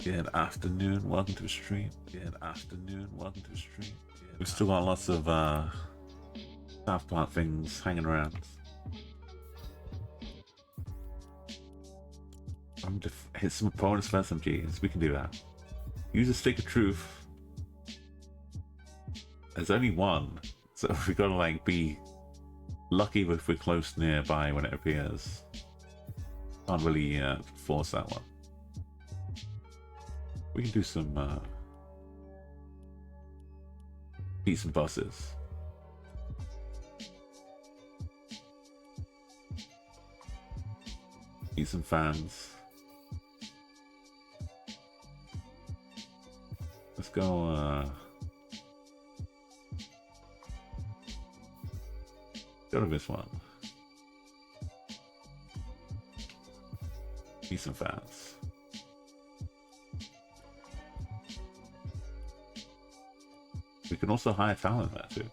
Good afternoon, welcome to the stream. Good afternoon, welcome to the stream. We've still got lots of South Park things hanging around. I'm to hit some opponents for SMGs. We can do that. Use a stick of truth. There's only one, so we gotta like be lucky if we're close nearby when it appears. Can't really force that one. We can do some beat some bosses. Need some fans. Let's go go to this one. Need some fans. We can also hire talent there too.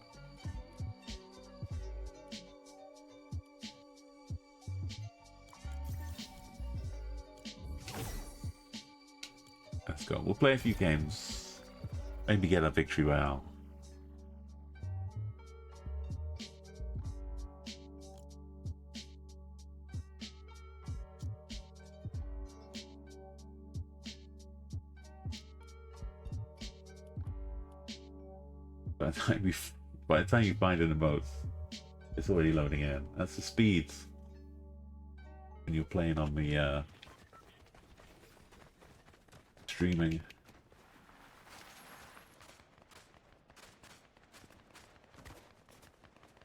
Let's go. We'll play a few games. Maybe get a victory royale. By the time you find an emote, it's already loading in. That's the speed when you're playing on the streaming.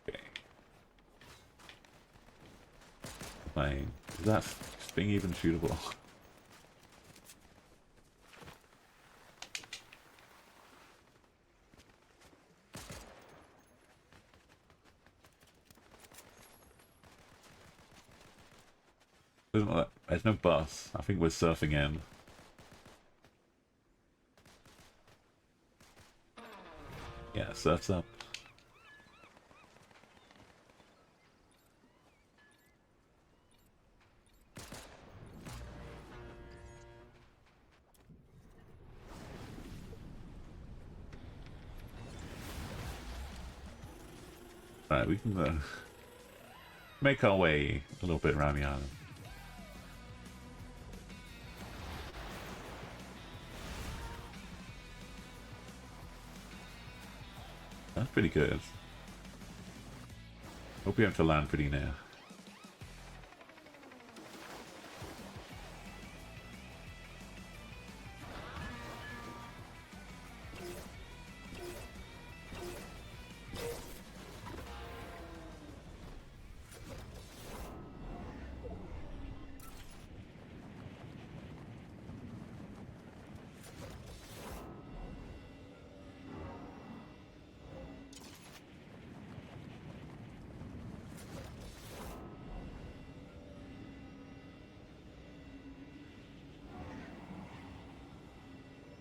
Okay. Playing. Is that thing even shootable? There's no bus. I think we're surfing in. Yeah, surf's up. Alright, we can make our way a little bit around the island. That's pretty good. Hope we have to land pretty near.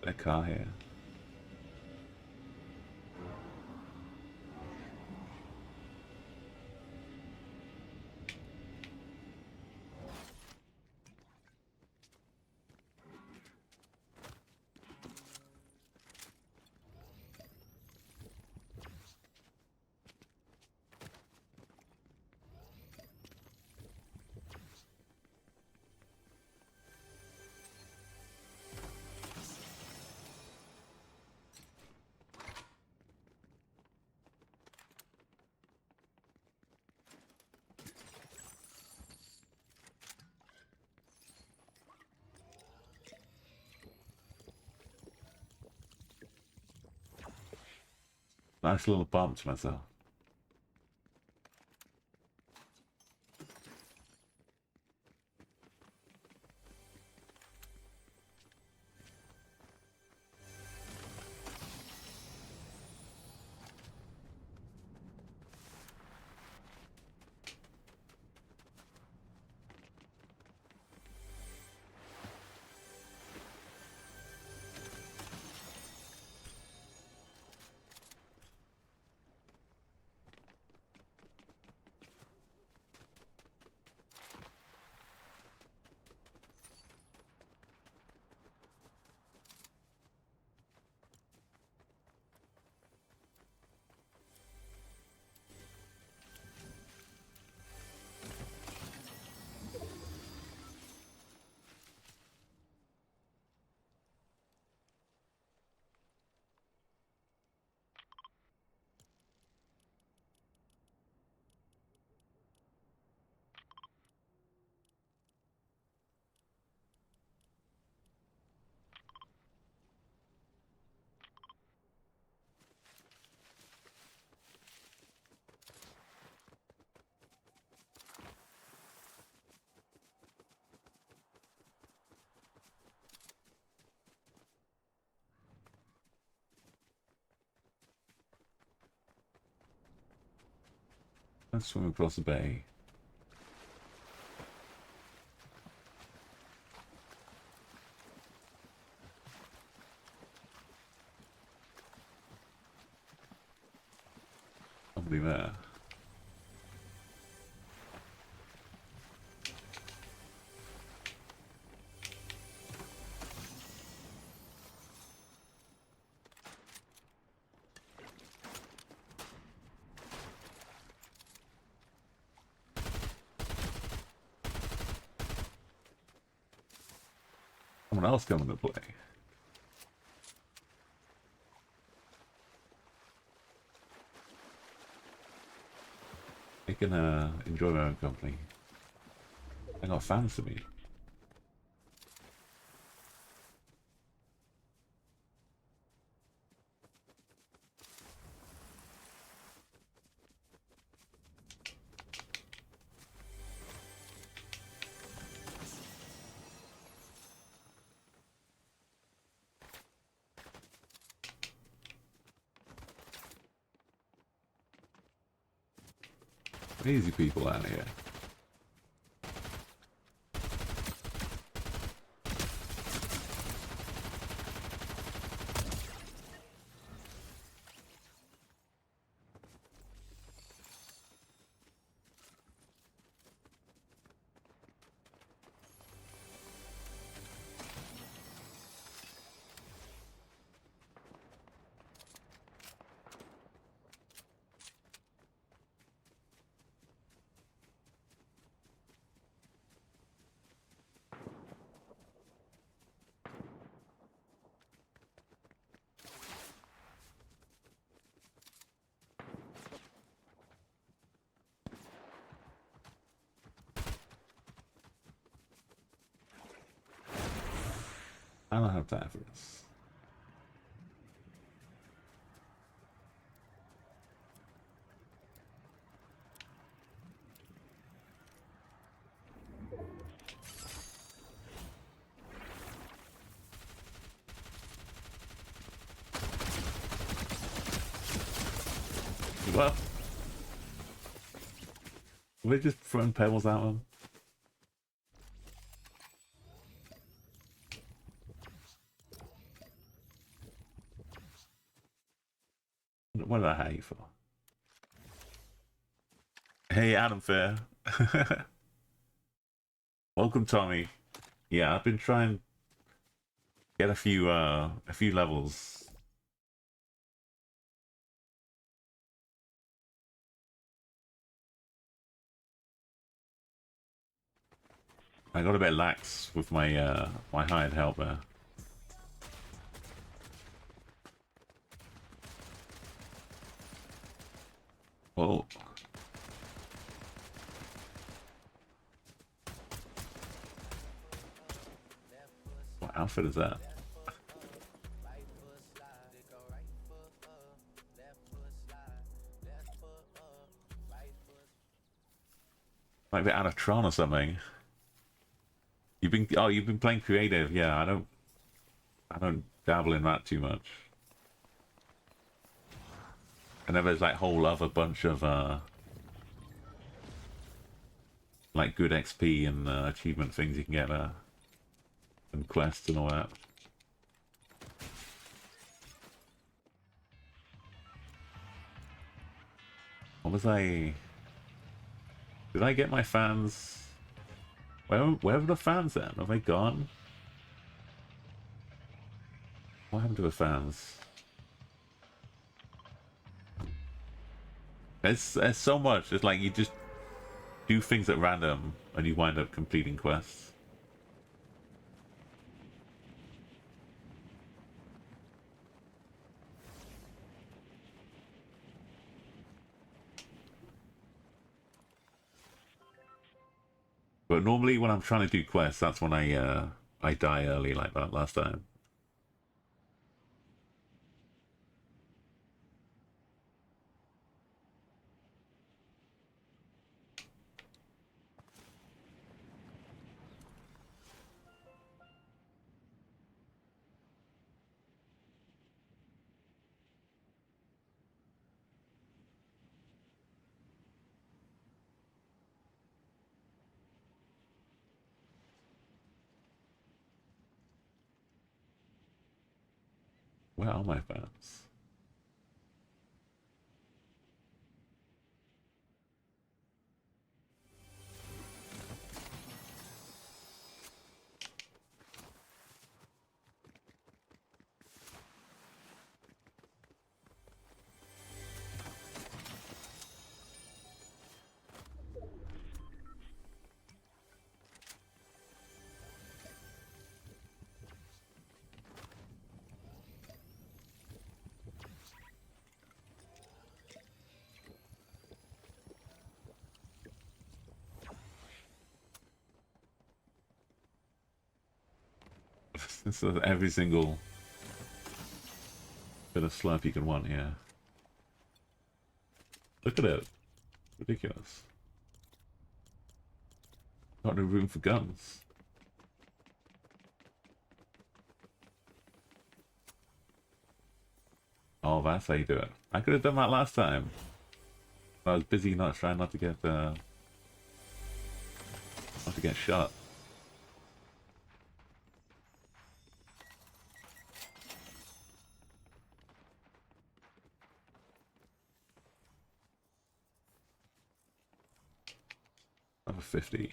A car here. Nice little bump to myself. Let's swim across the bay. Somebody there. Someone else coming to play. They can enjoy their own company. They got fans to me. Crazy people out here. I don't have time for this. Well, we're just throwing pebbles at them. What did I hate you for? Hey, Adam Fair. Welcome, Tommy. Yeah, I've been trying to get a few levels. I got a bit lax with my my hired help there. Oh. What outfit is that? Like they're out of Tron or something. You've been playing creative. Yeah, I don't dabble in that too much. And then there's like whole other bunch of like good XP and achievement things you can get there, and quests and all that. What was I? Did I get my fans? Where were the fans then? Have they gone? What happened to the fans? There's so much. It's like you just do things at random and you wind up completing quests. But normally when I'm trying to do quests, that's when I die early like that last time. Where are my fans? This is every single bit of slurp you can want here. Look at it. Ridiculous. Got no room for guns. Oh, that's how you do it. I could have done that last time. I was busy trying not to get shot. Number 50.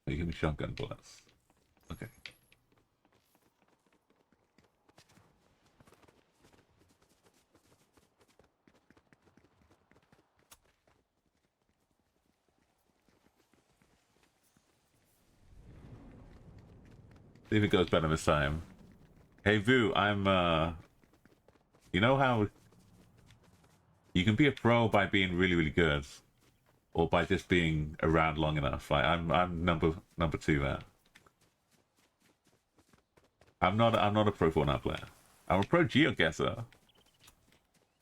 You give me shotgun bullets. Okay. See if it goes better this time. Hey Vu, you know how you can be a pro by being really, really good, or by just being around long enough. I'm number two there. I'm not a pro Fortnite player. I'm a pro geoguesser.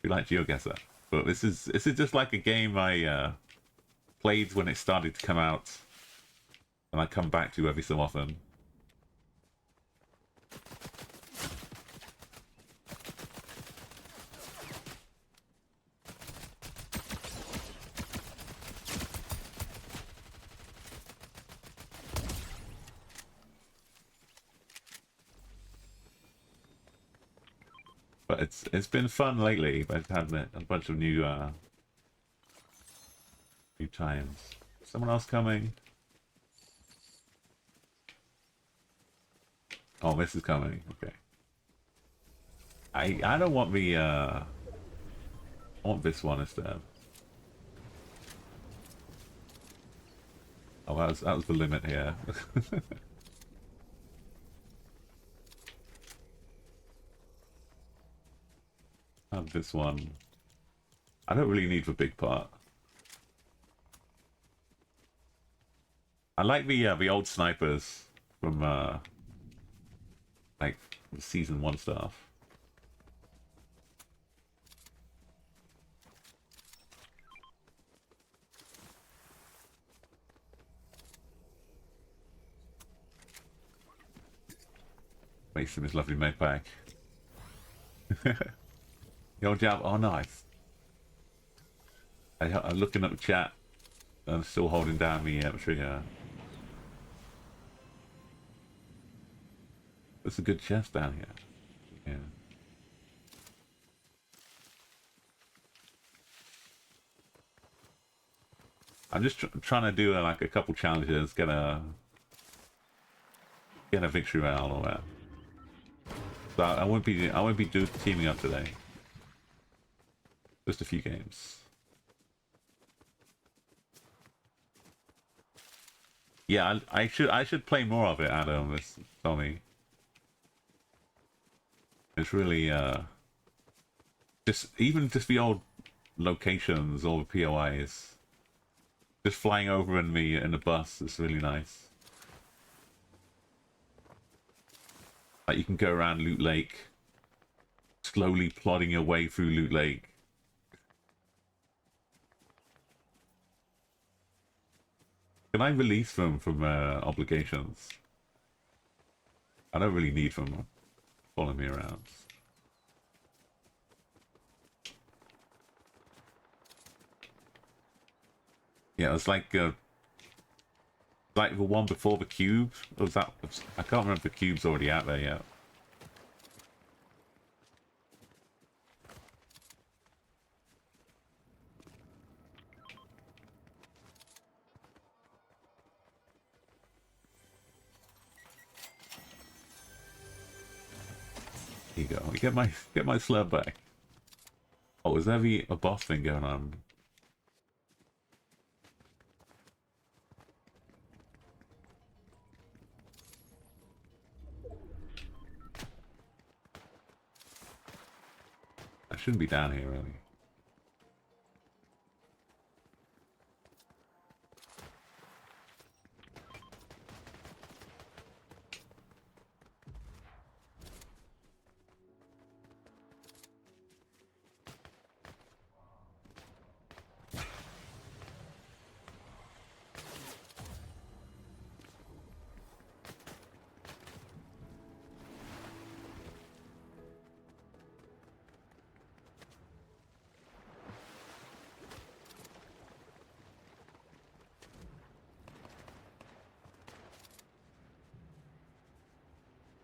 You like geoguesser, but this is just like a game I played when it started to come out, and I come back to every so often. But it's been fun lately. I've had a bunch of new times. Someone else coming? Oh, this is coming. Okay. I don't want the I want this one instead. Oh, that was the limit here. Have this one. I don't really need the big part. I like the old snipers from like the season 1 stuff. Makes him his lovely med pack. The old jab. Oh, nice. I'm looking at the chat. I'm still holding down the trigger. There's a good chest down here. Yeah. I'm just trying to do like a couple challenges, get a victory royale or that. So I won't be teaming up today. Just a few games. Yeah, I should play more of it, Adam. Tell me. It's really just the old locations or the POIs. Just flying over in me in the bus is really nice. Like you can go around Loot Lake, slowly plodding your way through Loot Lake. Can I release them from obligations? I don't really need them following me around. Yeah, it's like the one before the cube. Or was that? I can't remember if the cube's already out there yet. Here you go. Get my sled back. Oh, is there a boss thing going on? I shouldn't be down here, really.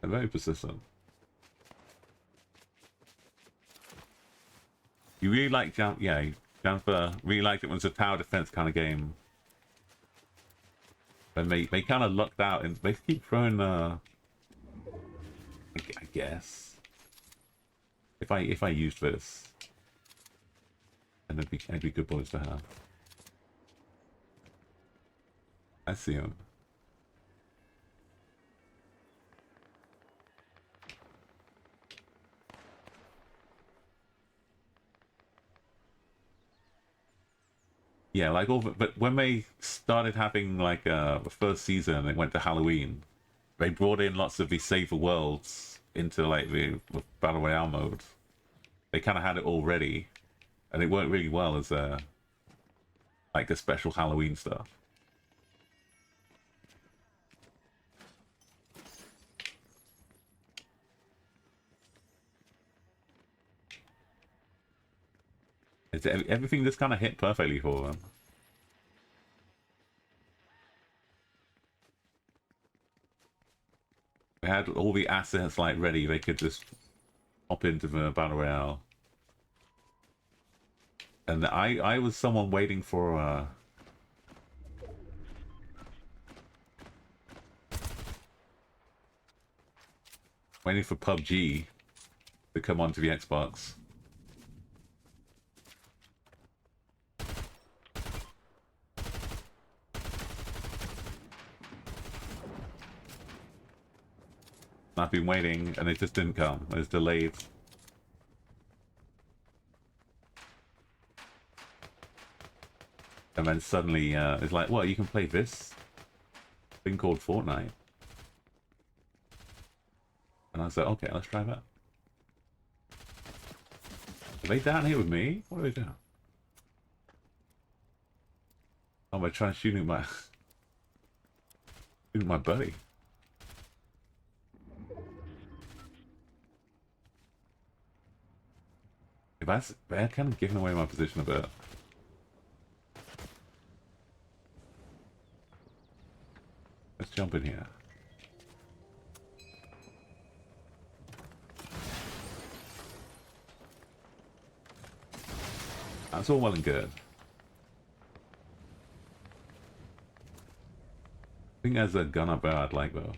They're very persistent. You really like Jennifer really liked it when it was a tower defense kind of game. And they kind of lucked out and they keep throwing I guess if I used this, and it'd be good bullets to have. I see him. Yeah, like but when they started having like the first season, it went to Halloween. They brought in lots of these Save the Worlds into like the Battle Royale mode. They kind of had it all ready, and it worked really well as like the special Halloween stuff. Everything just kind of hit perfectly for them. They had all the assets like ready. They could just hop into the Battle Royale. And I was someone waiting for PUBG to come onto the Xbox. I've been waiting, and it just didn't come. It was delayed. And then suddenly, it's like, well, you can play this thing called Fortnite. And I was like, okay, let's try that. Are they down here with me? What are they doing? Oh, they're trying to shoot at my buddy. They're kind of giving away my position a bit. Let's jump in here. That's all well and good. I think there's a gun up there I'd like though.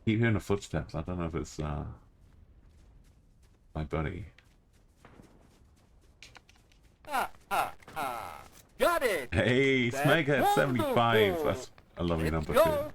Keep hearing the footsteps. I don't know if it's my buddy. Got it. Hey, That's Smeghead 75. wonderful. That's a lovely Let's number go. too.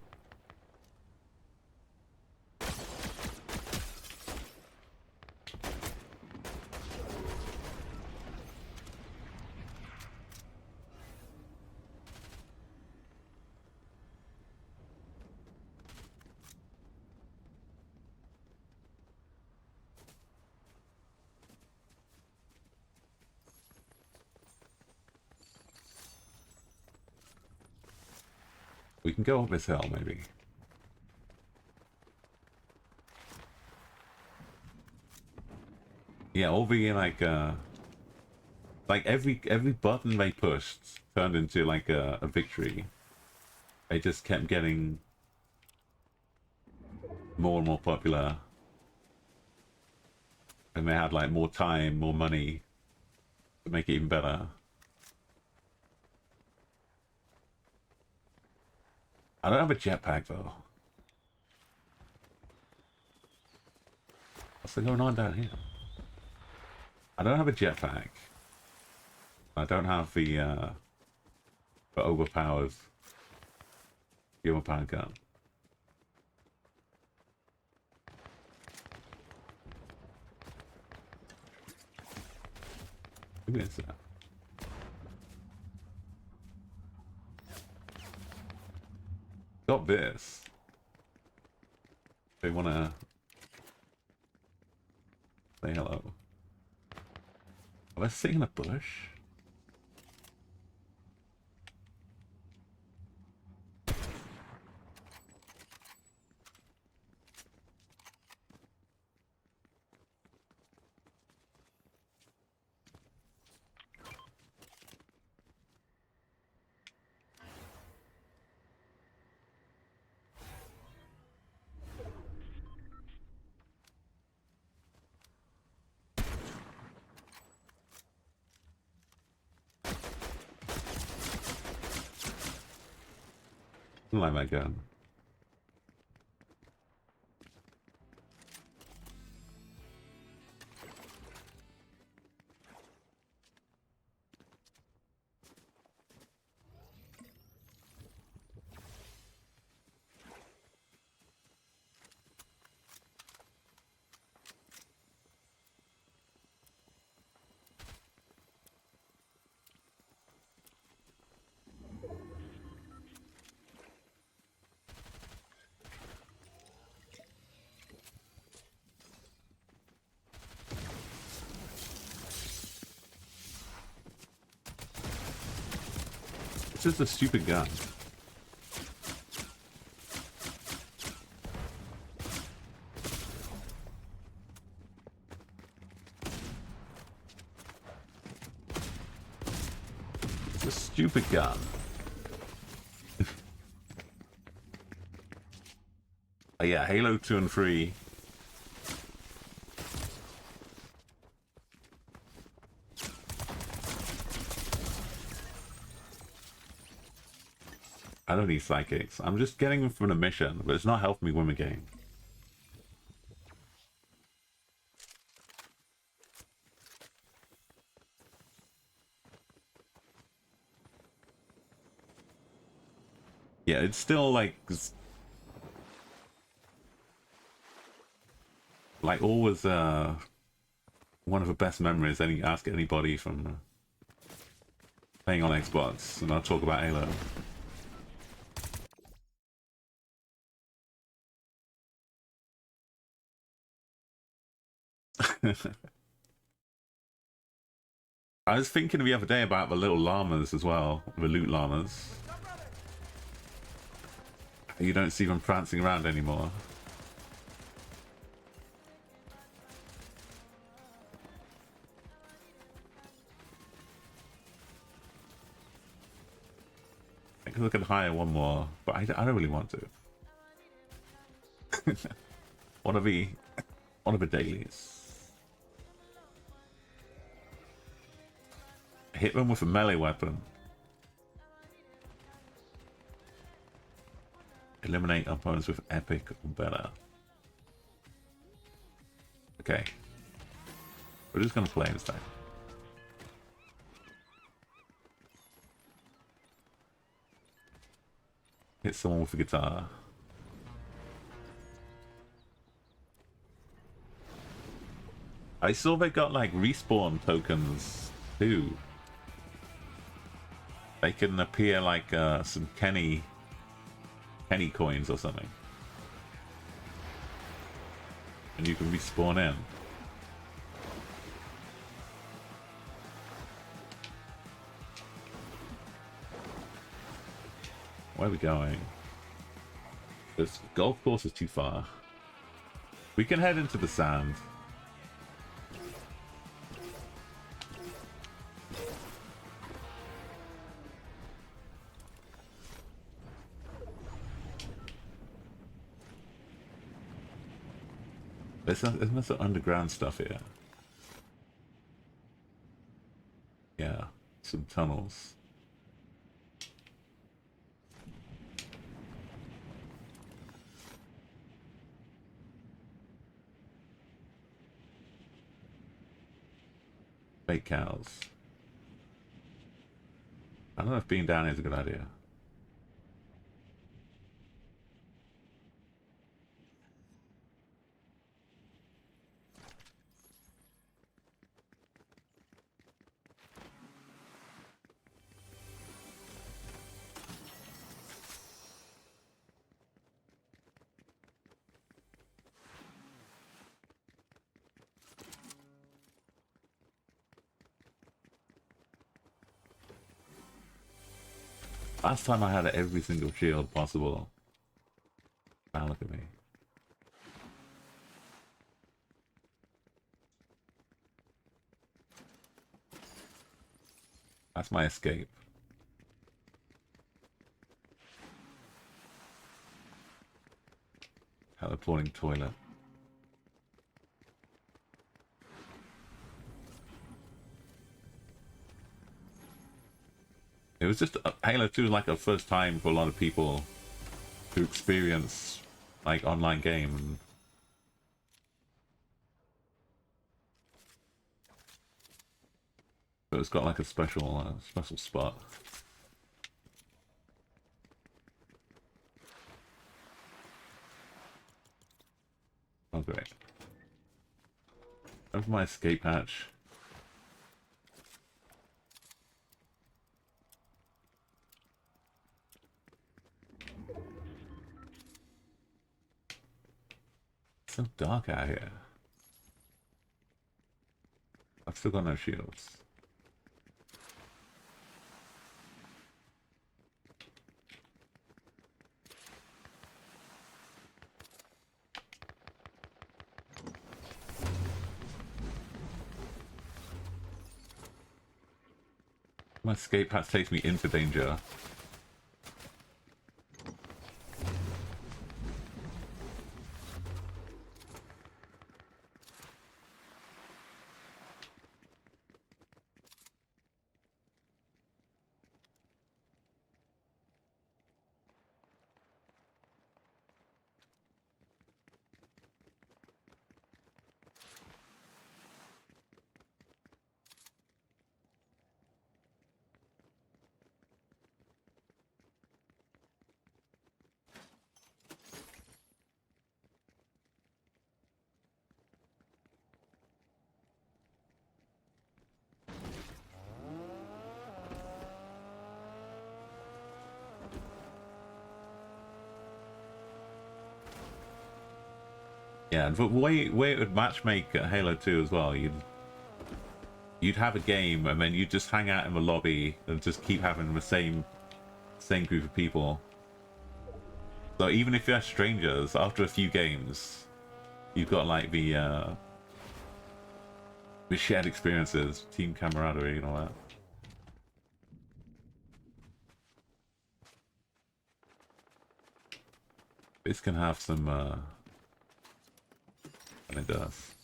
We can go up this hill, maybe. Yeah, all the like every button they pushed turned into like a victory. They just kept getting more and more popular, and they had like more time, more money to make it even better. I don't have a jetpack though. What's going on down here? I don't have a jetpack. I don't have the overpowered gun. Who is that? Got this. They wanna say hello. Am I sitting in a bush? I like my gun. It's just a stupid gun. It's a stupid gun. Oh, yeah, Halo 2 and 3. I don't need psychics. I'm just getting them from a mission, but it's not helping me win the game. Yeah, it's still like always one of the best memories. Ask anybody from playing on Xbox, and I'll talk about Halo. I was thinking the other day about the little llamas as well, the loot llamas. You don't see them prancing around anymore. I could look at hire one more, but I don't really want to. one of the dailies. Hit them with a melee weapon. Eliminate opponents with epic or better. Okay. We're just gonna play this time. Hit someone with a guitar. I saw they got like respawn tokens too. They can appear like some Kenny coins or something. And you can respawn in. Where are we going? This golf course is too far. We can head into the sand. There's some underground stuff here. Yeah, some tunnels. Fake cows. I don't know if being down here is a good idea. Last time I had every single shield possible. Now look at me. That's my escape. Teleporting toilet. It was just Halo 2 was like a first time for a lot of people to experience like online game. So it's got like a special spot. Oh great. Over my escape hatch. It's so dark out here. I've still got no shields. My escape hatch takes me into danger. Yeah, and the way it would matchmake at Halo 2 as well, you'd have a game and then you'd just hang out in the lobby and just keep having the same group of people. So even if you're strangers, after a few games, you've got like the shared experiences, team camaraderie and all that. This can have some and it does.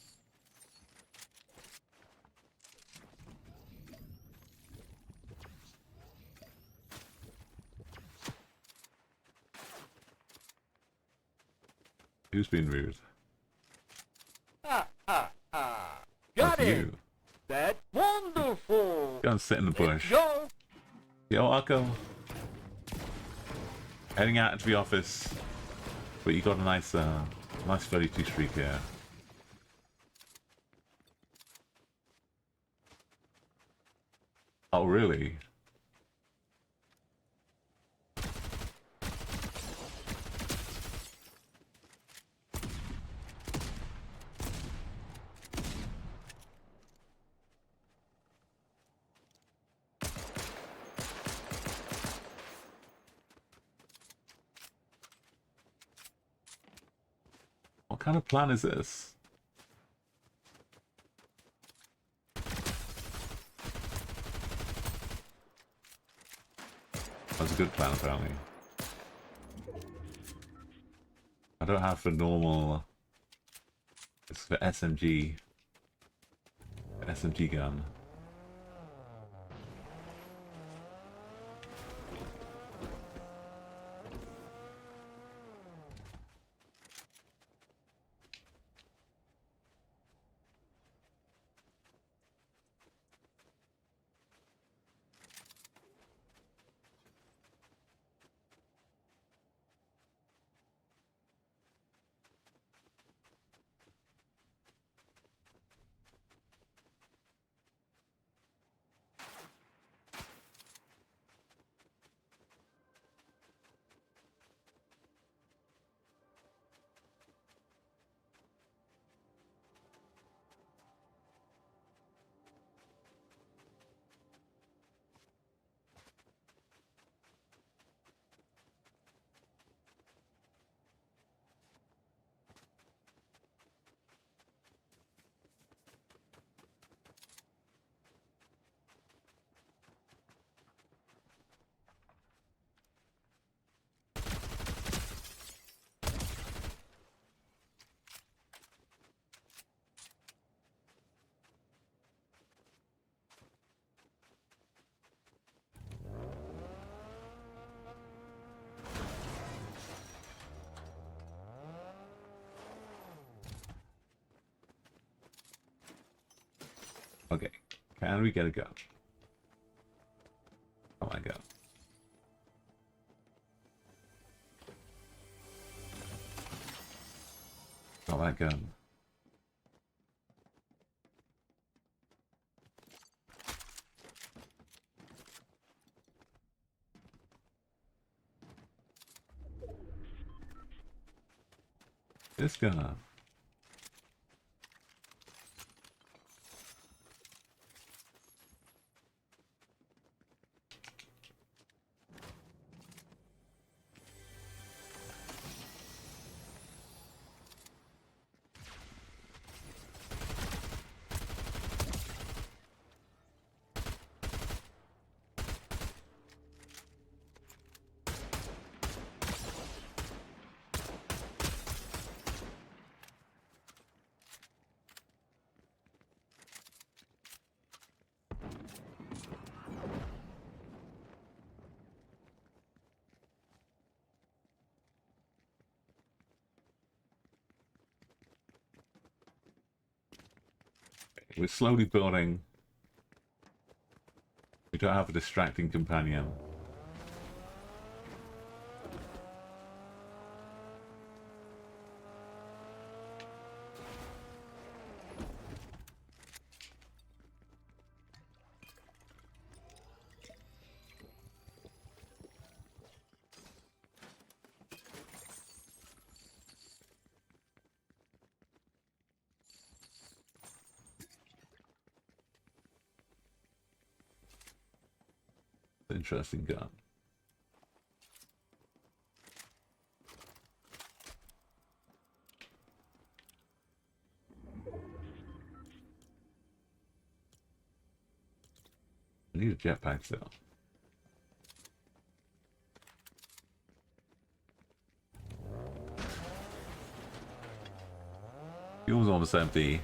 Who's been rude? Ha ha ha. That's Got it. you. That's wonderful. Go and sit in the bush. Let's go. Yo, Arco. Heading out into the office. But you got a nice 32 streak here. Oh, really? What kind of plan is this? That's a good plan, apparently. I don't have the normal... It's the SMG. SMG gun. Okay, can we get a gun? Oh my god. Got that gun. This gun. We're slowly building. We don't have a distracting companion. Interesting gun. I need a jetpack still. Fuel's almost empty.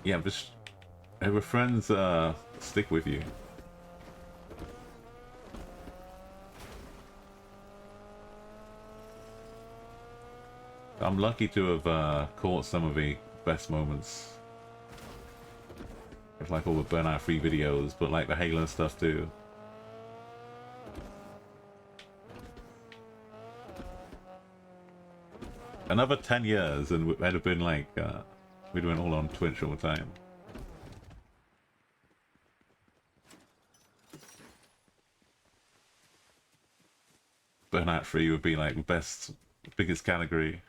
Yeah, just our friends stick with you. I'm lucky to have caught some of the best moments. It's like all the Burnout Free videos, but like the Halo stuff too. Another 10 years and we'd have been like, we'd have been all on Twitch all the time. Burnout Free would be like the best, biggest category.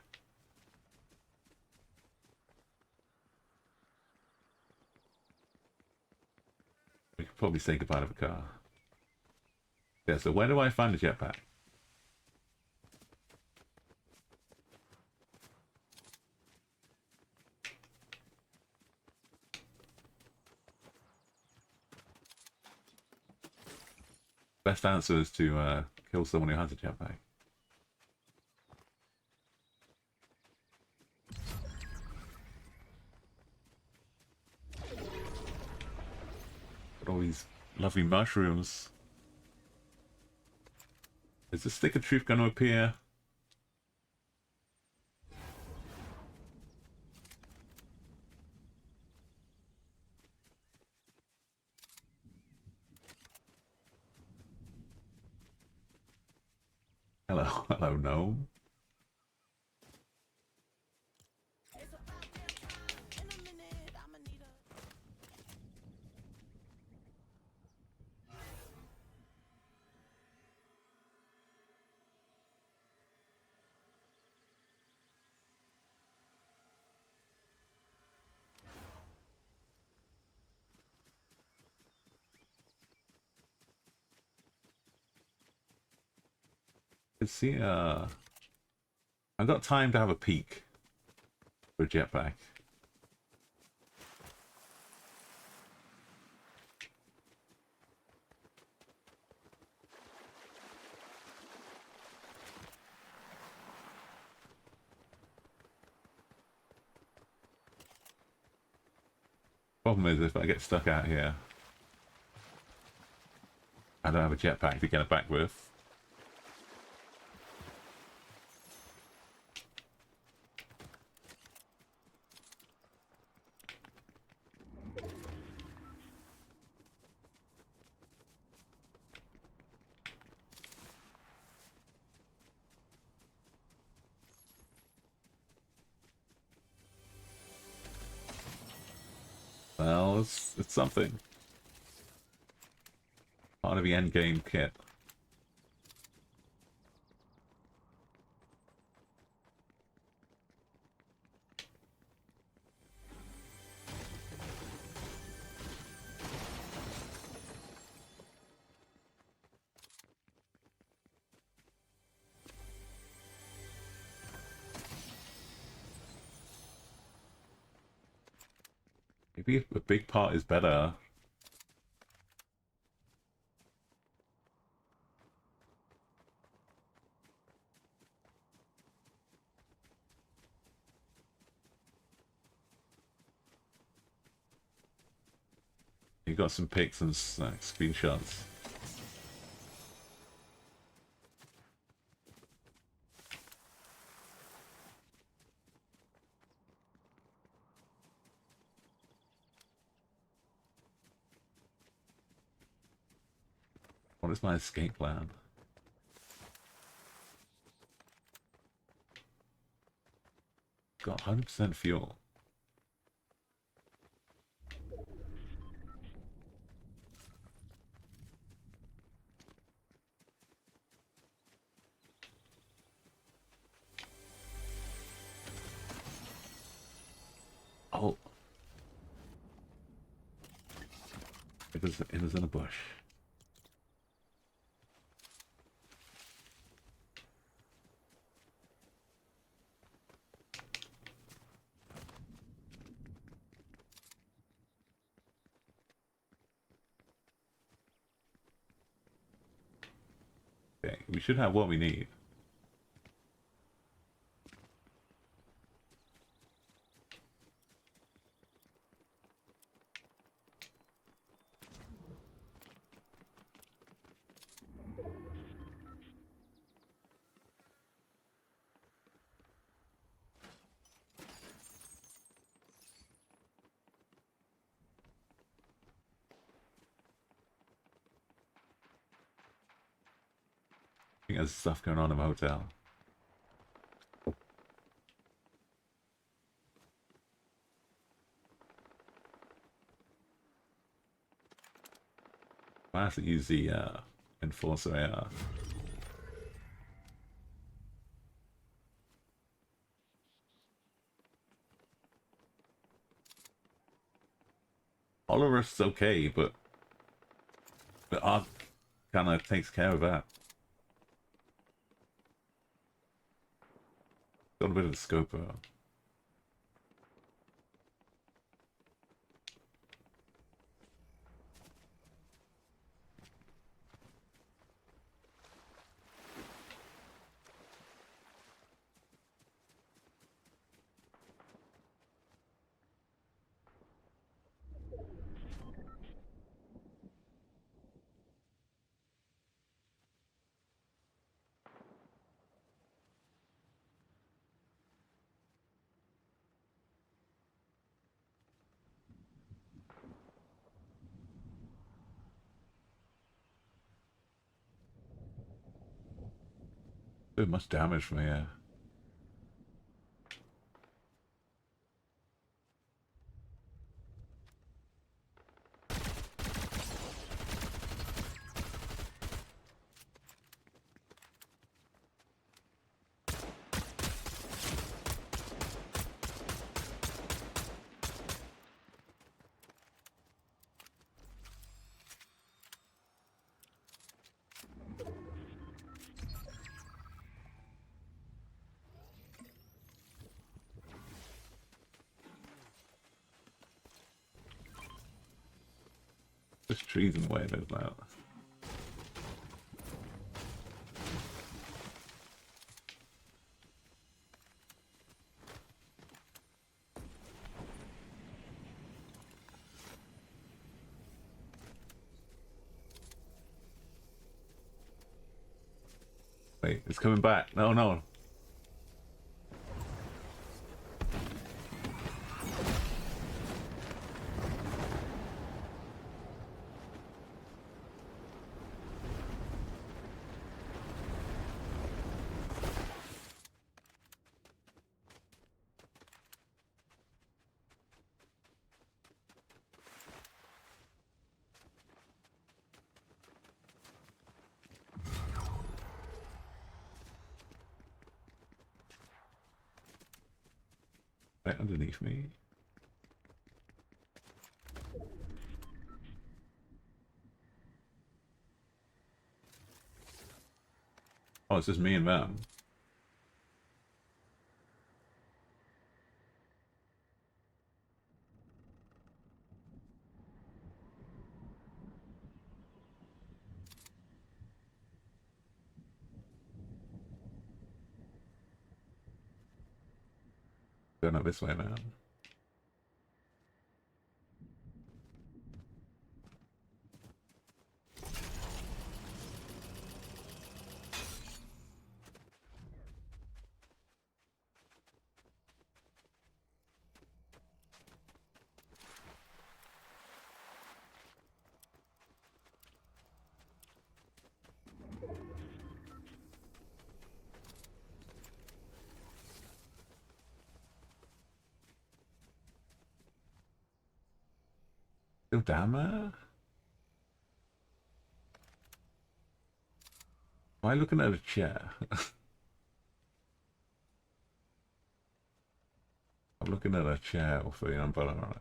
We could probably say goodbye to the car. Yeah, so where do I find the jetpack? Best answer is to kill someone who has a jetpack. Got all these lovely mushrooms. Is the stick of truth going to appear? Hello, hello, gnome. Let's see, I've got time to have a peek for a jetpack. Problem is, if I get stuck out here, I don't have a jetpack to get it back with. Well, it's something. Part of the end game kit. Maybe a big part is better. You got some pics and screenshots. What is my escape plan? Got 100% fuel. Oh. It was in a bush. Okay, we should have what we need. think there's stuff going on in the hotel. I have to use the Enforcer AR. Olorust's okay, but the Arc kind of takes care of that. Got a bit of the scope out. Too much damage from here. There's trees in the way of it now. Wait, it's coming back. No, no. Right underneath me. Oh, it's just me and them. Going up this way, man. Still down there? Am I looking at a chair? I'm looking at a chair with the umbrella on it.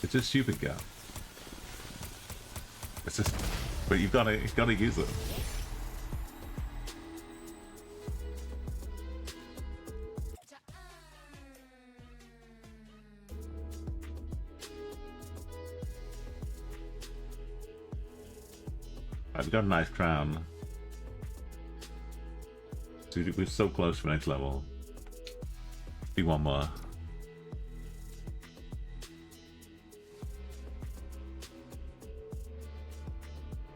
It's just stupid gun. It's just, but you've gotta use it. I've got a nice crown. Dude, we're so close for next level. Do one more.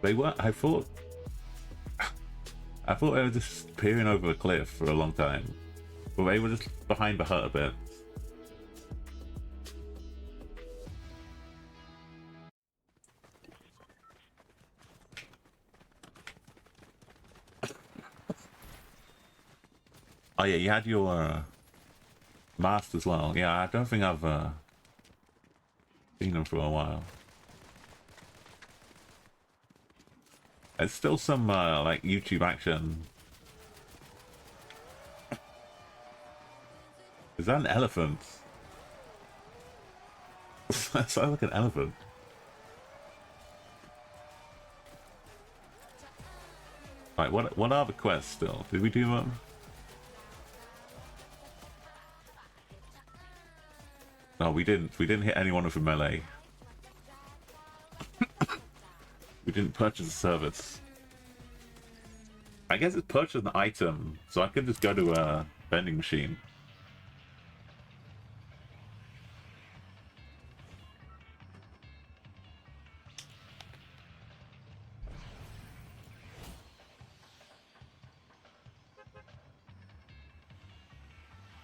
They were. I thought they were just peering over a cliff for a long time, but they were just behind the hut a bit. Oh yeah, you had your mask as well. Yeah, I don't think I've seen them for a while. There's still some like YouTube action. Is that an elephant? That sounds like an elephant. Right, what are the quests still? Did we do them? No, we didn't. We didn't hit anyone with a melee. We didn't purchase a service. I guess it's purchased an item, so I could just go to a vending machine.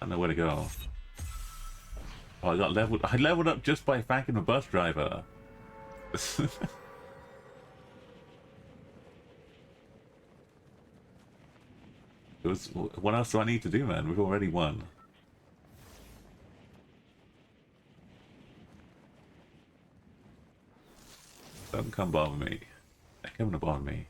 I don't know where to go. Oh, I got leveled. I leveled up just by thanking the bus driver. It was, what else do I need to do, man? We've already won. Don't come bother me. Don't come to bother me.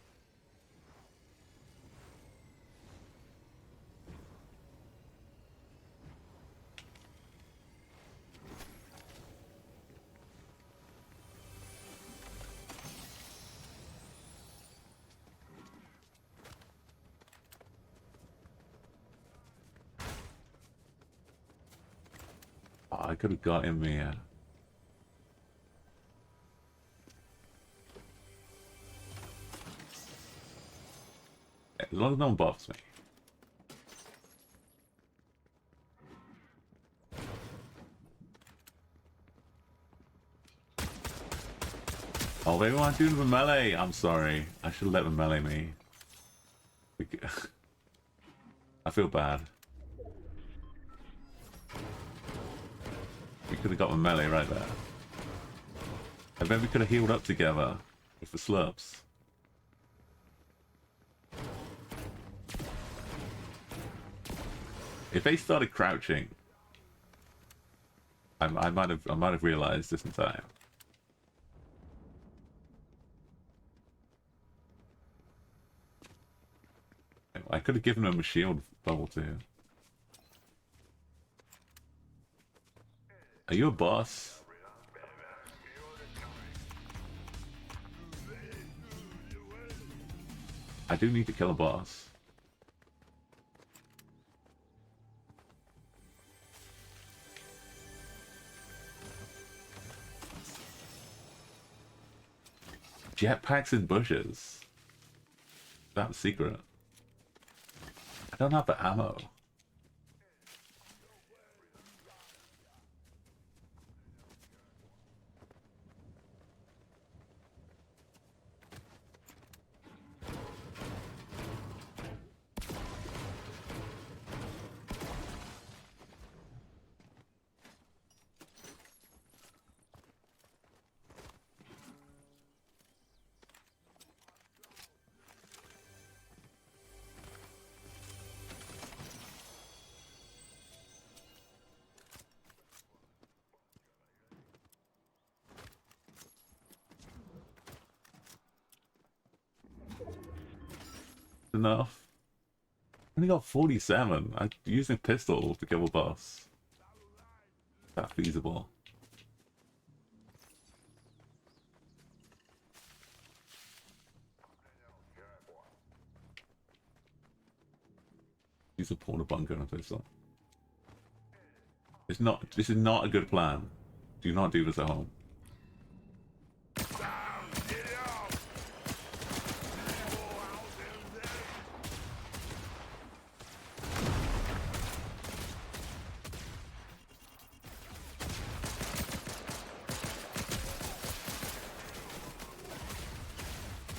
Oh, I could have got him here. As long as no one buffs me. Oh, they want to do the melee. I'm sorry. I should let them melee me. I feel bad. We could have got the melee right there. And then we could have healed up together with the slurps. If they started crouching, I might have realized this in time. I could have given them a shield bubble too. Are you a boss? I do need to kill a boss. Jetpacks in bushes. That's a secret. I don't have the ammo. Enough. I only got 47. I'm using a pistol to kill a boss. Is that feasible? use a porta bunker on a pistol. It's not. This is not a good plan. Do not do this at home.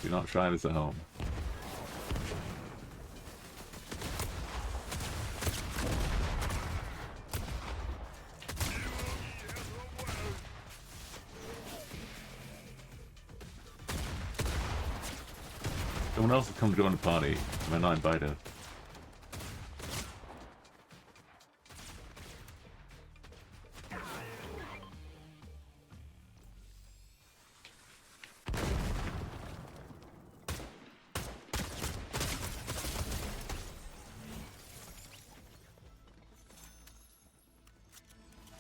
Do not try this at home. Someone else has come to join the party. Am I not invited?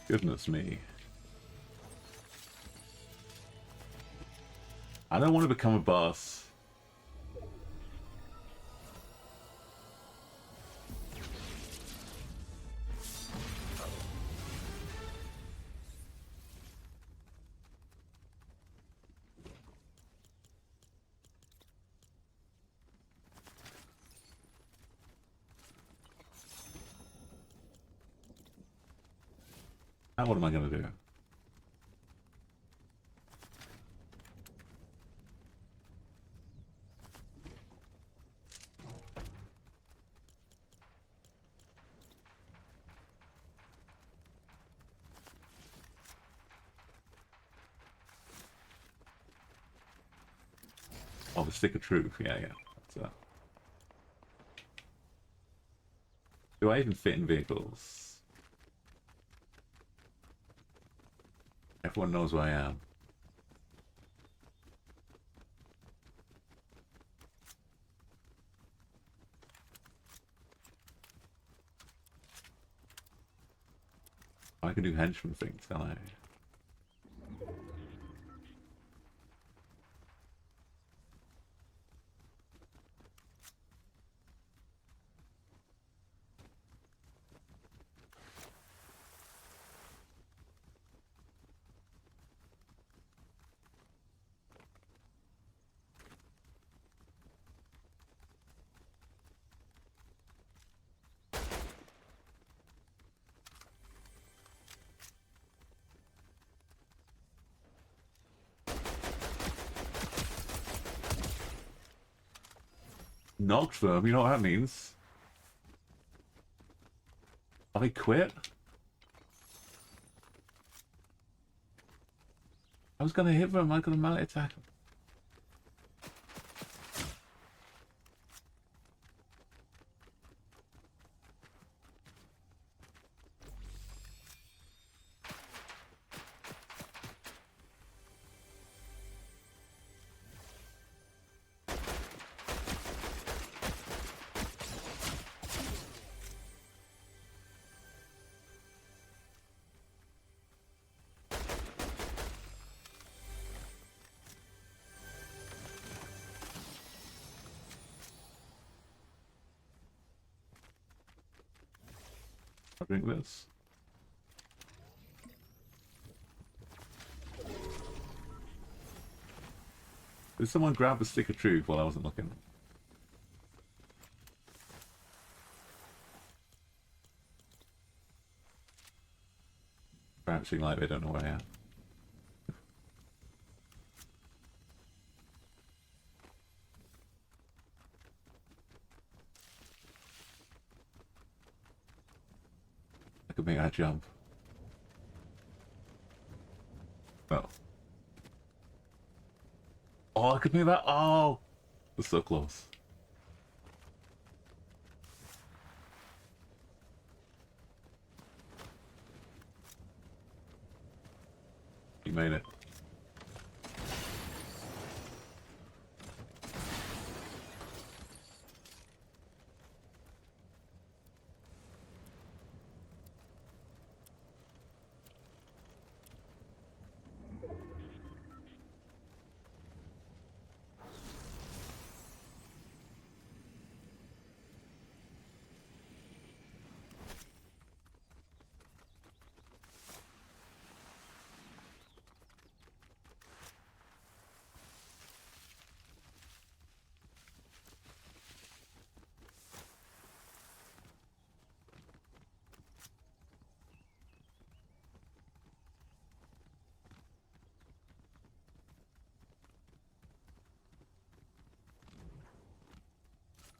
Goodness me. I don't want to become a boss. Now what am I going to do? Oh, the stick of truth. Yeah. So, do I even fit in vehicles? Everyone knows where I am. I can do henchman things, can I? Knocked them, you know what that means? Have they quit? I was gonna hit them, I could have melee attack them. I'll drink this. Did someone grab the stick of truth while I wasn't looking? Crouching like they don't know where I am. I could make that jump. No. Oh, I could make that. Oh, we're so close. You made it.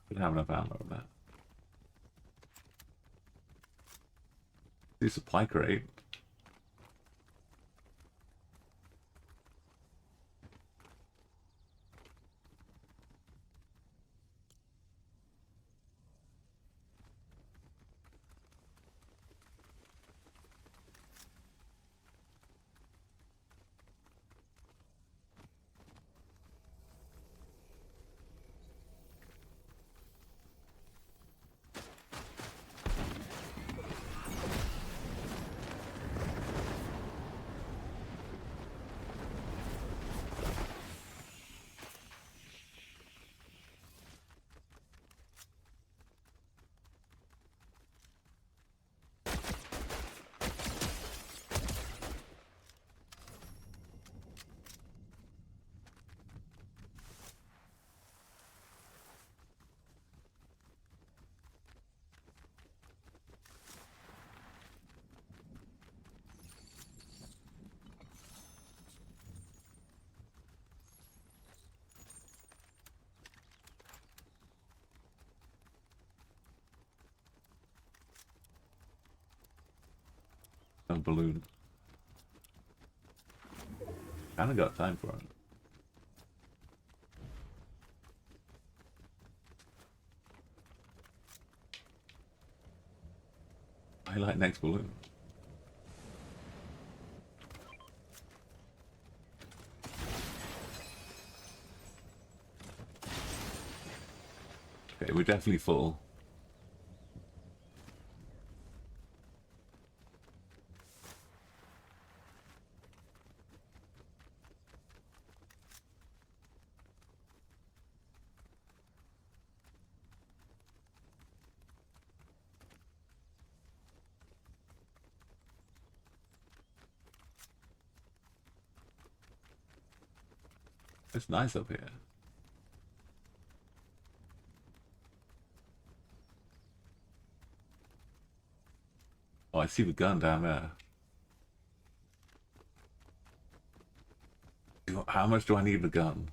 Don't have enough ammo on that. Do supply crate. A balloon. Kinda got time for it. Highlight next balloon. Okay, we're definitely full. It's nice up here. Oh, I see the gun down there. How much do I need the gun?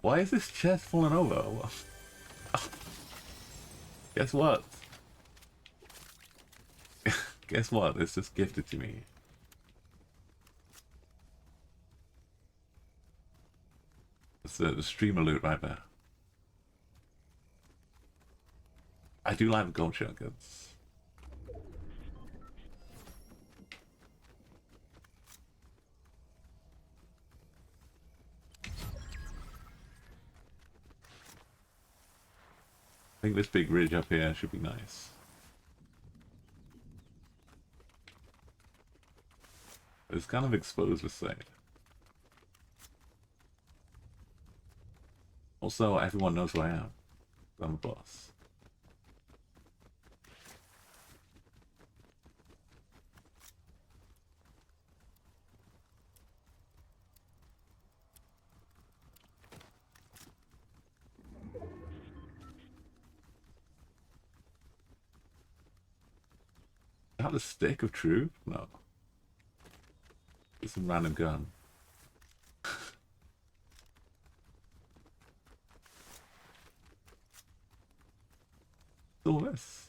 Why is this chest falling over? Guess what? Guess what? It's just gifted to me. It's the streamer loot right there. I do like the gold shotguns. I think this big ridge up here should be nice. It's kind of exposed, let's say. Also, everyone knows who I am. I'm a boss. Is that the stick of truth? No. It's some random gun. All this.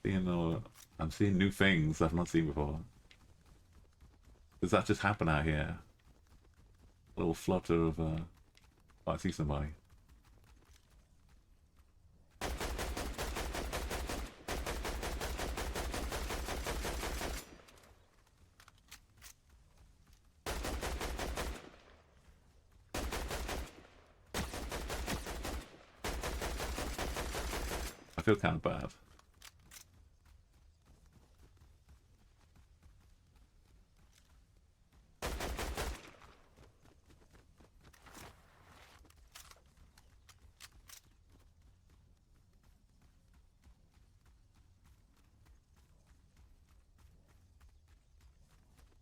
I'm seeing new things I've not seen before. Does that just happen out here? A little flutter of oh, I see somebody. I feel kind of bad.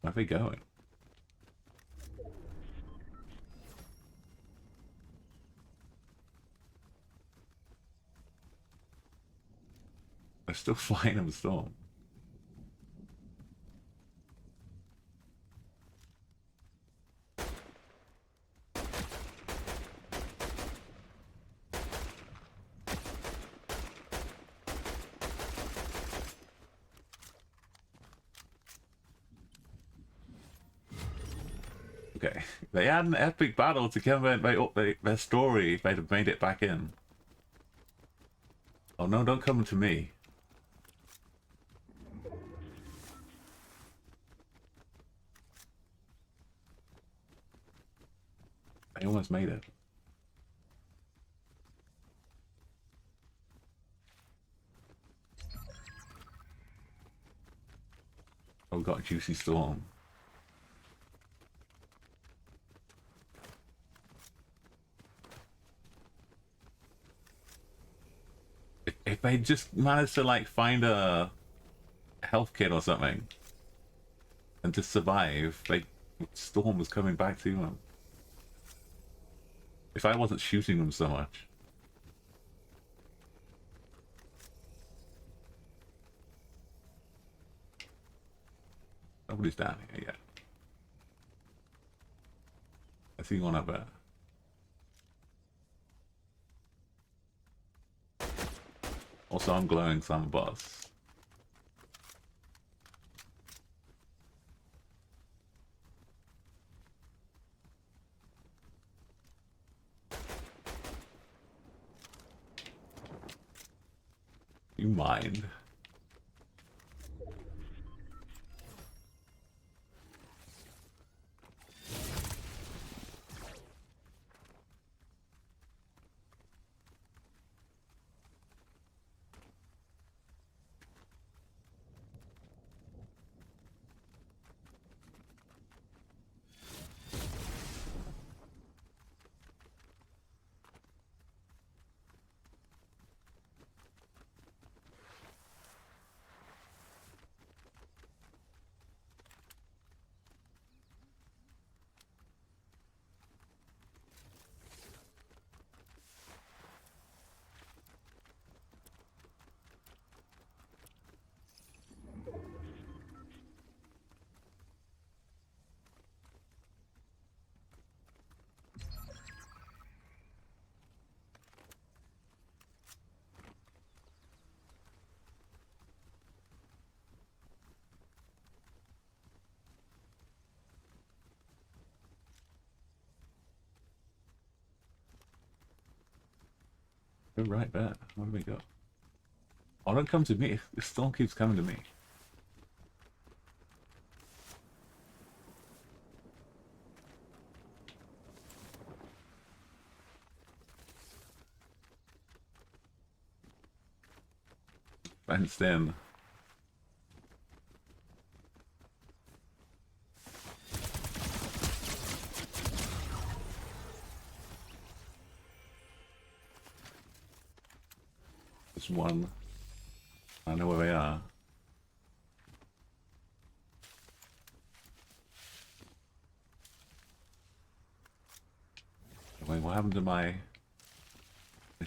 Where are they going? They're still flying in the storm. Okay, they had an epic battle to come and make up their story if they'd have made it back in. Oh no, don't come to me. I almost made it. Oh, we got a juicy storm. If they just managed to like find a health kit or something and just survive, like storm was coming back to them. If I wasn't shooting them so much. Nobody's down here yet. I see one up there. Also, I'm glowing, so I'm a boss. You mind? Go right there. Where do we go? Oh, don't come to me. The storm keeps coming to me. Fenced in. There's one. I know where they are. Wait, what happened to my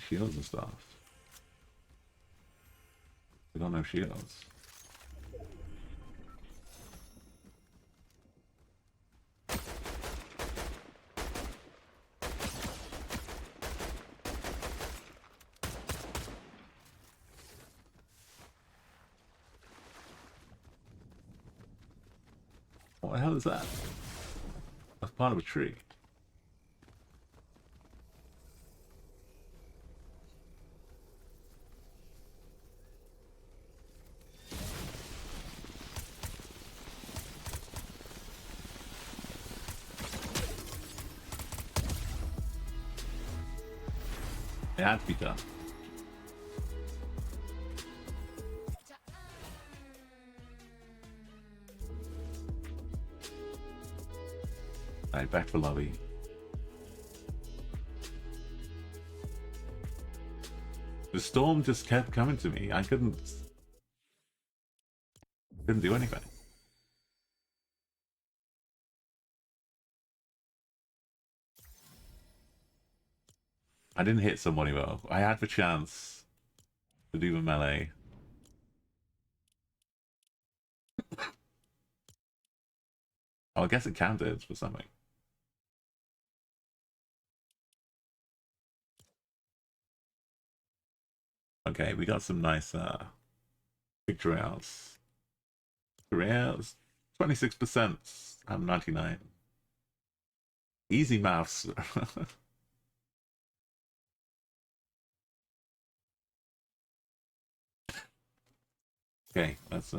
shields and stuff? We don't have shields. What the hell is that? That's part of a tree. It had to be done. Alright, back to lobby. The storm just kept coming to me. I couldn't do anything. I didn't hit somebody though. I had the chance to do the melee. Oh, I guess it counted for something. Okay, we got some nice victory outs. Victory outs. 26%. I'm 99. Easy mouse. Okay, let's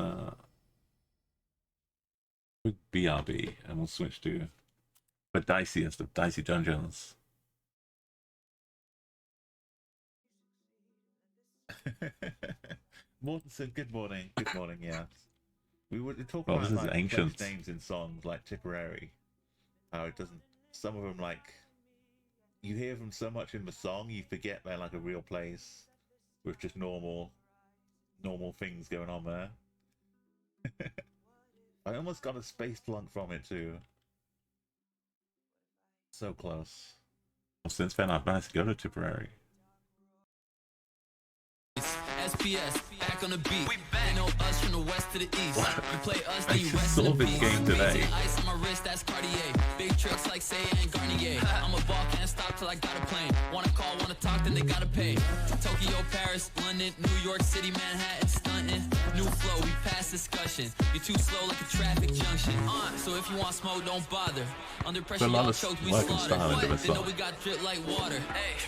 quick BRB and we'll switch to the Dicey instead of Dicey Dungeons. Morton said good morning. Good morning, yeah. We were talking about like ancient names in songs like Tipperary. How it doesn't, some of them, like, you hear them so much in the song you forget they're like a real place with just normal things going on there. I almost got a space plunk from it too. So close. Well, since then I've managed to go to Tipperary. SPS, back on the beat. We bang. They know us from the west to the east. We play us, I just saw this game today. Ice on my wrist, that's Cartier. Big tricks like Say and Garnier. I'm a ball, can't stop till I got a plane. Wanna call, wanna talk, then they gotta pay. Tokyo, Paris, London, New York City, Manhattan, stunting. New flow, we pass discussion. You're too slow like a traffic junction. So if you want smoke, don't bother. Under pressure, y'all choked, we slaughter. They know we got drip like water.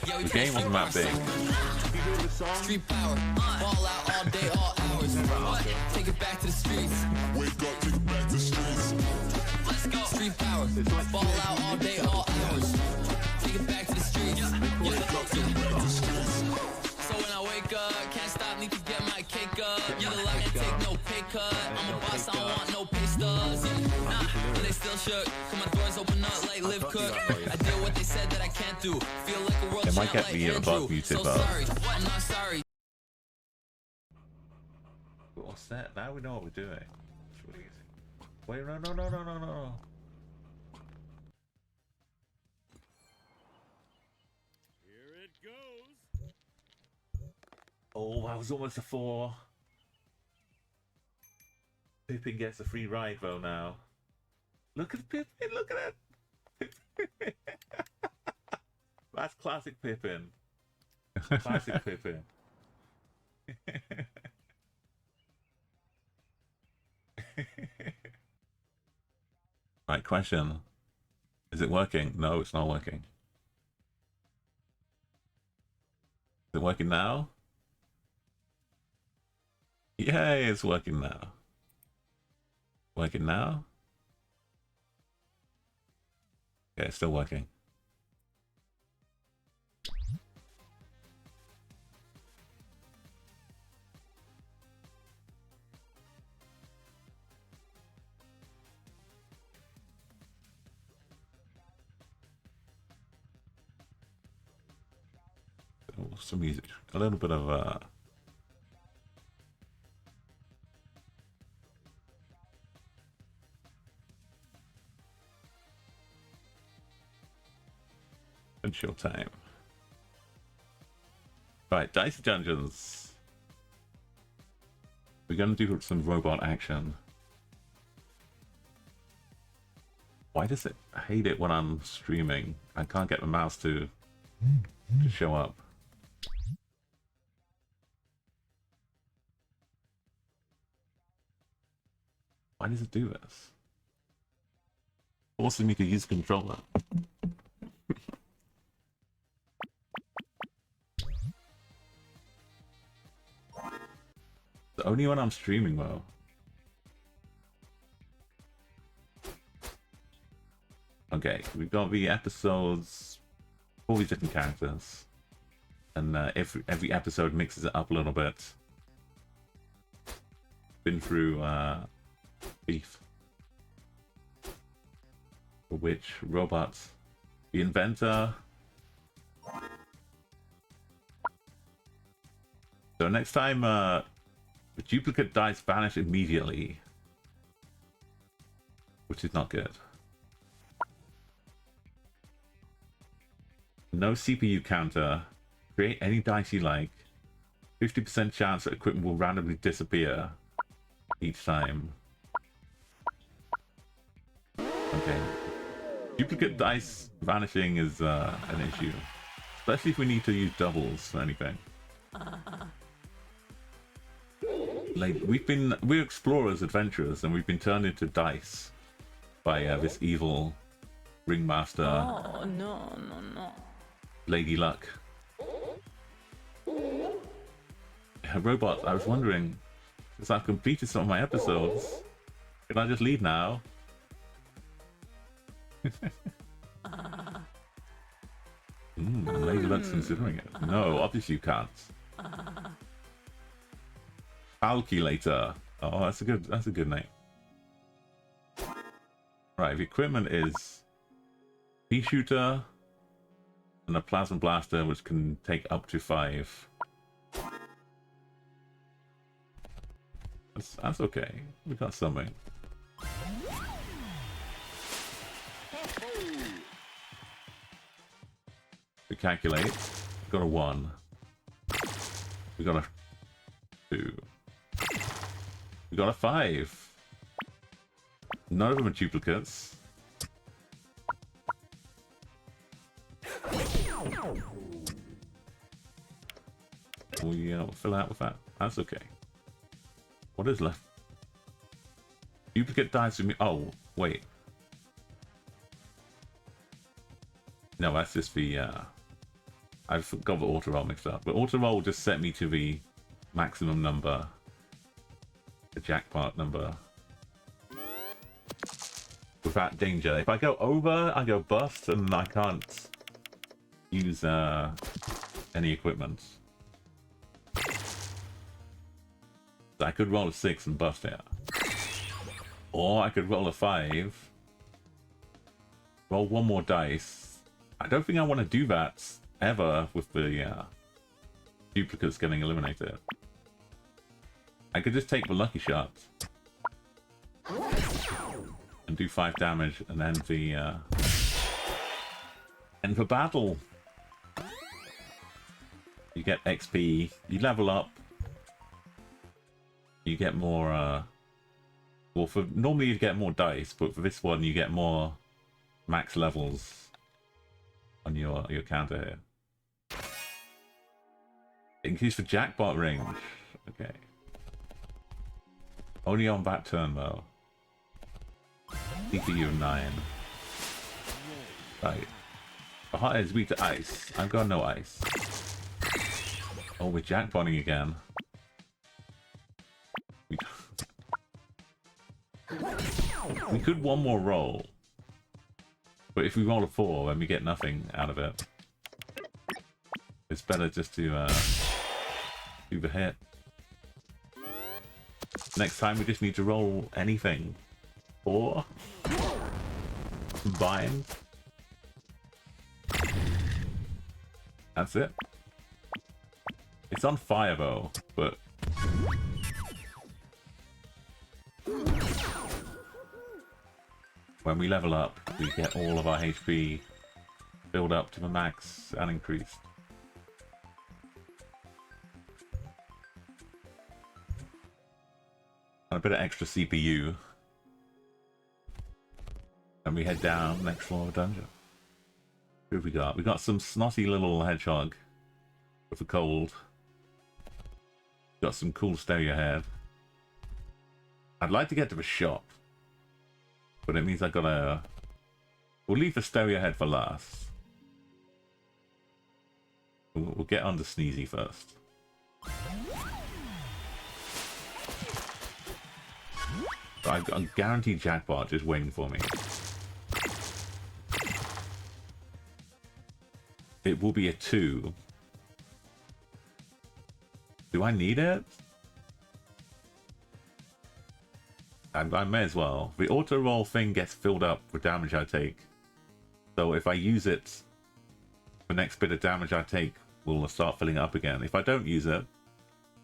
Yeah, we the game wasn't that big. Street power. Ball out all day, all hours. What? Take it back to the streets. Wake up, take it back to the streets. Let's go. Street power. Ball out all day, all hours. Take it back to the streets. Wake up, take it back to the streets. So when I wake up, can't stop, need to get my cake up. You the light and take no pay cut. I'm a boss, I don't want no pay stubs. Nah, but they still shook. Cause my doors open up like Live Cook. I did what they said that I can't do. Feel like a world champ like Andrew. So sorry, I'm not sorry. What's that? Now we know what we're doing. It's really easy. Wait, no. Here it goes. Oh, I was almost a 4. Pippin gets a free ride though now. Look at Pippin, look at it! That's classic Pippin. Classic Pippin. Right, question. Is it working? No, it's not working. Is it working now? Yay, it's working now. Working now? Yeah, it's still working. Some music, a little bit of chill time. Right, Dicey Dungeons. We're gonna do some robot action. Why does it hate it when I'm streaming? I can't get the mouse to show up. Why does it do this? Forcing me to use controller. Only when I'm streaming though. Okay, we've got the episodes, all these different characters, and every episode mixes it up a little bit. Been through Beef, the Witch, Robot, the Inventor. So next time, the duplicate dice vanish immediately, which is not good. No CPU counter. Create any dice you like. 50% chance that equipment will randomly disappear each time. Okay. Duplicate dice vanishing is an issue, especially if we need to use doubles for anything. Like we're explorers, adventurers, and we've been turned into dice by this evil Ringmaster. Oh, no, no, no. Lady Luck. Robots, I was wondering, since I've completed some of my episodes, can I just leave now? Lady Luck's considering it. No, obviously you can't. Calculator. Oh, that's a good name. Right, the equipment is pea shooter and a plasma blaster, which can take up to 5. That's okay. We got something. We calculate. We got a 1. We got a 2. We got a 5. None of them are duplicates. We'll fill out with that. That's okay. What is left? Duplicate dies with me. Oh, wait. No, that's just the I've got the auto roll mixed up. But auto roll just set me to the maximum number, the jackpot number, without danger. If I go over, I go bust, and I can't use any equipment. So I could roll a 6 and bust it, or I could roll a 5, roll 1 more dice. I don't think I want to do that ever with the duplicates getting eliminated. I could just take the lucky shot and do 5 damage and end the battle. You get XP, you level up, you get more well, for normally you get more dice, but for this one you get more max levels on your counter here. Increase the jackpot range. Okay. Only on that turn though. CPU 9. Right. The hot is weak to ice. I've got no ice. Oh, we're jackpotting again. We could 1 more roll. But if we roll a 4 and we get nothing out of it, it's better just to do the hit. Next time we just need to roll anything. 4 combined. That's it. It's on fire though, but when we level up, we get all of our HP filled up to the max and increased. And a bit of extra CPU. And we head down next floor of the dungeon. Who have we got? We got some snotty little hedgehog with a cold. Got some cool stereo head. I'd like to get to the shop, but it means I gotta. We'll leave the stereo head for last. We'll get on to Sneezy first. I've got a guaranteed jackpot just waiting for me. It will be a 2. Do I need it? I may as well. The auto roll thing gets filled up with damage I take. So if I use it, the next bit of damage I take will start filling up again. If I don't use it,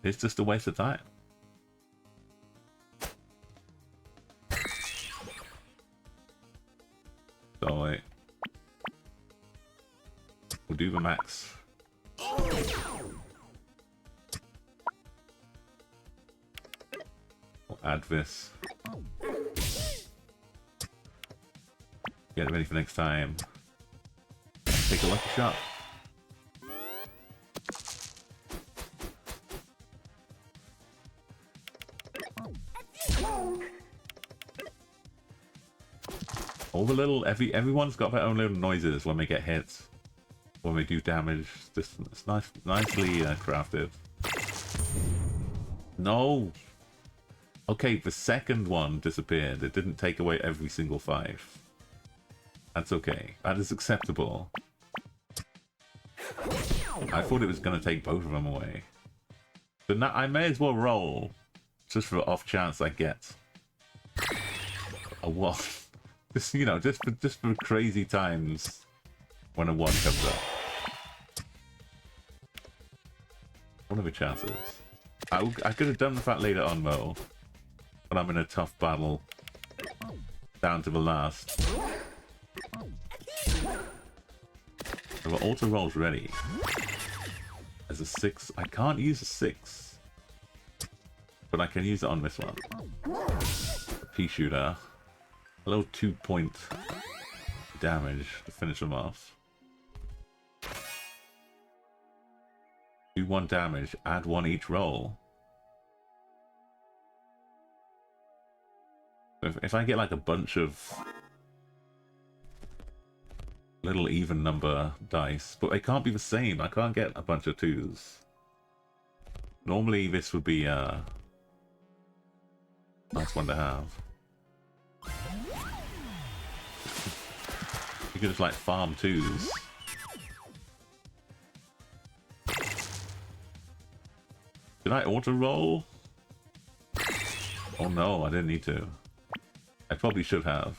it's just a waste of time. So we'll do the max. We'll add this. Get it ready for next time. Take a lucky shot. All the little everyone's got their own little noises when they get hit, when they do damage. Just it's nicely crafted. No. Okay, the second one disappeared. It didn't take away every single 5. That's okay. That is acceptable. I thought it was going to take both of them away. But now I may as well roll, just for the off chance I get a 1. Just, you know, just for crazy times when a 1 comes up. What are the chances? I could have done that later on, though. When I'm in a tough battle. Down to the last. So the auto roll's ready. As a 6. I can't use a 6. But I can use it on this one. A pea shooter. A little 2-point damage to finish them off. Do 1 damage, add 1 each roll. If I get like a bunch of little even number dice, but they can't be the same. I can't get a bunch of 2s. Normally this would be a nice one to have. You can just like farm 2s. Did I auto roll? Oh no, I didn't need to. I probably should have.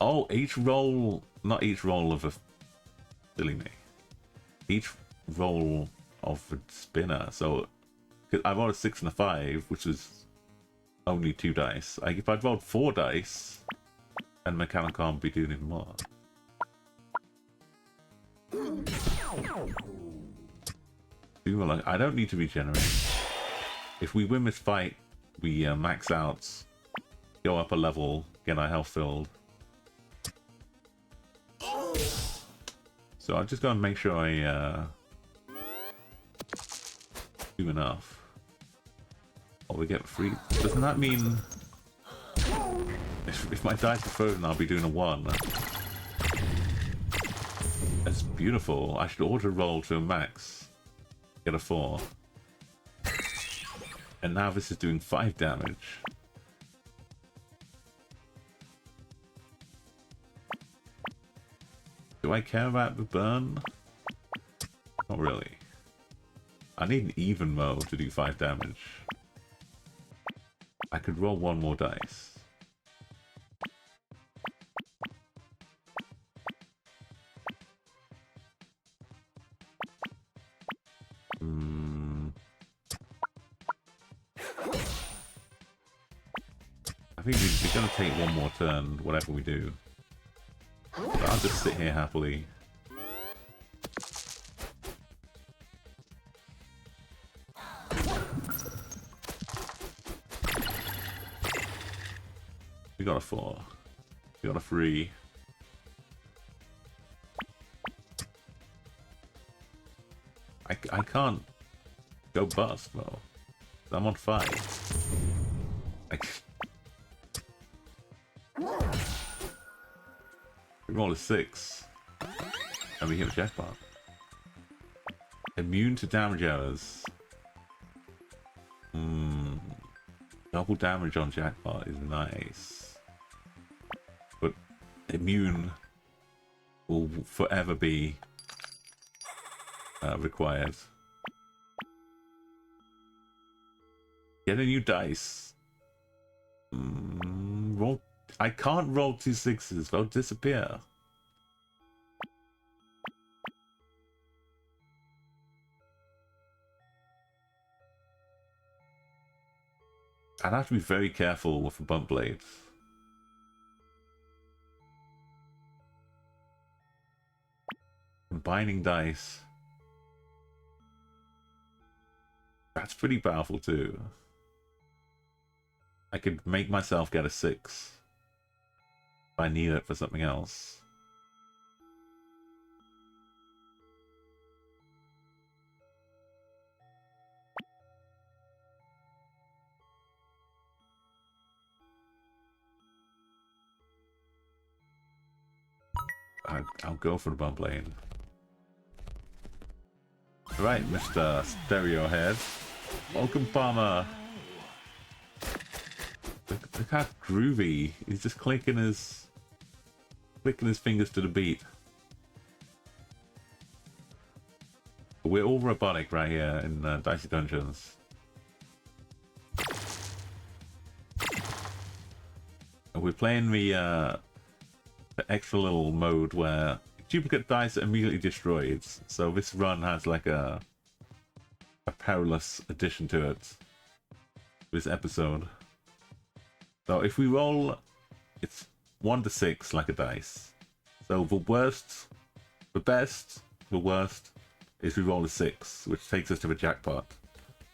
Oh, each roll, not each roll of a... Silly me. Each roll of a spinner, so... I rolled a 6 and a 5, which is only 2 dice. If I'd rolled 4 dice, then Mechanical can't be doing even more. I don't need to regenerate. If we win this fight, we max out, go up a level, get our health filled. So I'm just gonna make sure I do enough. Or we get free. Doesn't that mean if my dice are frozen, I'll be doing a 1? That's beautiful. I should auto roll to a max. Get a 4. And now this is doing 5 damage. Do I care about the burn? Not really. I need an even mode to do 5 damage. I could roll 1 more dice. I think we're going to take 1 more turn, whatever we do. But I'll just sit here happily. We got a 4. We got a 3. I can't go bust, though. I'm on 5. We roll a 6. And we hit a jackpot. Immune to damage errors. Double damage on jackpot is nice. But immune will forever be required. Get a new dice. Roll. I can't roll 2 6s. They'll disappear. I'd have to be very careful with the bump blades. Combining dice. That's pretty powerful too. I could make myself get a 6 if I need it for something else. I'll go for the bump lane. Right, Mr. Stereo Head. Welcome, Palmer. Look how groovy. He's just clicking his fingers to the beat. We're all robotic right here in Dicey Dungeons. And we're playing the extra little mode where duplicate dice are immediately destroyed. So this run has like a perilous addition to it. This episode. So if we roll, it's 1 to 6 like a dice. So the worst, the best, the worst is we roll a 6, which takes us to the jackpot.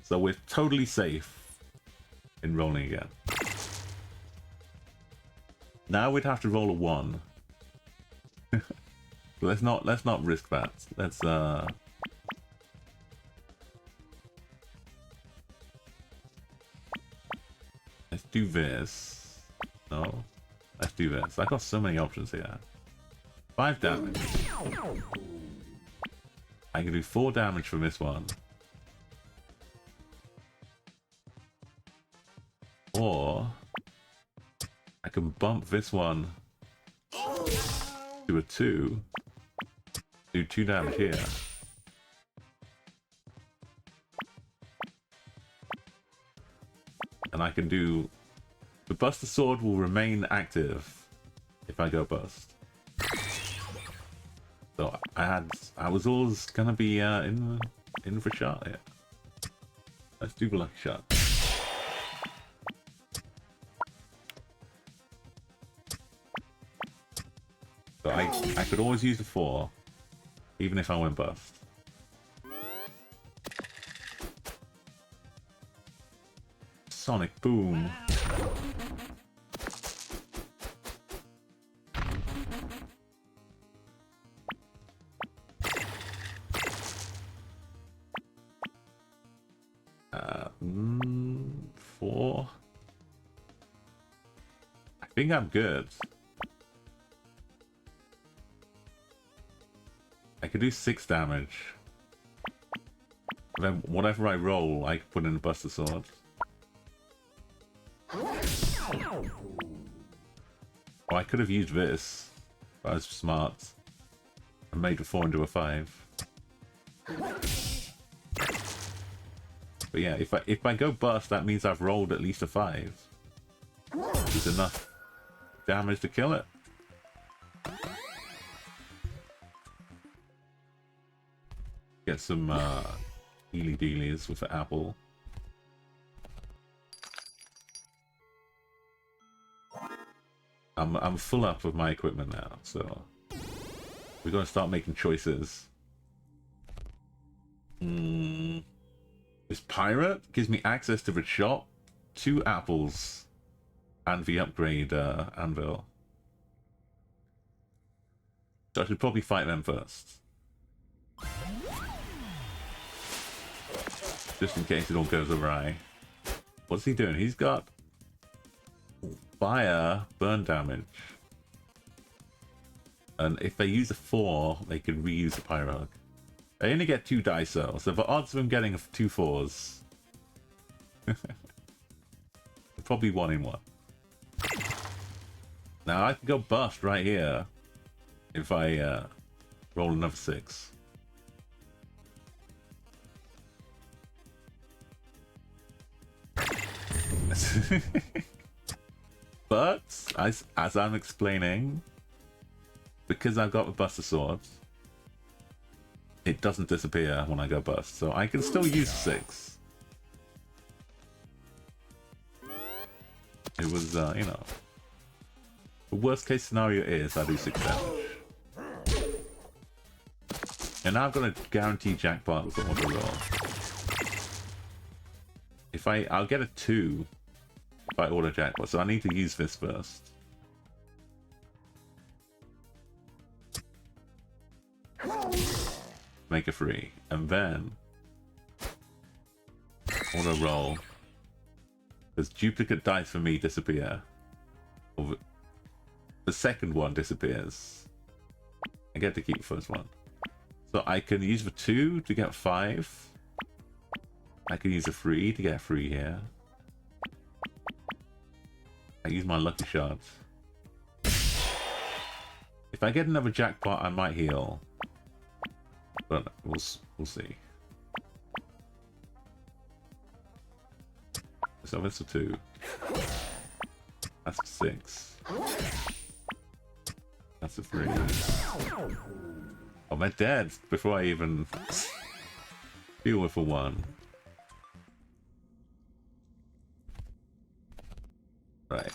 So we're totally safe in rolling again. Now we'd have to roll a 1. let's not risk that. Let's do this. No, let's do this. I got so many options here. 5 damage. I can do 4 damage from this one. Or I can bump this one to a 2. Do 2 damage here. And I can do... The Buster Sword will remain active if I go bust. So I was always gonna be in for a shot here. Let's do the lucky shot. So I could always use the 4, even if I went bust. Sonic Boom. Four. I think I'm good. I could do 6 damage. Then whatever I roll, I can put in a Buster Sword. Oh, I could have used this. If I was smart. And made a 4 into a 5. But yeah, if I go bust, that means I've rolled at least a 5. Which is enough damage to kill it. Get some healy dealies with the apple. I'm full up with my equipment now, so we're gonna start making choices. This pirate gives me access to the shop, 2 apples, and the upgrade anvil. So I should probably fight them first. Just in case it all goes awry. What's he doing? He's got fire burn damage. And if they use a 4, they can reuse the pyro. They only get 2 dice though, so the odds of them getting 2 4s. Probably 1 in 1. Now I can go bust right here if I roll another 6. But as I'm explaining, because I've got the Buster Sword, it doesn't disappear when I go bust, so I can still use 6. It was, you know, the worst case scenario is I do 6 damage. And now I've got a guaranteed jackpot with the auto roll. If I'll get a 2 if I auto jackpot, so I need to use this first. Make a 3, and then auto roll. Because duplicate dice for me disappear. Or the second one disappears. I get to keep the first one. So I can use the 2 to get 5. I can use the 3 to get 3 here. I use my lucky shots. If I get another jackpot, I might heal. But we'll see. So that's a 2. That's a 6. That's a 3. Oh, my dead before I even deal with a 1. Right.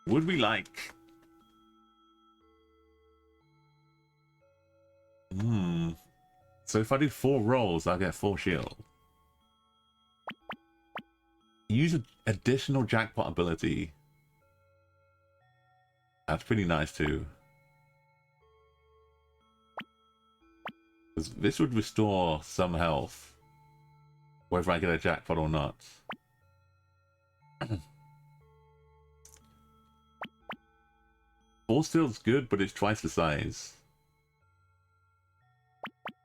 Would we like... So if I do 4 rolls, I'll get 4 shield. Use an additional jackpot ability. That's pretty nice too. This would restore some health, whether I get a jackpot or not. Force field's good, but it's twice the size.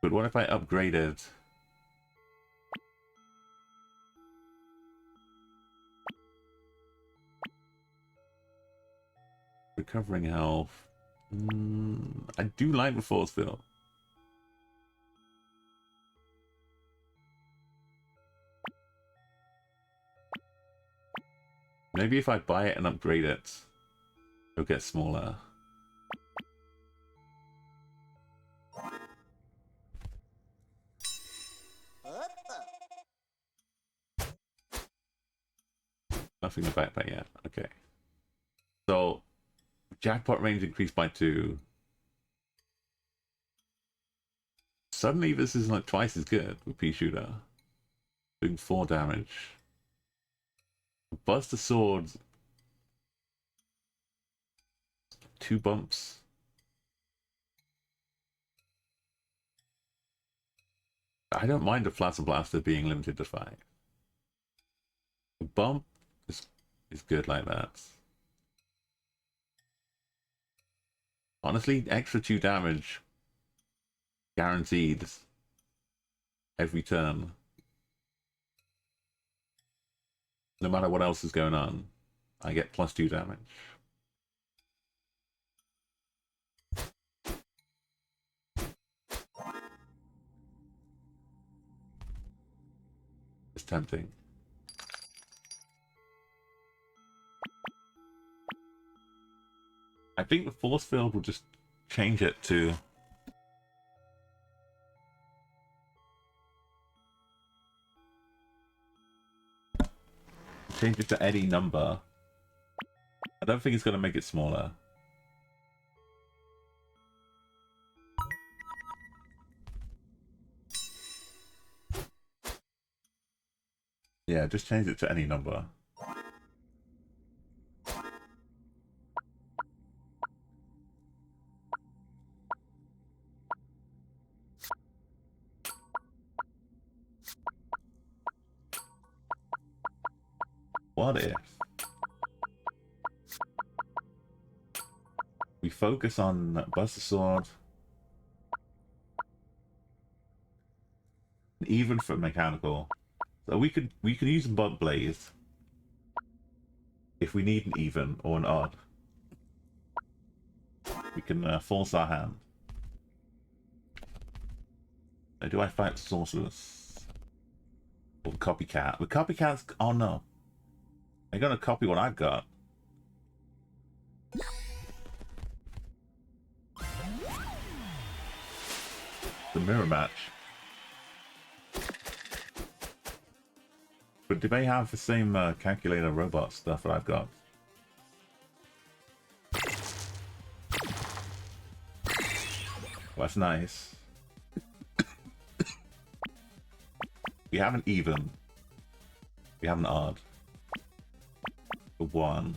But what if I upgraded? Recovering health. I do like the force field. Maybe if I buy it and upgrade it, it'll get smaller. Nothing in the backpack yet. Okay. So, jackpot range increased by 2. Suddenly this is like twice as good with Pea Shooter. Doing 4 damage. Buster Sword. 2 bumps. I don't mind a Plasma Blaster being limited to 5. The bump is good like that. Honestly, extra 2 damage guaranteed every turn. No matter what else is going on, I get plus 2 damage. It's tempting. I think the force field will just change it to any number. I don't think it's going to make it smaller. Yeah, just change it to any number. What if we focus on Buster Sword, even for mechanical? So we could use Bug Blaze if we need an even or an odd. We can force our hand. So do I fight Sorceress or Copycat? The Copycat's, oh no. They're gonna copy what I've got. The mirror match. But do they have the same calculator robot stuff that I've got? Well, that's nice. We have an even. We have an odd. 1.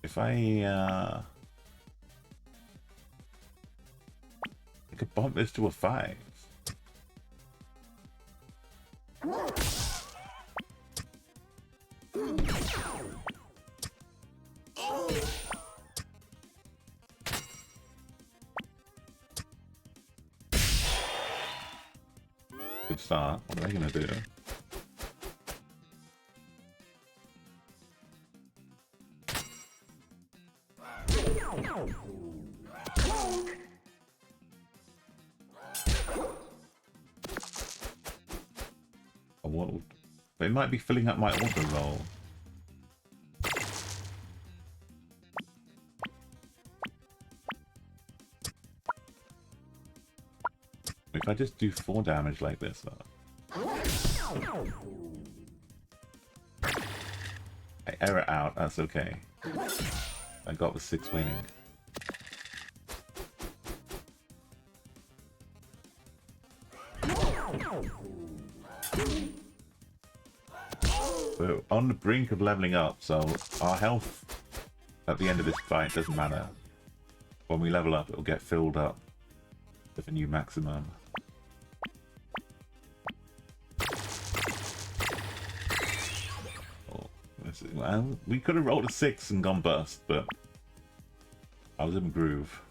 If I could bump this to a 5. Good start. What are they gonna do? Oh, what? They might be filling up my auto roll. If I just do 4 damage like this, I error out, that's okay. I got the 6 winning. We're on the brink of leveling up, so our health at the end of this fight doesn't matter. When we level up, it'll get filled up with a new maximum. Well, we could have rolled a 6 and gone burst, but I was in the groove.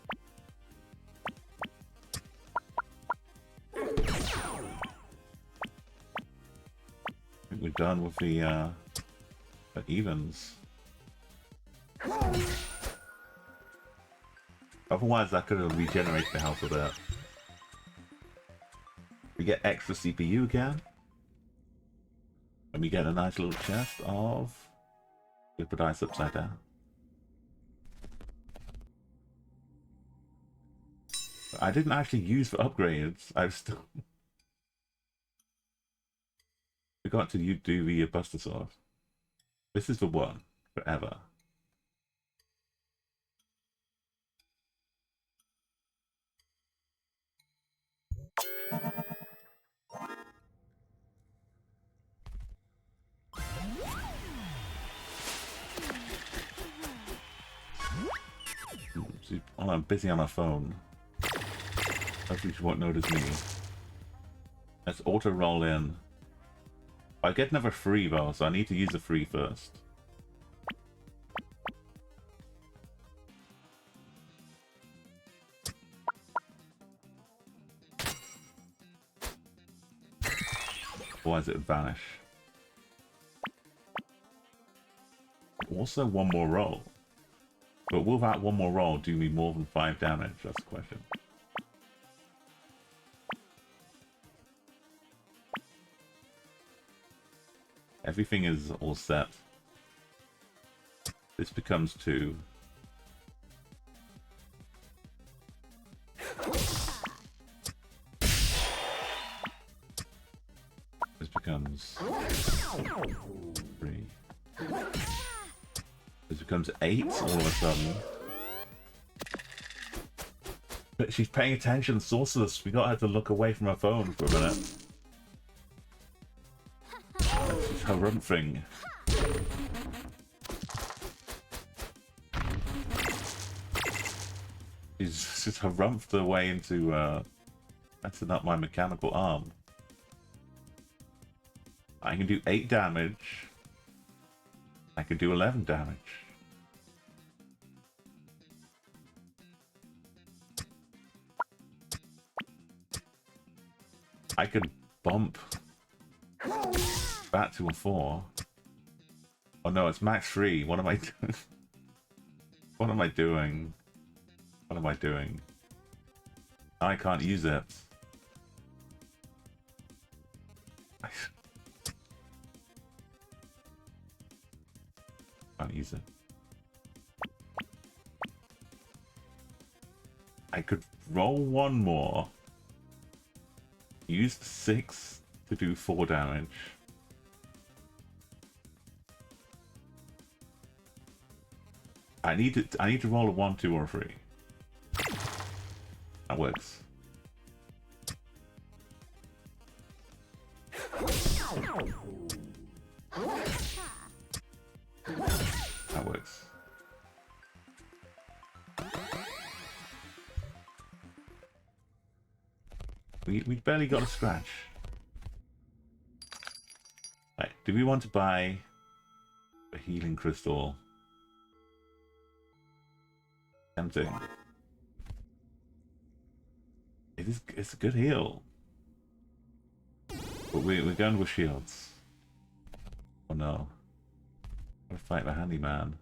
I think we're done with the evens. Otherwise, I could have regenerated the health of that. We get extra CPU again. And we get a nice little chest of... Flip the dice upside down. I didn't actually use for upgrades. I still... Forgot to do the Buster Sword. This is the one. Forever. While I'm busy on my phone. Hopefully she won't notice me. Let's auto roll in. I get another free though, so I need to use the free first. Why does it vanish? Also one more roll. But will that one more roll do me more than 5 damage? That's the question. Everything is all set. This becomes 2. This becomes 3. This becomes 8 all of a sudden. But she's paying attention, Sorceress. We got her to look away from her phone for a minute. She's harumphing. She's just harumphed her way into messing up my mechanical arm. I can do 8 damage. I can do 11 damage. I could bump that to a 4. Oh no, it's max 3. What am I doing? What am I doing? What am I doing? I can't use it. Can't use it. I could roll 1 more. Use the 6 to do 4 damage. I need to roll a 1, 2, or a 3. That works. That works. We barely got a scratch. Right, do we want to buy a healing crystal? Tempting. It's a good heal. But we're going with shields. Oh no. Gotta fight the handyman.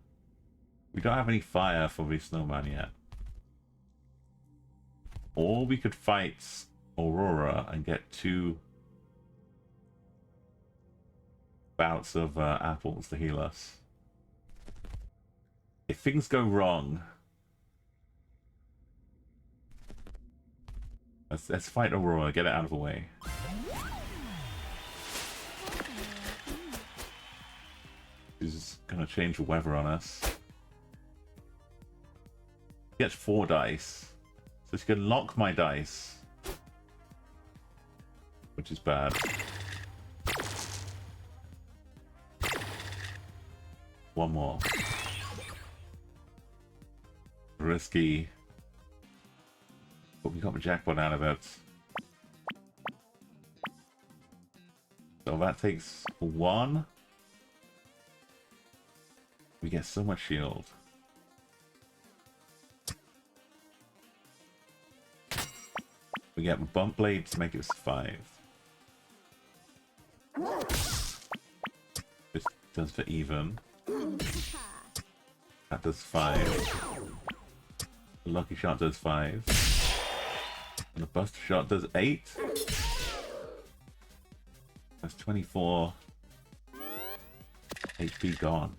We don't have any fire for the snowman yet. Or we could fight Aurora and get 2 bouts of apples to heal us. If things go wrong, let's fight Aurora, get it out of the way. She's gonna change the weather on us. She gets 4 dice. So she can lock my dice. Which is bad. One more. Risky. But we got the jackpot out of it. So that takes 1. We get so much shield. We get bump blade to make it 5. This does for even. That does 5. The lucky shot does 5. And the buster shot does 8. That's 24 HP gone.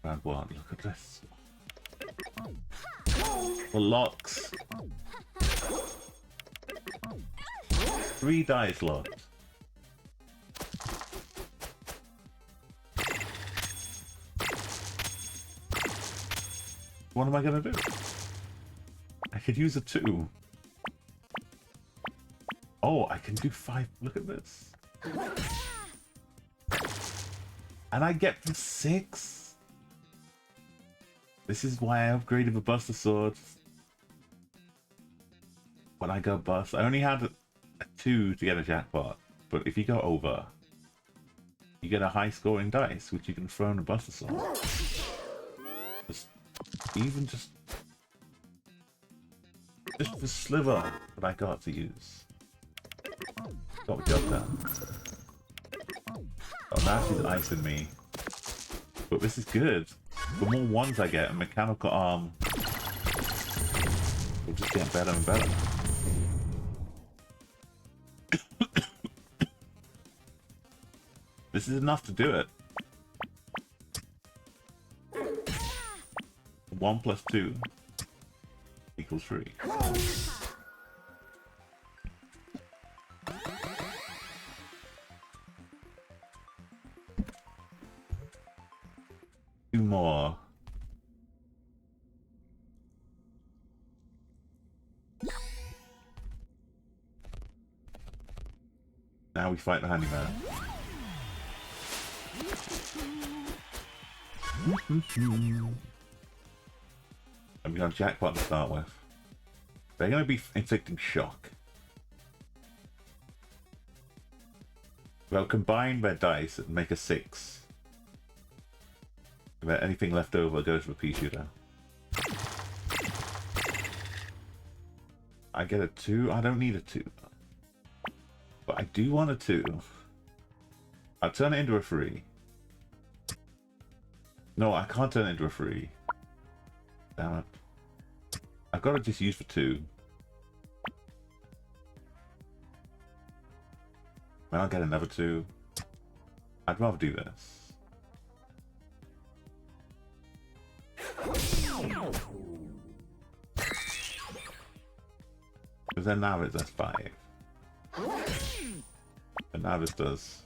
Round 1. Look at this. The locks. 3 dice locked. What am I gonna do? I could use a 2. Oh, I can do 5. Look at this. And I get the 6. This is why I upgraded the Buster Sword. When I go bust, I only had a 2 to get a jackpot. But if you go over, you get a high scoring dice, which you can throw in a Buster Sword. Just the sliver that I got to use. Got the job done. Oh, now she's icing me. But this is good. The more 1s I get, a mechanical arm will just get better and better. This is enough to do it. 1 plus 2 equals 3. 2 more. Now we fight the handyman. And we got a jackpot to start with. They're going to be inflicting shock. They'll combine their dice and make a 6. And then anything left over goes to the pea shooter. I get a 2. I don't need a 2. But I do want a 2. I'll turn it into a 3. No, I can't turn it into a 3. Damn it. I've got to just use for 2. Then I'll get another 2. I'd rather do this. Because then now it does 5. And now this does.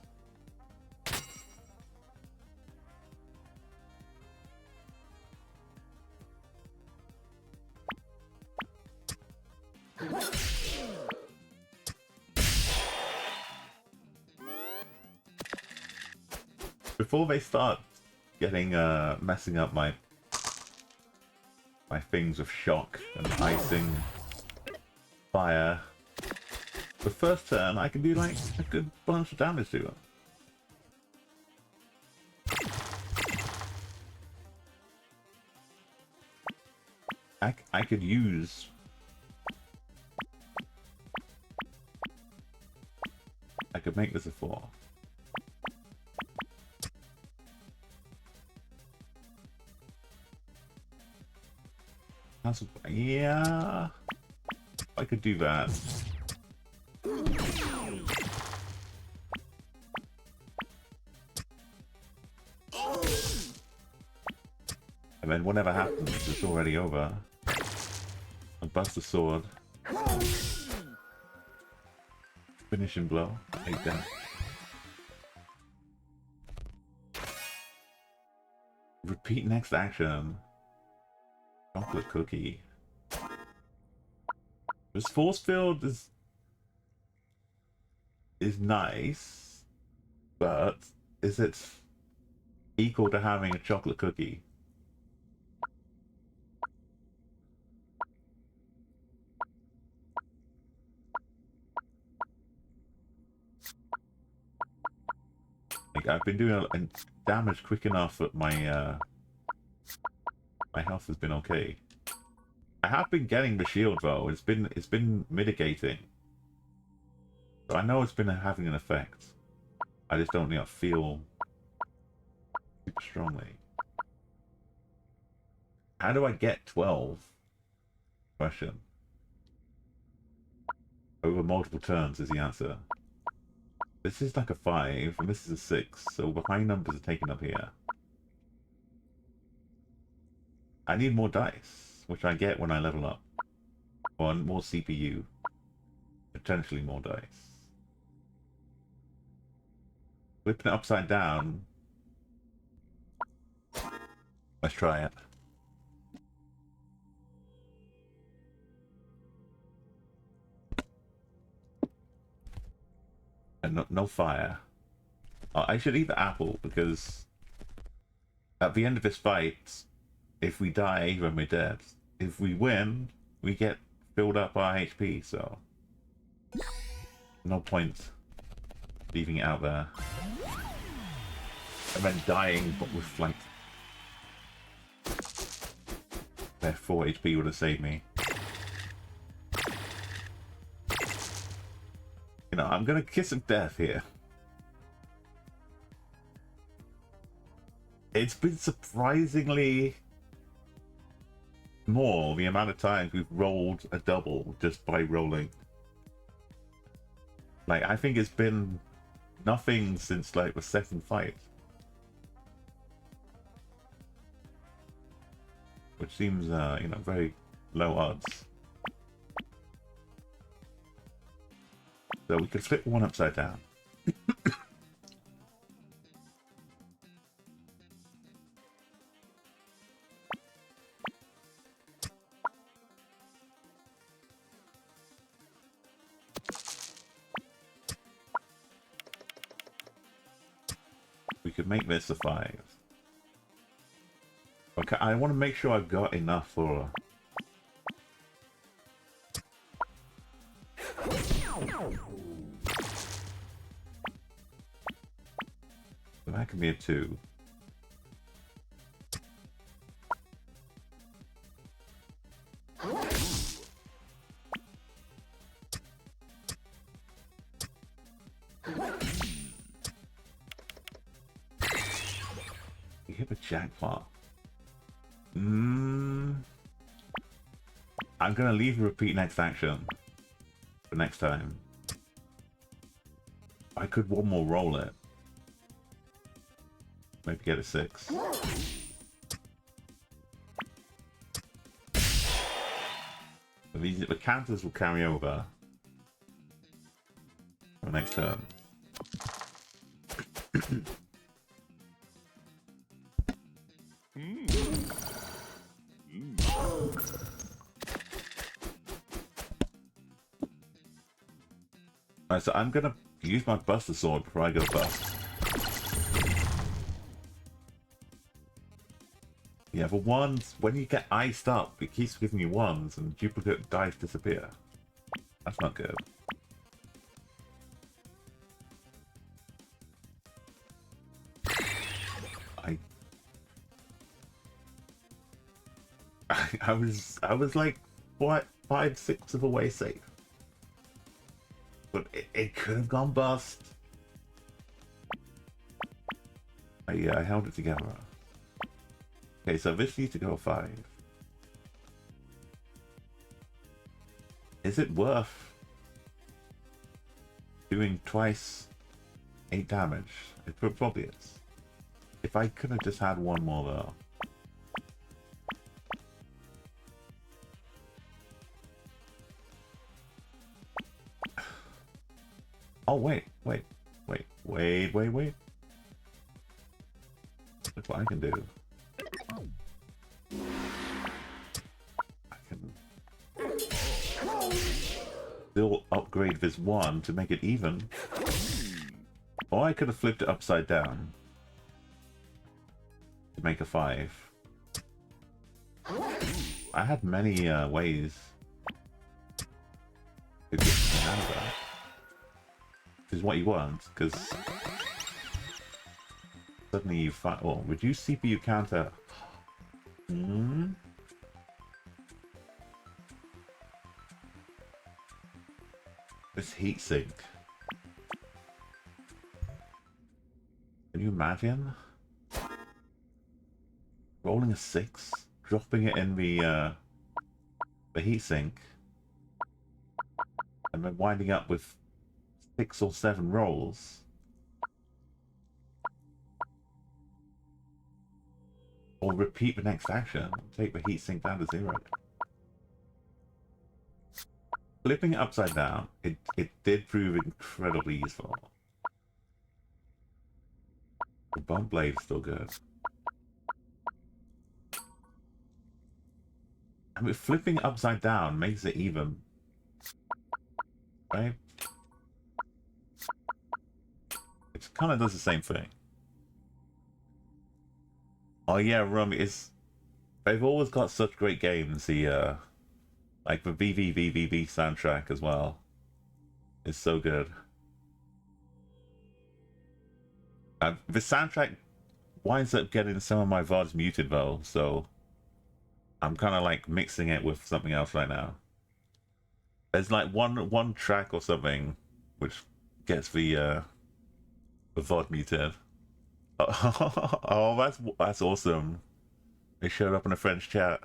Before they start getting messing up my things of shock and icing, fire, the first turn I can do like a good bunch of damage to them. I could use I could make this a 4. Yeah, I could do that. And then whatever happens, it's already over. I bust the sword. Finishing blow. Take that. Repeat next action. Chocolate cookie. This force field is nice, but is it equal to having a chocolate cookie? Like, I've been doing damage quick enough that my my health has been okay. I have been getting the shield though. It's been mitigating. So I know it's been having an effect. I just don't feel super strongly. How do I get 12? Question. Over multiple turns is the answer. This is like a 5, and this is a 6, so the high numbers are taken up here. I need more dice, which I get when I level up. One, more CPU. Potentially more dice. Flipping it upside down. Let's try it. And no fire. Oh, I should eat the apple because at the end of this fight, if we die, then we're dead. If we win, we get filled up our HP, so no point leaving it out there. And then dying, but with like their 4 HP would have saved me. You know, I'm gonna kiss of death here. It's been surprisingly more the amount of times we've rolled a double just by rolling. Like, I think it's been nothing since like the second fight. Which seems, you know, very low odds. So we could flip one upside down. We could make this a 5. Okay, I want to make sure I've got enough for... So that can be a 2. We hit a jackpot. I'm gonna leave the repeat next action for next time. I could one more roll it. Maybe get a 6. But the counters will carry over for next turn. Alright, so I'm gonna use my Buster Sword before I go bust. Yeah, for ones, when you get iced up, it keeps giving you ones and duplicate dice disappear. That's not good. I was like, what, 5, 6 of a way safe. But it could have gone bust. I held it together. Okay, so this needs to go 5. Is it worth doing twice 8 damage? It probably is. If I could have just had one more though. Oh wait. Look what I can do. I can still upgrade this 1 to make it even. Or I could have flipped it upside down to make a 5. I had many ways to get out of that. Which is what you want, because suddenly you find... Oh, reduce CPU counter. This heatsink. Can you imagine? Rolling a 6, dropping it in the heatsink, and then winding up with 6 or 7 rolls. Or repeat the next action. Take the heatsink down to 0. Flipping it upside down, it did prove incredibly useful. The bump blade is still good. I mean, flipping it upside down makes it even. Right? It kind of does the same thing. Oh yeah, Rum is... They've always got such great games. The, like the VVVVV soundtrack as well. It's so good. The soundtrack winds up getting some of my VODs muted though, so... I'm kind of like mixing it with something else right now. There's like one track or something which gets the VOD muted. Oh, that's awesome. They showed up in a French chat.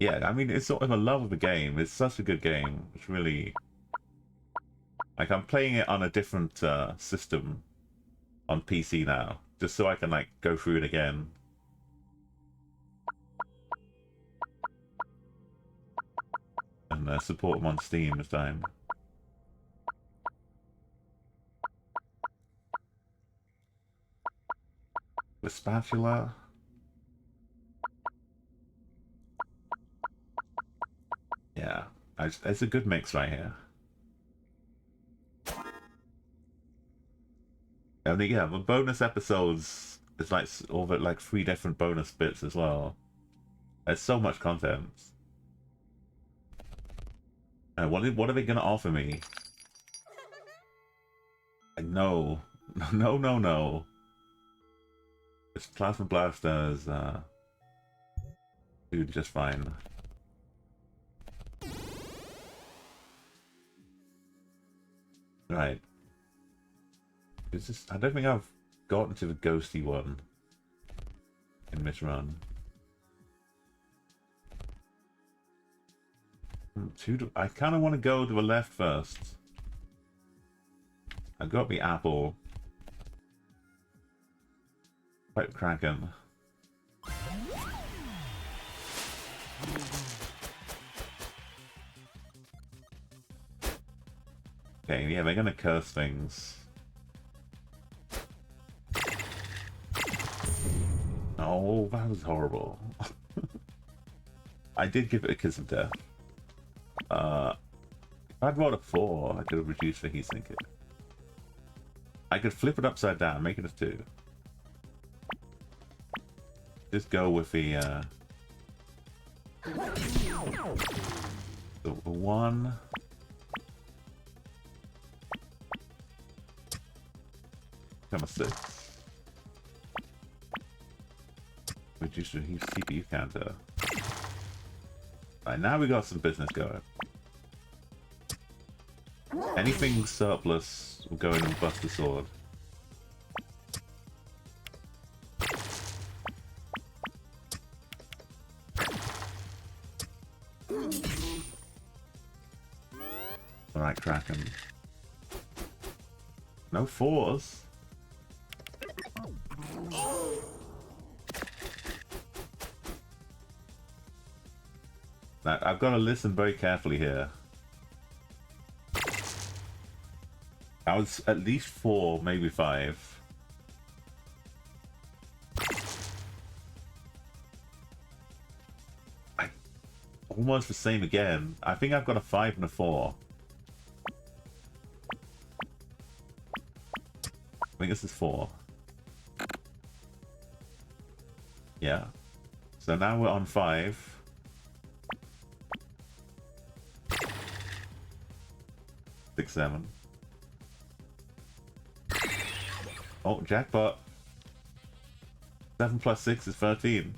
Yeah, I mean, it's sort of a love of the game. It's such a good game. It's really... Like, I'm playing it on a different system on PC now, just so I can, like, go through it again. And support them on Steam this time. The spatula. Yeah, it's a good mix right here. And yeah, the bonus episodes, it's like all the like 3 different bonus bits as well. There's so much content. And what are they gonna offer me? Like, no. No. It's Plasma Blasters, do just fine. Right. It's just, I don't think I've gotten to the ghosty one in this run. I kind of want to go to the left first. I got the apple. Pipe Kraken. Okay, yeah, they're gonna curse things. Oh, that was horrible. I did give it a kiss of death. If I'd rolled a 4, I could have reduced the heatsink. I could flip it upside down, make it a 2. Just go with the 1. Become a 6. Reduce the CPU counter. Right, now we got some business going. Anything surplus will go in and bust the sword. Alright, Kraken. No fours. Now, I've got to listen very carefully here. I was at least 4, maybe 5. Almost the same again. I think I've got a 5 and a 4. I think this is 4. Yeah. So now we're on 5. 6, 7. Oh, jackpot. 7 plus 6 is 13.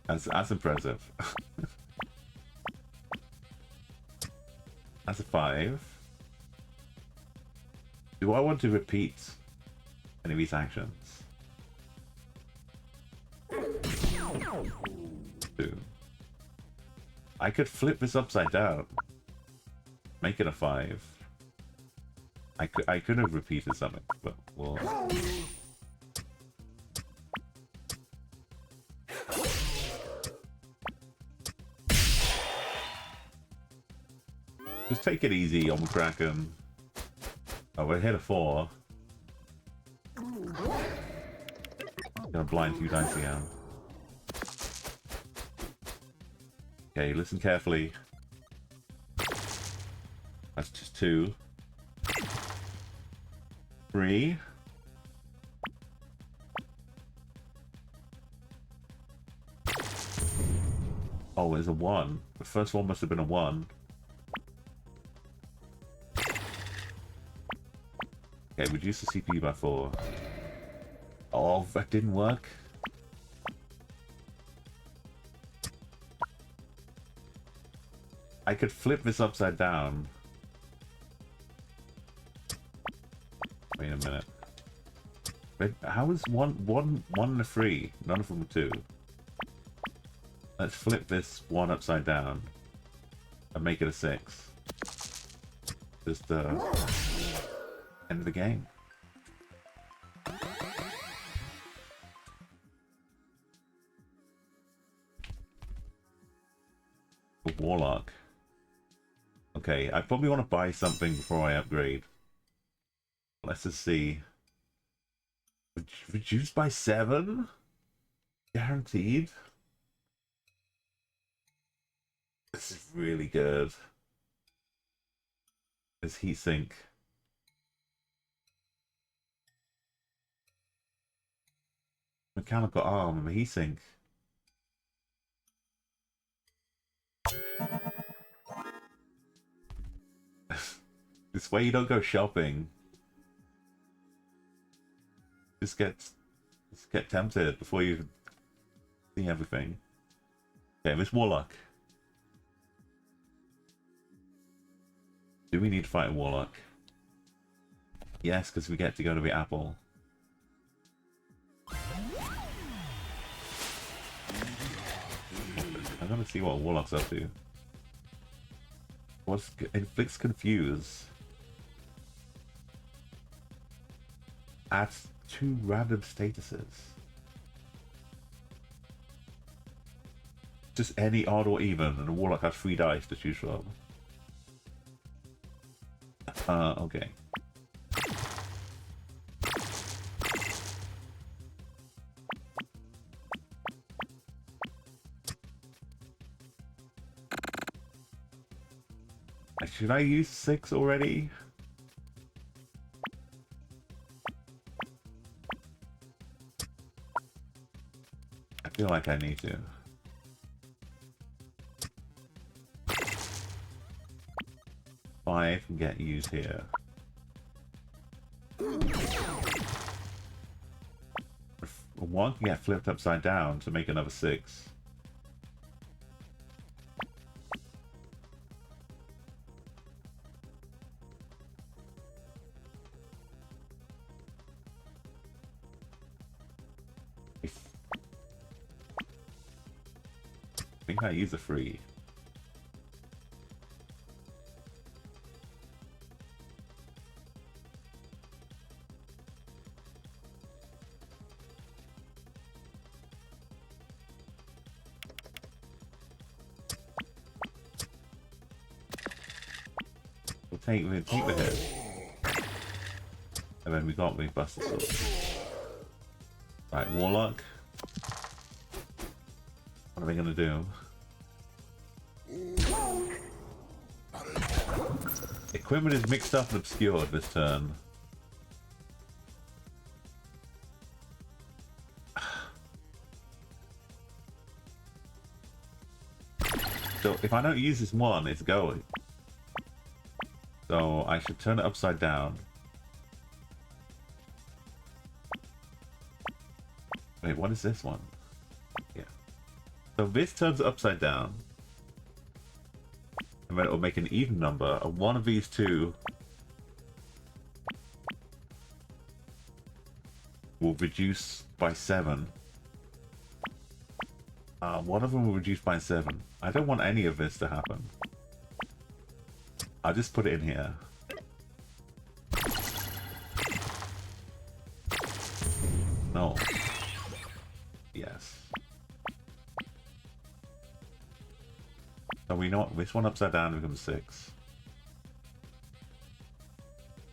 That's impressive. That's a 5. Do I want to repeat any of these actions? 2. I could flip this upside down. Make it a 5. I could have repeated something, but well. Just take it easy on the Kraken. Oh, we're hit a 4. Gonna blind 2 dice again. Okay, listen carefully. That's just 2. 3. Oh, there's a 1. The first one must have been a 1. Okay, reduce the CPU by 4. Oh, that didn't work. I could flip this upside down. Wait a minute. Wait, how is one and a 3? None of them are 2. Let's flip this 1 upside down and make it a 6. Just end of the game. A Warlock. Okay, I probably want to buy something before I upgrade. Let's just see. Reduced by 7? Guaranteed? This is really good. This heatsink. Mechanical arm, heatsink. This way you don't go shopping. Just get tempted before you see everything. Okay, Miss Warlock. Do we need to fight a Warlock? Yes, because we get to go to the Apple. I'm gonna see what Warlock's up to. Inflicts confuse. Adds 2 random statuses. Just any odd or even, and a Warlock has 3 dice to choose from. Okay. Should I use 6 already? I feel like I need to. Five can get used here. 1 can get flipped upside down to make another 6. think I use a free. We'll take the hit. And then we got me Buster Sword. Right, Warlock. What are they gonna do? Equipment is mixed up and obscured this turn. So if I don't use this one, it's going. So I should turn it upside down. Wait, what is this one? Yeah. So this turns it upside down. And then it will make an even number, and one of these two will reduce by 7. One of them will reduce by 7. I don't want any of this to happen. I'll just put it in here. No. Yes. So we know this one upside down becomes 6.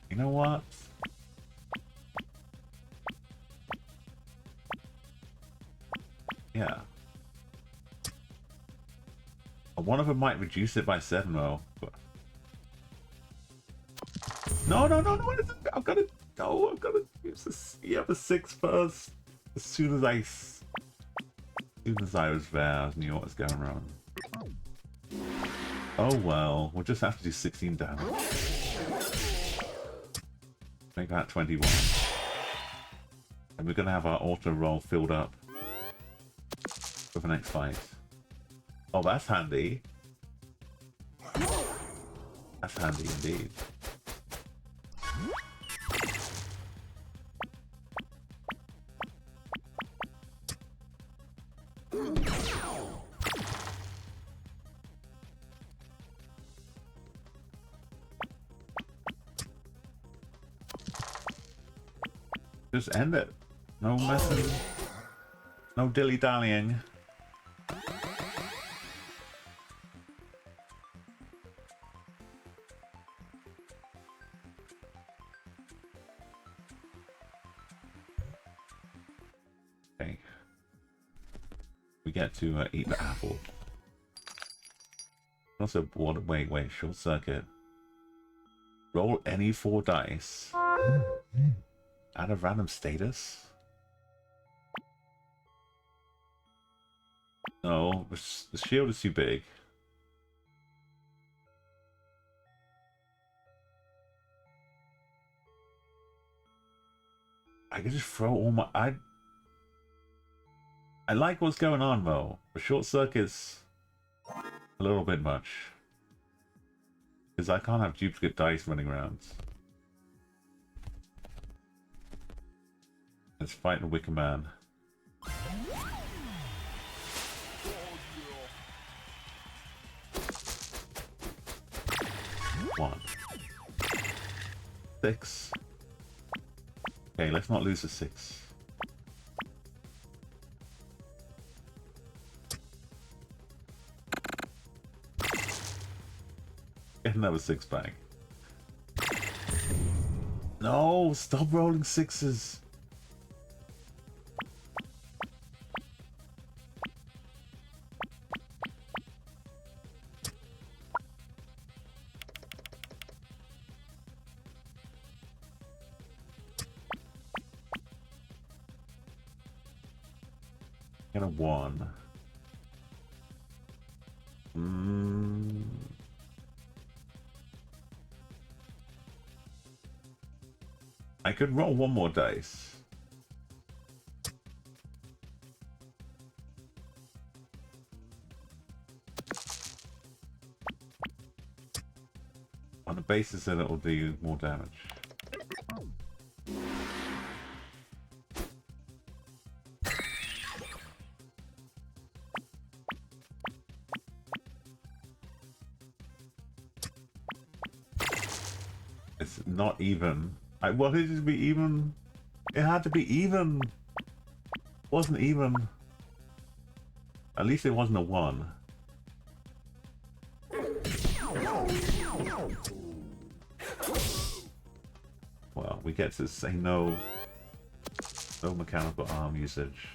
You know what? Yeah. One of them might reduce it by 7 though. But... No, I've got to go. I've got to use this. Yeah, the 6 first. As soon as I was there, I knew what was going on. Oh well, we'll just have to do 16 damage. Make that 21. And we're gonna have our auto roll filled up for the next fight. Oh, that's handy. That's handy indeed. Just end it. No messing. No dilly-dallying. Okay. We get to eat the apple. Also, wait, short circuit. Roll any 4 dice. Add a random status? No, the shield is too big. I can just throw all my... I like what's going on though. The short circuit's a little bit much. Because I can't have duplicate dice running around. Let's fight the Wicker Man. One. 6. Okay, let's not lose a 6. Get another 6 back. No, stop rolling 6s. Get a 1. I could roll 1 more dice. On the basis that it will do more damage. It's not even. I wanted it to be even. It had to be even. Wasn't even. At least it wasn't a 1. Well, we get to say no. No mechanical arm usage.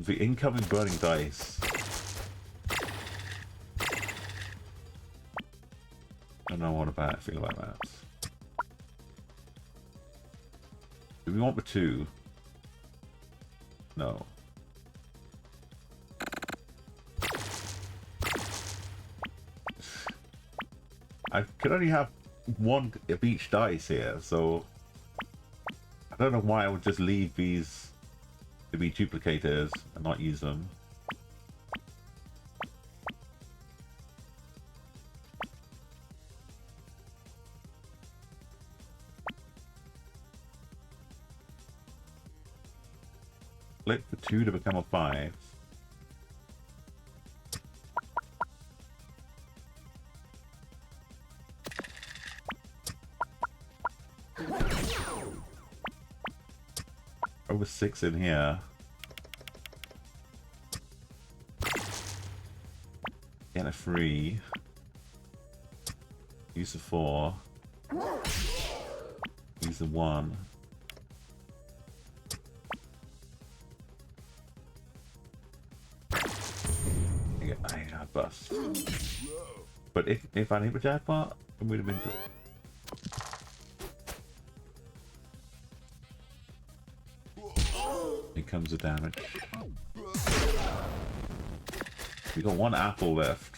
The incoming burning dice. I don't know what about I feel about that. Do we want the 2? No. I could only have 1 of each dice here, so I don't know why I would just leave these to be duplicators and not use them. Flip the 2 to become a 5. Over 6 in here. Get a 3. Use a 4. Use a 1. I bust. But if I need a jackpot, it would have been good. Here comes the damage. We got 1 apple left.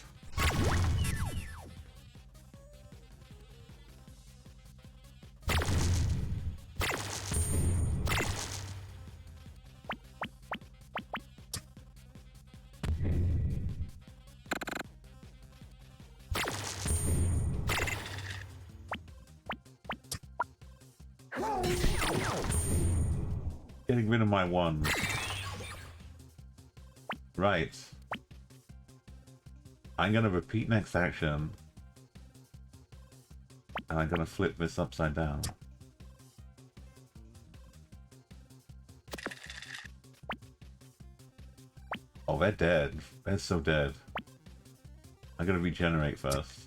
Getting rid of my 1s. Right. I'm gonna repeat next action. And I'm gonna flip this upside down. Oh, they're dead. They're so dead. I'm gonna regenerate first.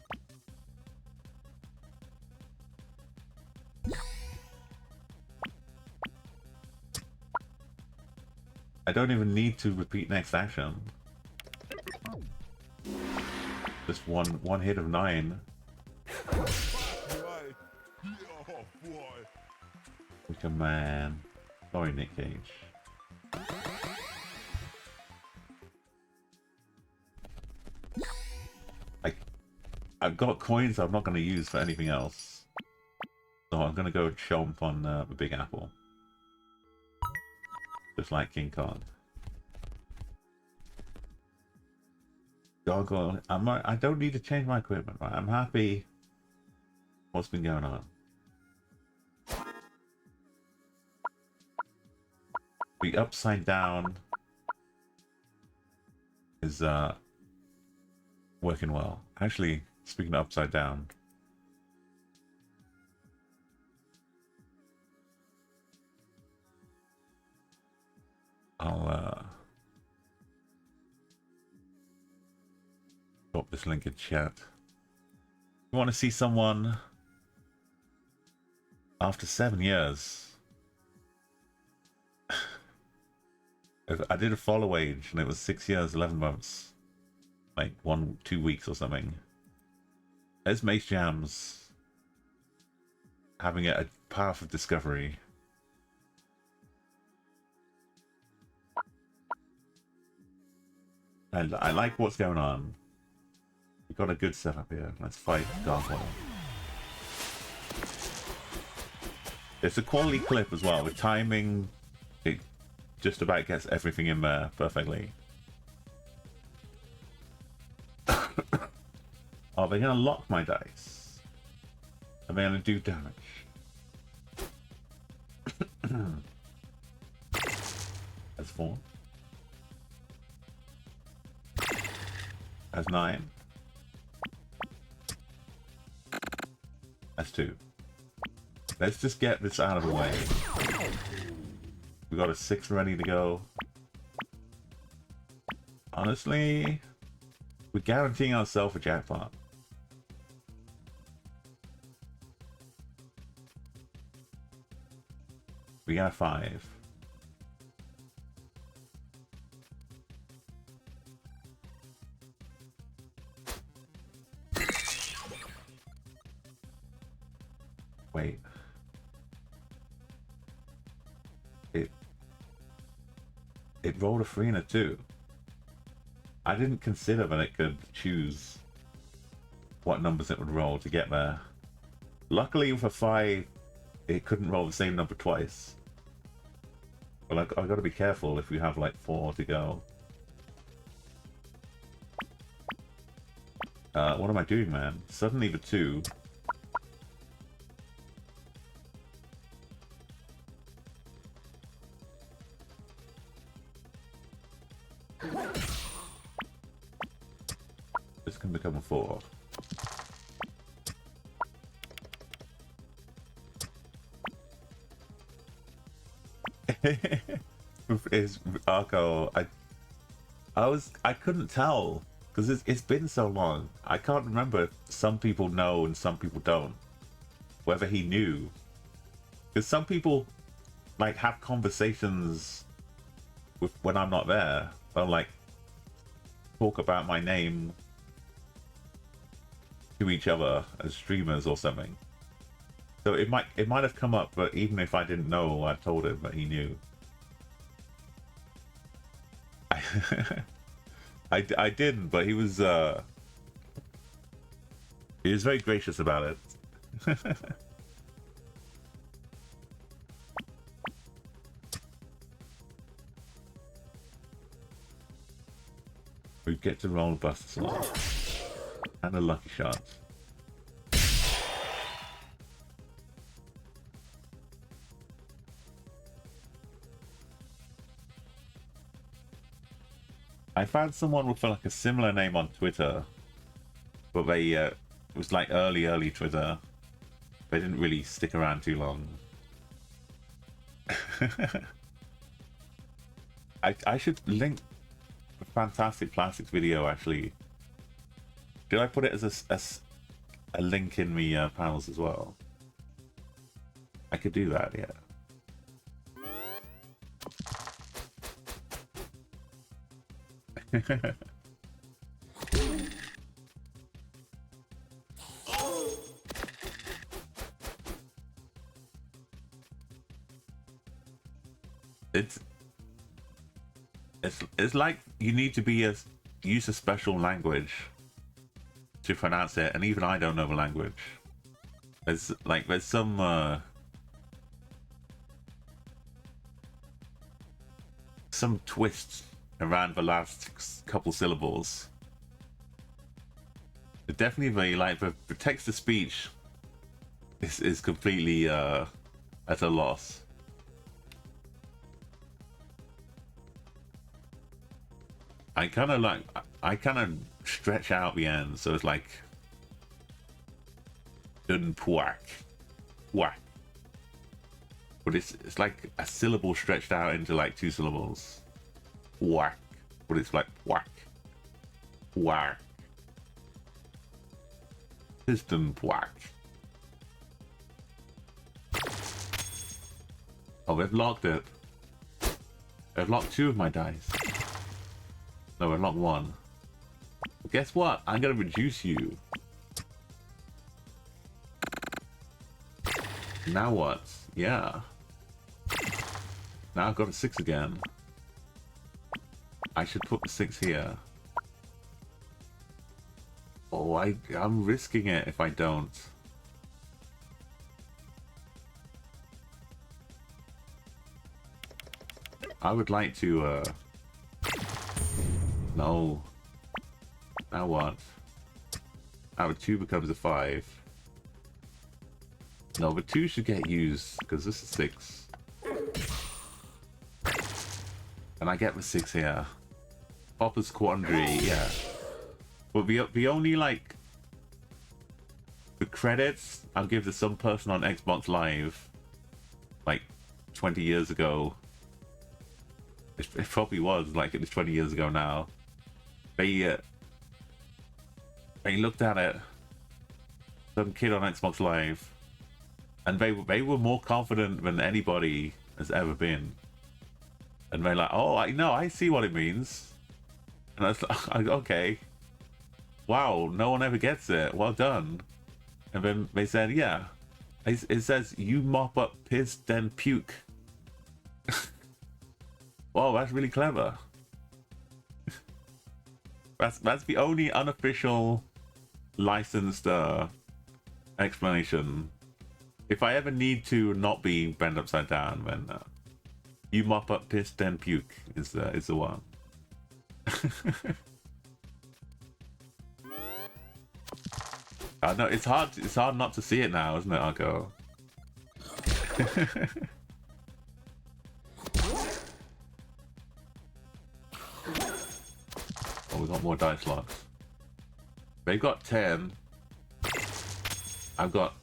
I don't even need to repeat next action. Just one hit of 9. Wicker Man. Sorry, Nick Cage. I've got coins I'm not going to use for anything else. So I'm going to go chomp on the Big Apple. Just like King Kong. Gargoyle. I don't need to change my equipment, right? I'm happy what's been going on. The upside down is working well. Actually, speaking of upside down, I'll drop this link in chat. You want to see someone after 7 years? I did a follow age and it was 6 years, 11 months. Like 2 weeks or something. There's Mace Jams having a path of discovery. And I like what's going on. We've got a good setup here. Let's fight Gargoyle. It's a quality clip as well. With timing, it just about gets everything in there perfectly. Oh, they're gonna lock my dice. Are they gonna do damage? That's 4. That's 9. That's 2. Let's just get this out of the way. We got a 6 ready to go. Honestly, we're guaranteeing ourselves a jackpot. We got a 5. Wait. It rolled a 3 and a 2. I didn't consider that it could choose what numbers it would roll to get there. Luckily with a 5, it couldn't roll the same number twice. But I gotta be careful if we have like 4 to go. What am I doing, man? Suddenly the 2. This can become a 4. Is Arco? I couldn't tell because it's been so long. I can't remember if some people know and some people don't. Whether he knew, because some people like have conversations with when I'm not there. They'll like talk about my name to each other as streamers or something. So it might have come up, but even if I didn't know, I told him that he knew. I didn't, but he was very gracious about it. We get to roll a buster slot and a lucky shot. I found someone with like a similar name on Twitter, but they it was like early Twitter. They didn't really stick around too long. I should link a Fantastic Plastics video actually. Did I put it as a link in the panels as well? I could do that, yeah. It's like you need to use a special language to pronounce it, and even I don't know the language. There's some twists around the last couple syllables. But definitely the text to speech is completely at a loss. I kind of stretch out the end, so it's like dun puak, whack. But it's like a syllable stretched out into like 2 syllables. Whack, but it's like whack, whack, system whack. Oh, they've locked it. They've locked 2 of my dice. No, they've locked 1. Well, guess what? I'm gonna reduce you. Now what? Yeah. Now I've got a 6 again. I should put the 6 here. Oh, I'm risking it if I don't. I would like to, no. Now what? Now a 2 becomes a 5. No, but 2 should get used, because this is 6. And I get the 6 here. Popper's Quandary, yeah. But the only like the credits I'll give to some person on Xbox Live, like 20 years ago. It probably was like it was 20 years ago now. They looked at it, some kid on Xbox Live, and they were more confident than anybody has ever been. And they're like, oh, I see what it means. And I was like, okay, wow, no one ever gets it. Well done. And then they said, yeah, it says you mop up piss then puke. Wow, that's really clever. That's the only unofficial licensed explanation. If I ever need to not be bent upside down, then you mop up piss then puke is the one. I know it's hard not to see it now, isn't it, Argo? Oh, we got more dice slots. They've got 10. I've got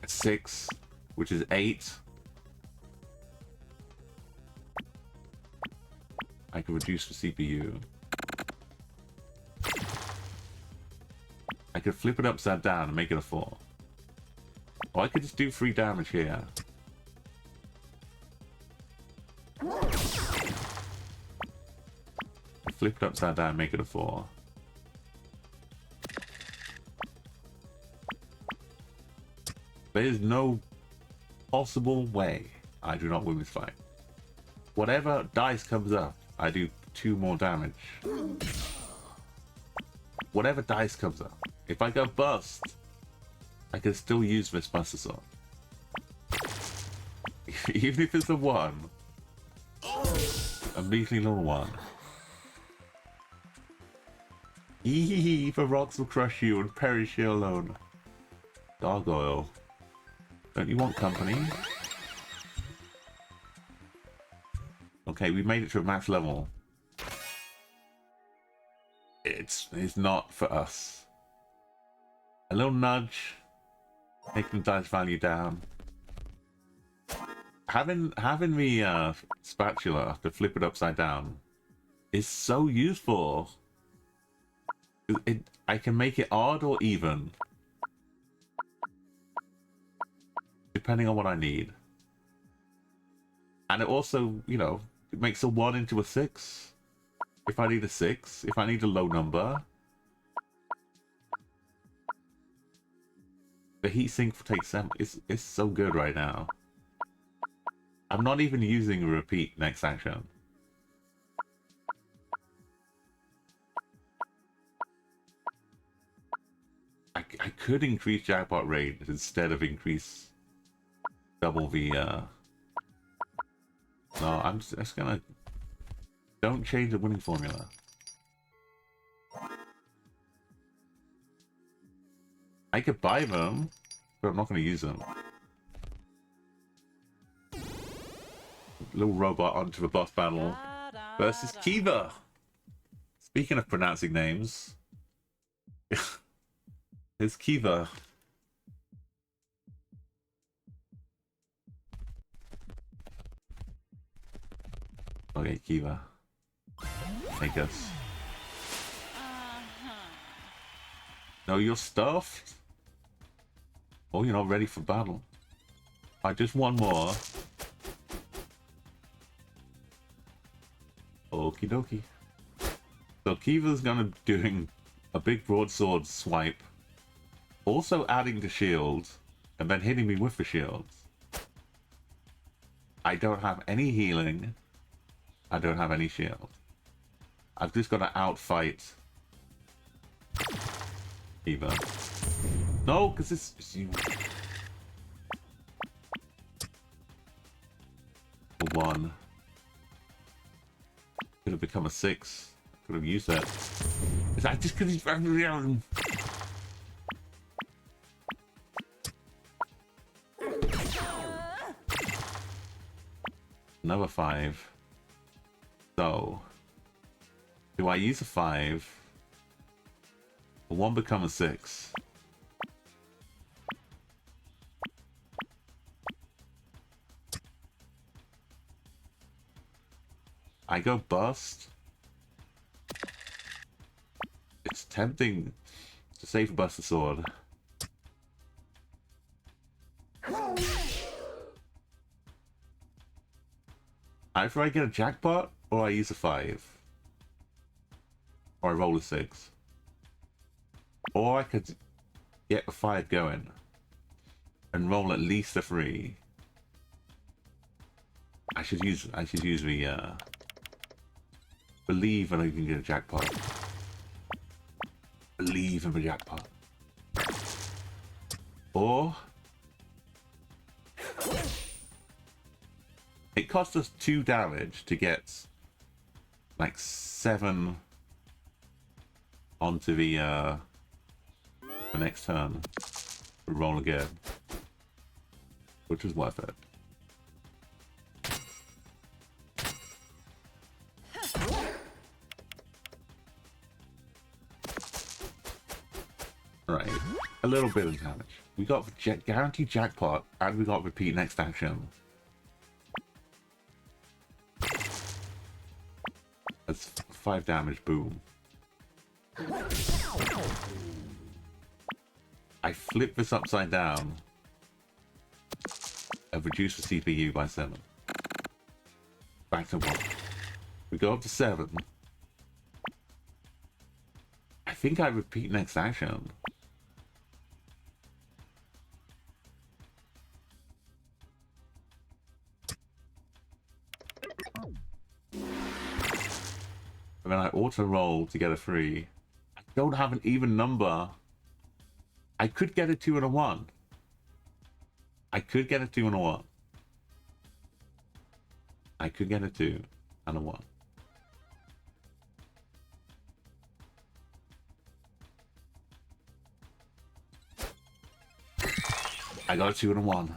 6, which is 8. I can reduce the CPU. I could flip it upside down and make it a 4. Or I could just do 3 damage here. Flip it upside down and make it a 4. There is no possible way I do not win this fight. Whatever dice comes up, I do 2 more damage. Whatever dice comes up. If I go bust, I can still use this Buster Sword. Even if it's a 1. A measly little 1. Eee, the rocks will crush you and perish here alone. Gargoyle. Don't you want company? Okay, we made it to a max level. It's not for us. A little nudge, taking the dice value down. Having the spatula to flip it upside down is so useful. I can make it odd or even, depending on what I need. And it also, you know, it makes a 1 into a 6. If I need a 6, if I need a low number. The heatsink takes 7. It's so good right now. I'm not even using a repeat next action. I could increase jackpot rate instead of increase double the no, I'm just gonna don't change the winning formula. I could buy them, but I'm not gonna use them. Little robot onto the boss battle versus Kiva. Speaking of pronouncing names, it's Kiva. Okay, Kiva. Take us. No, you're stuffed? Oh, you're not ready for battle. I just one more. Okie dokie. So Kiva's gonna be doing a big broadsword swipe. Also adding to shield, and then hitting me with the shields. I don't have any healing. I don't have any shield. I've just got to outfight Kiva. No, because it's you. A 1. Could have become a 6. Could have used that. Is that just because he's another 5. So, do I use a 5? A 1 become a 6. I go bust. It's tempting to save bust the sword. Either I get a jackpot or I use a 5. Or I roll a 6. Or I could get a 5 going and roll at least a 3. I should use the believe that I can get a jackpot. Believe in the jackpot. Or it cost us 2 damage to get like 7 onto the next turn. Roll again, which was worth it. Right, a little bit of damage. We got guaranteed jackpot, and we got repeat next action. That's 5 damage, boom. I flip this upside down and reduce the CPU by 7. Back to 1. We go up to 7. I think I repeat next action. And then I auto roll to get a 3. I don't have an even number. I could get a 2 and a 1. I could get a 2 and a 1. I could get a 2 and a 1. I got a 2 and a 1.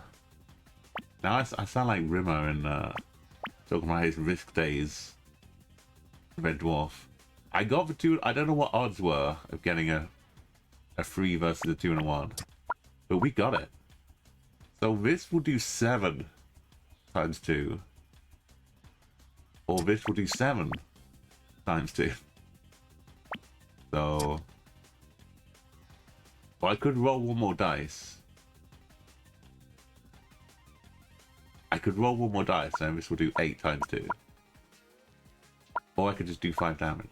Now I sound like Rimmer in talking about his risk days. Red Dwarf. I got the 2. I don't know what odds were of getting a 3 versus a 2 and a 1, but we got it. So this will do 7 times 2, or this will do 7 times 2. So, well, I could roll 1 more dice. I could roll 1 more dice, and this will do 8 times 2. Or I could just do 5 damage.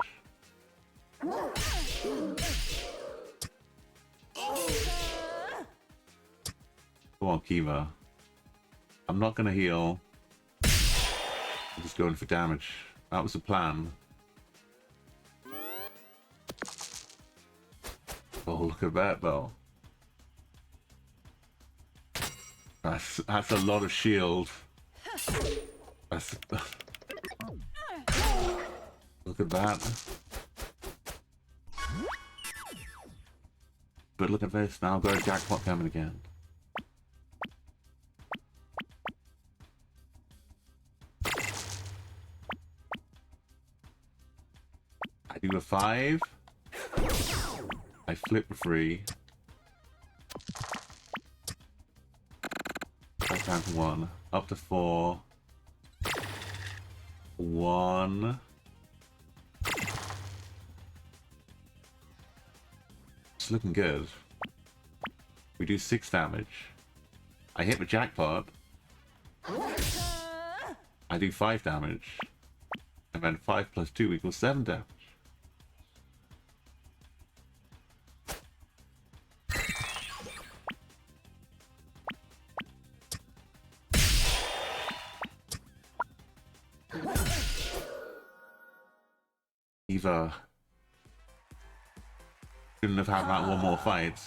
Come on, Kiva. I'm not gonna heal. I'm just going for damage. That was the plan. Oh, look at that, though. That's a lot of shield. That's... Look at that. But look at this. Now I've got a jackpot coming again. I do a 5. I flip a 3. Back down to 1. Up to 4. 1. It's looking good. We do 6 damage. I hit the jackpot. I do 5 damage. And then 5 plus 2 equals 7 damage. Eva shouldn't have had that 1 more fight.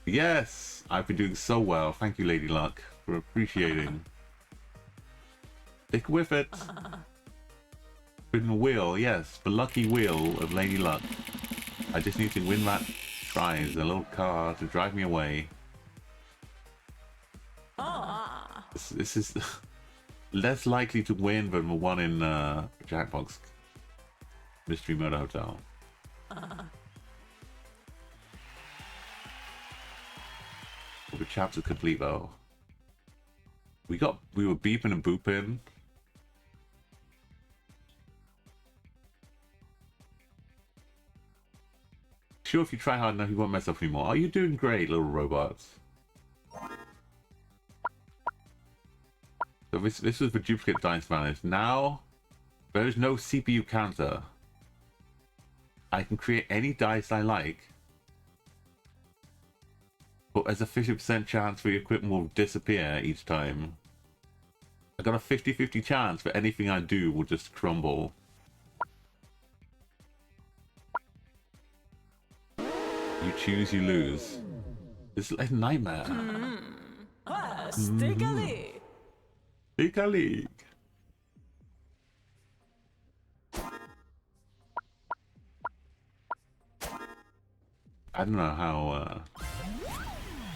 Yes! I've been doing so well. Thank you, Lady Luck, for appreciating. Stick with it. Spin the wheel, yes. The lucky wheel of Lady Luck. I just need to win that prize. A little car to drive me away. This is less likely to win than the one in Jackbox Mystery Murder Hotel. The chapter complete though. We were beeping and booping. Sure, if you try hard enough, you won't mess up anymore. Oh, you're doing great, little robots. So this was the duplicate dice manage. Now, there is no CPU counter. I can create any dice I like. But there's a 50% chance the equipment will disappear each time. I got a 50-50 chance that anything I do will just crumble. You choose, you lose. It's like a nightmare. Stick a league. Stick a league. I don't know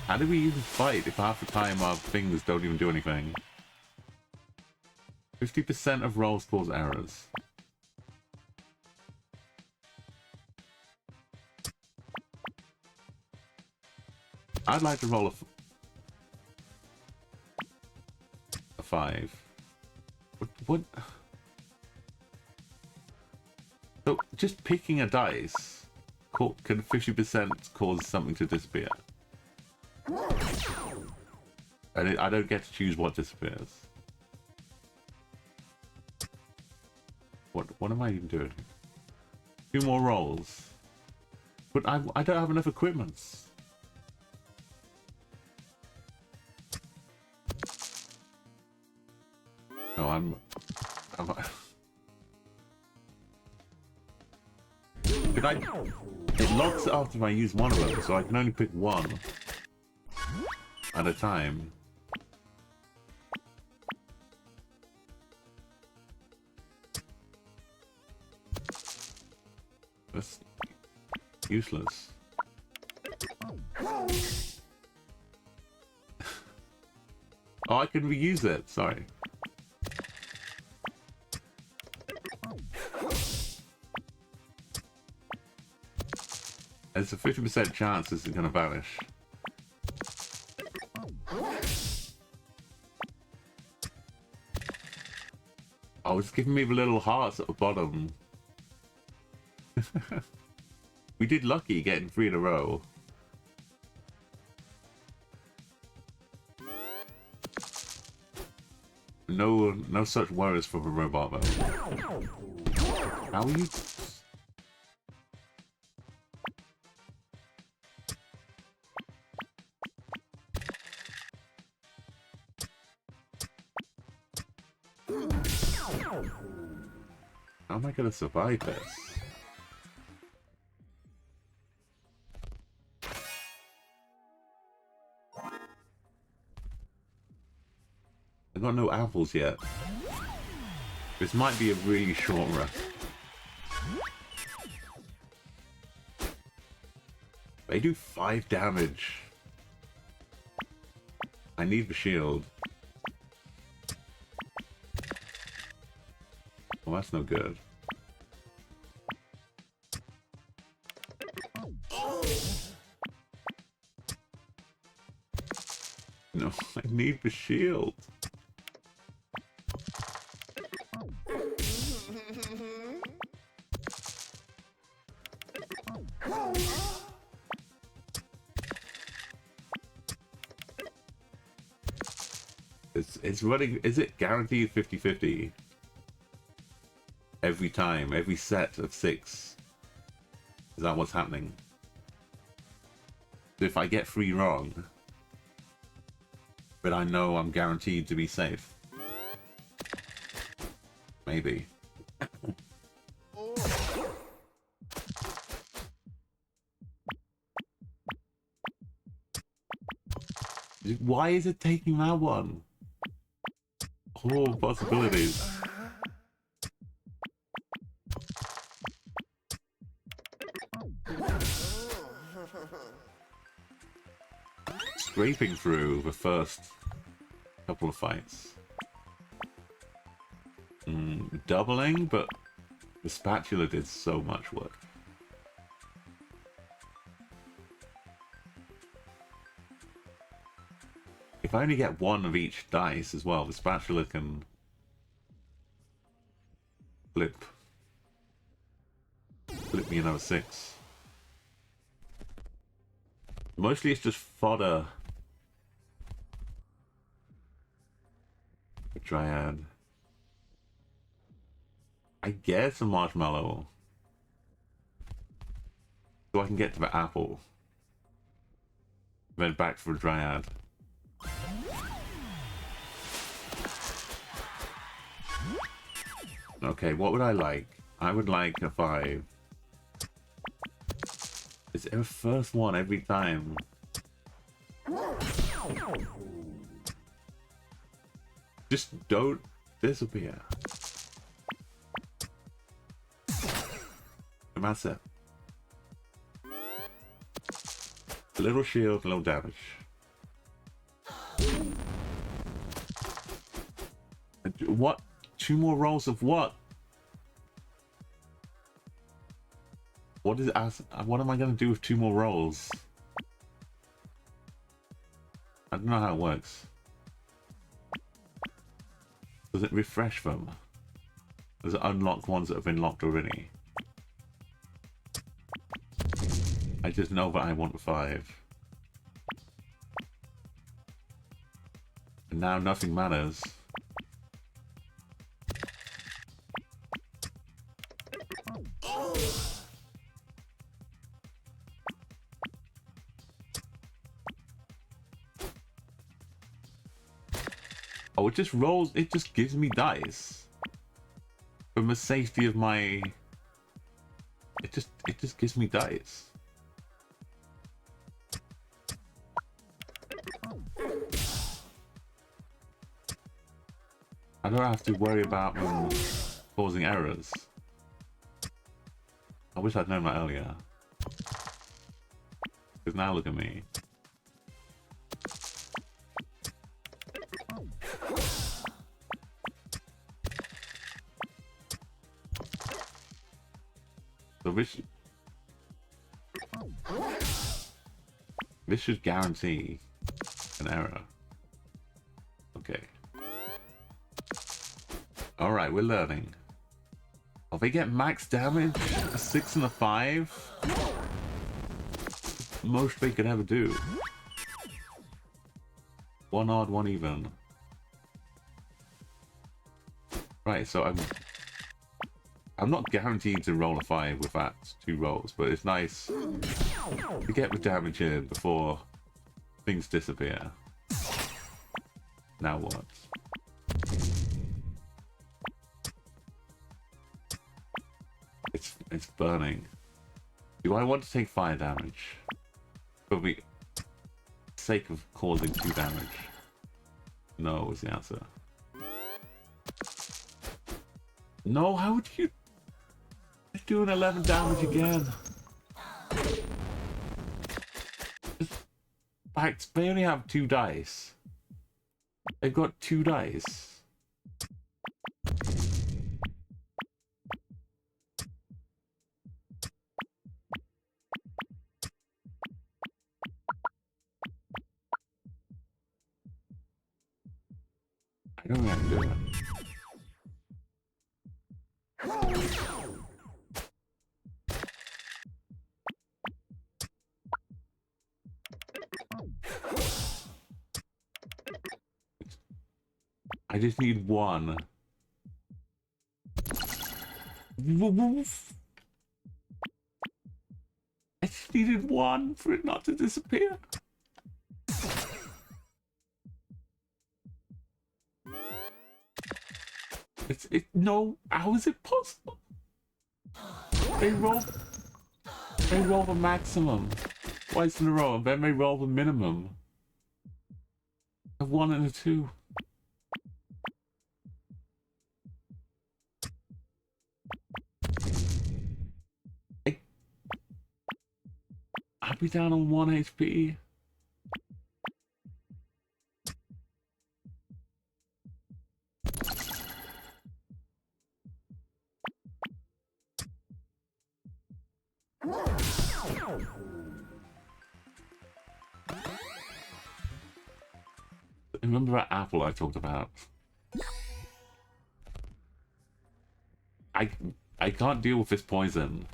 how do we even fight if half the time our things don't even do anything? 50% of rolls cause errors. I'd like to roll a 5. What? So just picking a dice can 50% cause something to disappear? And I don't get to choose what disappears. What am I even doing? 2 more rolls. But I don't have enough equipment. No, I'm it locks after I use one of them, so I can only pick one at a time. That's useless. Oh, I can reuse it, sorry. There's a 50% chance this is going to vanish. Oh, it's giving me the little hearts at the bottom. We did lucky getting 3 in a row. No such worries for the robot though. How are you? How am I gonna survive this? I've got no apples yet. This might be a really short run. They do 5 damage. I need the shield. Well, that's no good. No, I need the shield. It's running. Is it guaranteed 50-50? Every time, every set of 6. Is that what's happening? So if I get 3 wrong, but I know I'm guaranteed to be safe. Maybe. Why is it taking that one? All possibilities. Scraping through the first couple of fights. Doubling, but the spatula did so much work. If I only get one of each dice as well, the spatula can flip me another 6. Mostly it's just fodder. A Dryad. I guess a marshmallow. So I can get to the apple. Then back for a Dryad. Okay, what would I like? I would like a 5. It's our first one every time. Just don't disappear. And that's it. A little shield, a little damage. What? 2 more rolls of what? What am I going to do with 2 more rolls? I don't know how it works. Does it refresh them? Does it unlock ones that have been locked already? I just know that I want 5. And now nothing matters. Oh, it just rolls, it just gives me dice. From the safety of my... It just gives me dice. I don't have to worry about them causing errors. I wish I'd known that earlier. Because now look at me. So this should guarantee an error. Okay. Alright, we're learning. Oh, they get max damage? A 6 and a 5? Most they could ever do. 1 odd, 1 even. Right, so I'm not guaranteed to roll a 5 with that 2 rolls, but it's nice to get the damage in before things disappear. Now what? It's burning. Do I want to take fire damage? For the sake of causing 2 damage? No is the answer. No, how would you do an 11 damage again? In fact, they only have 2 dice. They've got 2 dice. I don't know how to do it. I just need 1. I just needed 1 for it not to disappear. No, how is it possible? They roll the maximum twice in a row, and then they roll the minimum. A 1 and a 2. I'll be down on 1 HP. Remember that apple I talked about? I can't deal with this poison.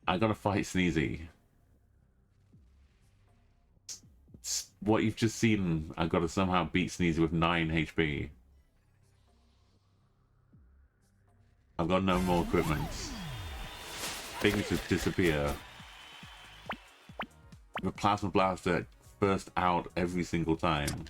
I gotta fight Sneezy. What you've just seen, I gotta somehow beat Sneezy with 9 HP. I've got no more equipment. Things just disappear. The plasma blaster burst out every single time.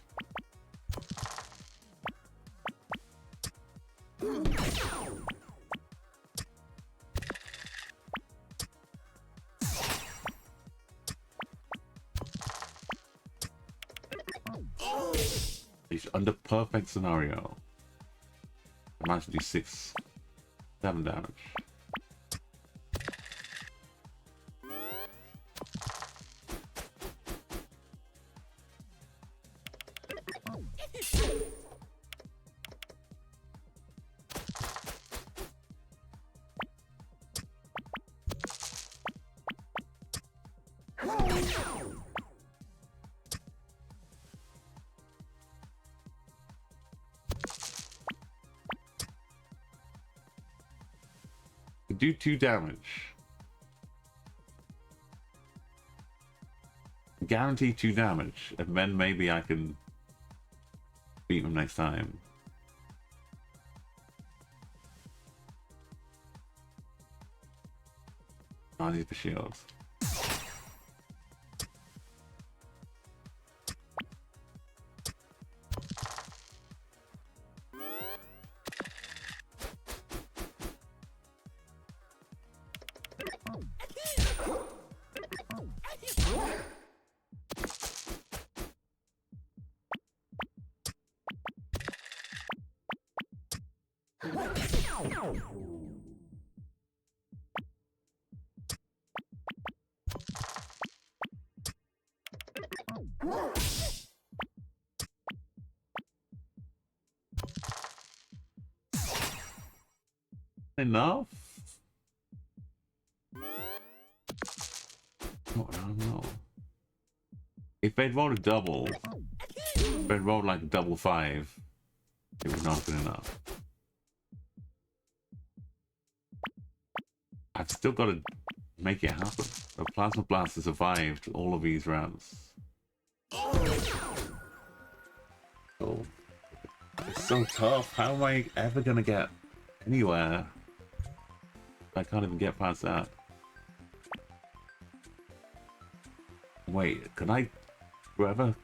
It's under perfect scenario. I managed to do 7 damage. Do 2 damage. Guarantee 2 damage, and then maybe I can beat them next time. I need the shield. Enough? Oh, I don't know. If they'd rolled a double, if they'd rolled like a double 5, it would not have been enough. I've still got to make it happen. The plasma blaster survived all of these rounds. Oh, it's so tough. How am I ever gonna get anywhere? I can't even get past that. Wait, can I forever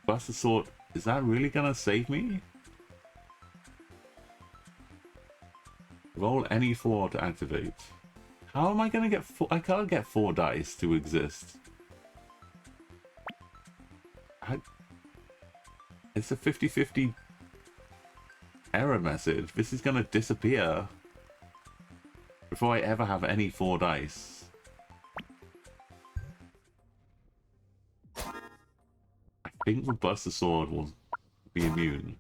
bust the sword? Is that really gonna save me? Roll any 4 to activate. How am I gonna get 4? I can't get 4 dice to exist. It's a 50-50 error message. This is gonna disappear before I ever have any 4 dice. I think the Buster Sword will be immune.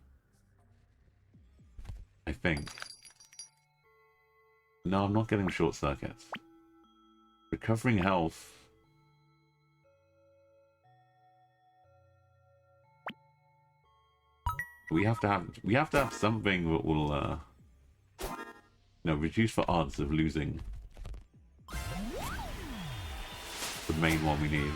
I think. No, I'm not getting short circuits. Recovering health. We have to have something that will reduce the odds of losing. The main one we need.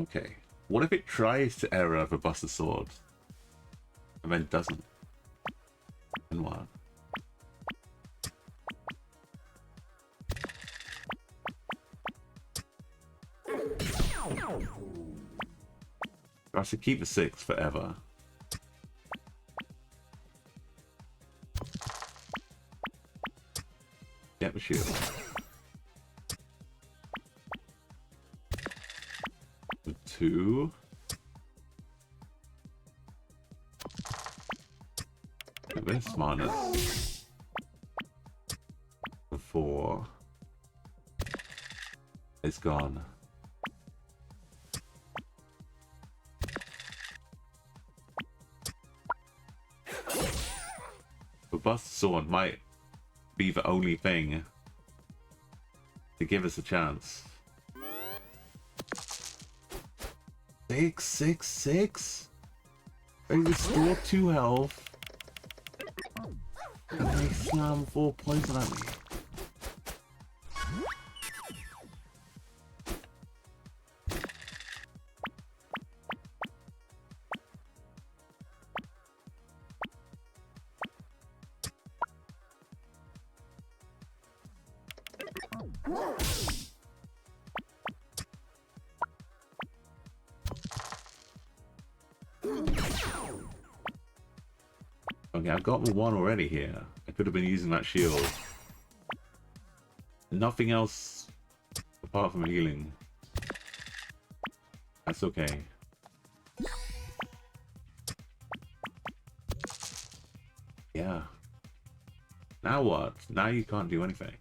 Okay. What if it tries to error the Buster Sword and then doesn't? And what? I should keep the 6 forever. Get the shield. The 2. This minus the 4. It's gone. The Buster Sword might be the only thing to give us a chance. 666. They restore 2 health. And they slam 4 poison at me. Okay, I've got the one already here. I could have been using that shield. Nothing else apart from healing. That's okay. Yeah. Now what? Now you can't do anything.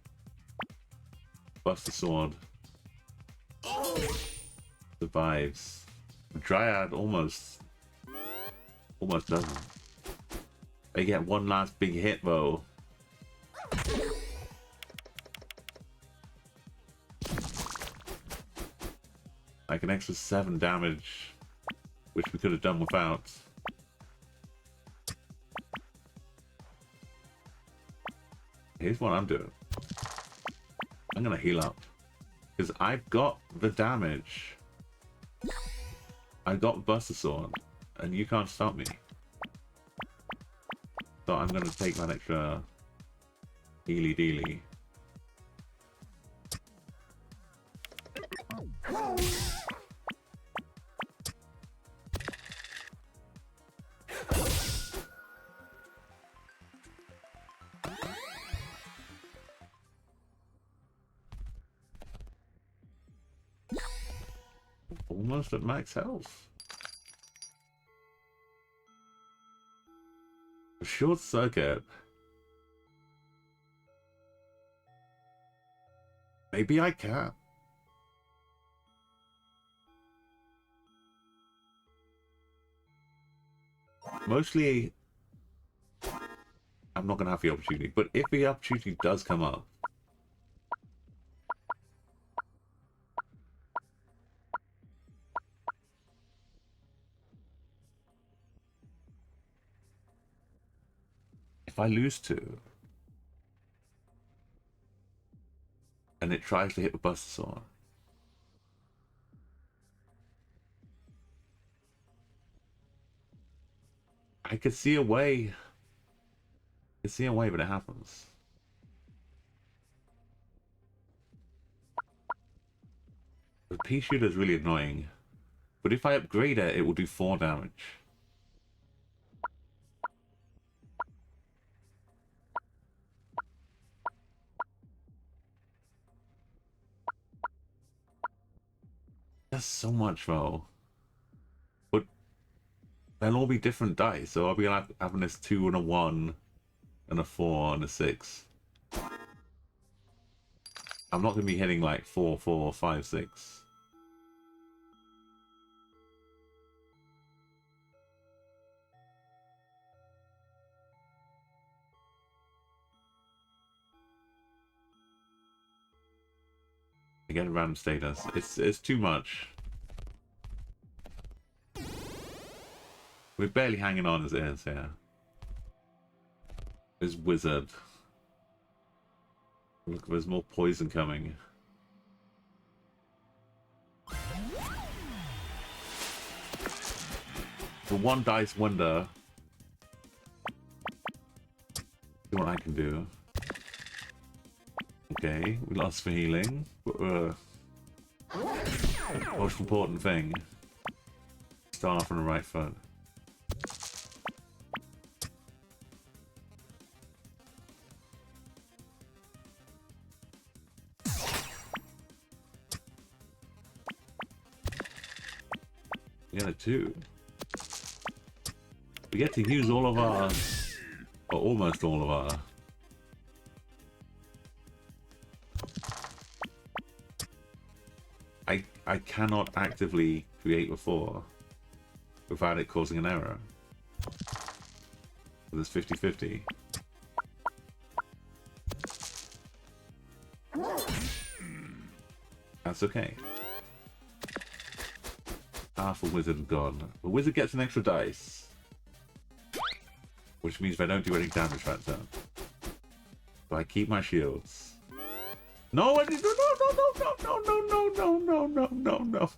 Bust the sword. Survives. Dryad almost doesn't. They get one last big hit though. Like an extra 7 damage, which we could have done without. Here's what I'm doing. I'm gonna heal up. Because I've got the damage. I got Buster Sword, and you can't stop me. So I'm gonna take that extra healy dealy. Almost at max health. Short circuit. Maybe I can. Mostly, I'm not gonna have the opportunity, but if the opportunity does come up, if I lose 2 and it tries to hit the Buster Sword, I could see a way. I could see a way, but it happens. The pea shooter is really annoying, but if I upgrade it, it will do 4 damage. That's so much though. But they'll all be different dice, so I'll be like having this 2 and a 1 and a 4 and a 6. I'm not gonna be hitting like 4, 4, 5, 6. Again, a random status. It's too much. We're barely hanging on as it is here. This wizard. Look, there's more poison coming. The one dice wonder. See what I can do. Okay, we lost for healing. But most important thing. Start off on the right foot. We get a 2. We get to use all of our, or almost all of our. I cannot actively create a 4 without it causing an error. So there's 50-50. That's okay. Powerful wizard gone. The wizard gets an extra dice. Which means if I don't do any damage that turn. So I keep my shields. No, I did no.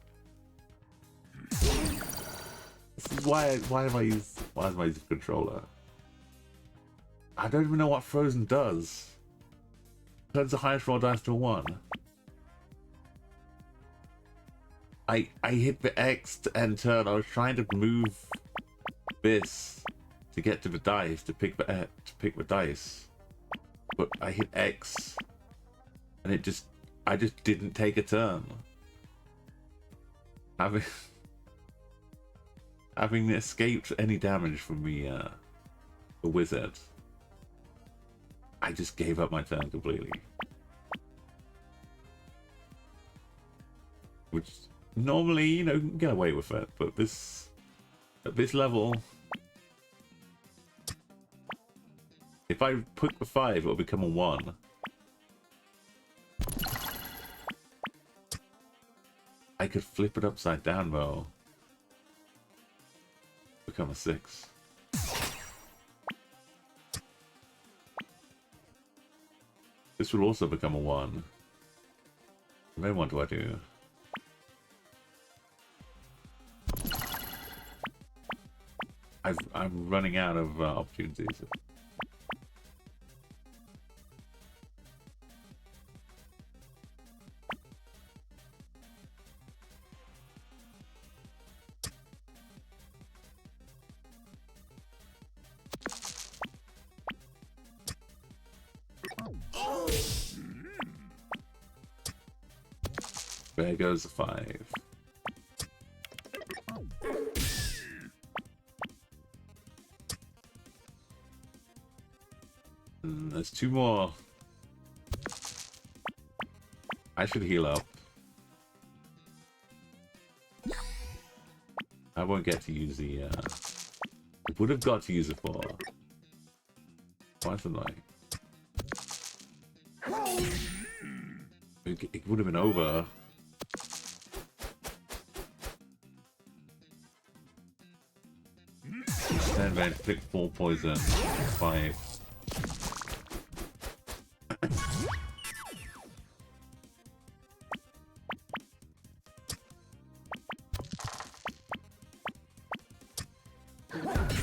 This is why am I use the controller? I don't even know what Frozen does. Turns the highest roll dice to a 1. I hit the X to end turn. I was trying to move this to get to the dice to pick the dice, but I hit X, and I just didn't take a turn. Having escaped any damage from the wizard, I just gave up my turn completely. Which normally, you know, you can get away with it, but at this level, if I put the 5, it'll become a 1. I could flip it upside down though. Become a 6. This will also become a 1. And then what do I do? I'm running out of opportunities. There goes the 5. There's 2 more. I should heal up. I won't get to use the I would have got to use it for. Why is it annoying? It would have been over. Stand back, click 4 poison. 5.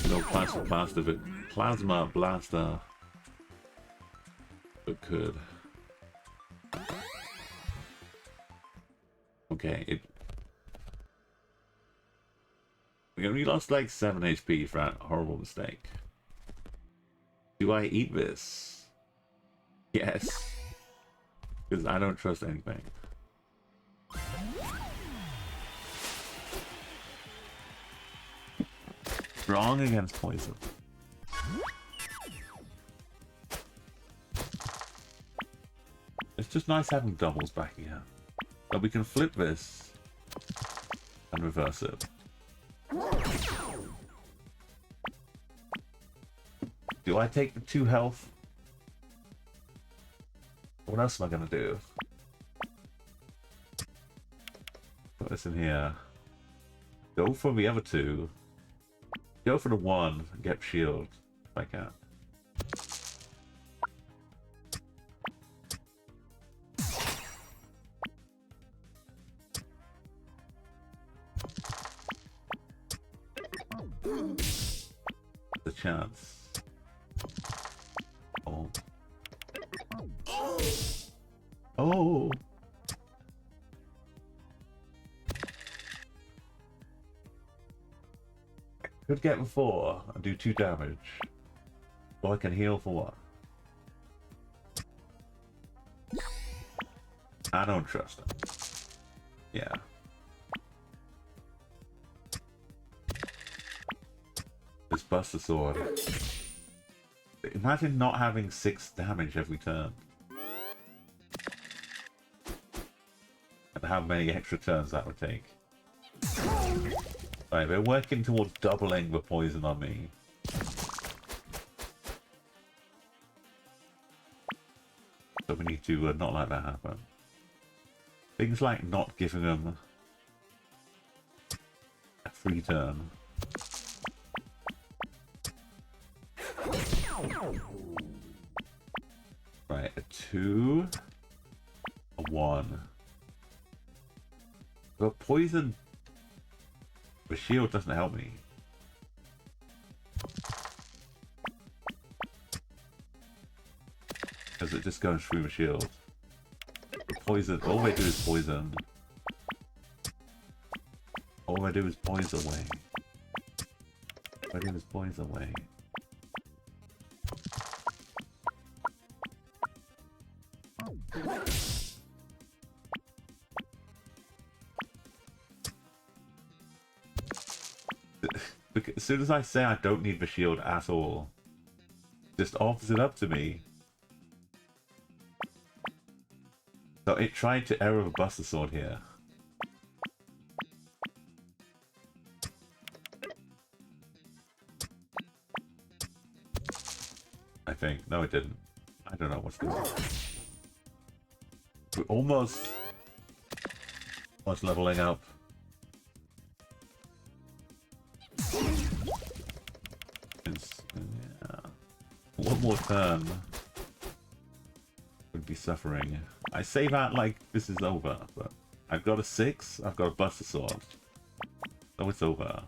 No plasma blaster. But could. Okay, we only lost like 7 HP for that horrible mistake. Do I eat this? Yes. Because I don't trust anything. Strong against poison. It's just nice having doubles back here. But we can flip this and reverse it. Do I take the 2 health? What else am I gonna do? Put this in here. Go for the other 2. Go for the 1 and get shield if I can. The chance. Oh. Oh. Could get 4 and do 2 damage. Or I can heal for 1. I don't trust him. Yeah. This Buster Sword. Imagine not having 6 damage every turn. And how many extra turns that would take. Right, they're working towards doubling the poison on me. So we need to not let that happen. Things like not giving them a free turn. Right, a 2, a 1. But poison, the shield doesn't help me. Because it just goes through my shield. Poison, all I do is poison. All I do is poison away. All I do is poison away. As soon as I say I don't need the shield at all, just offers it up to me. So it tried to error the Buster Sword here. I think. No, it didn't. I don't know what's going on. We're almost leveling up. Yeah. One more turn would be suffering. I say that like this is over, but I've got a 6, I've got a Buster Sword. So it's over.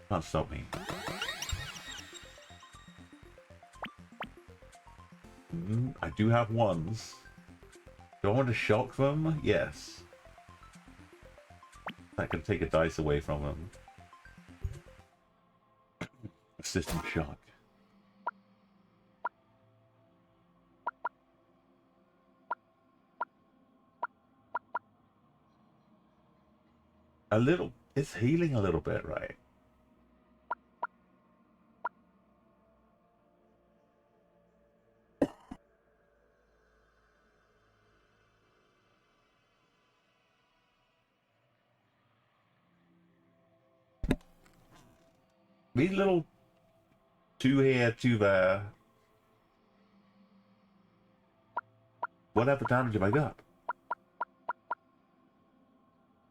Can't stop me. I do have ones. Do I want to shock them? Yes. I can take a dice away from them. A system shock. A little. It's healing a little bit, right? These little 2 here, 2 there. Whatever damage have I got?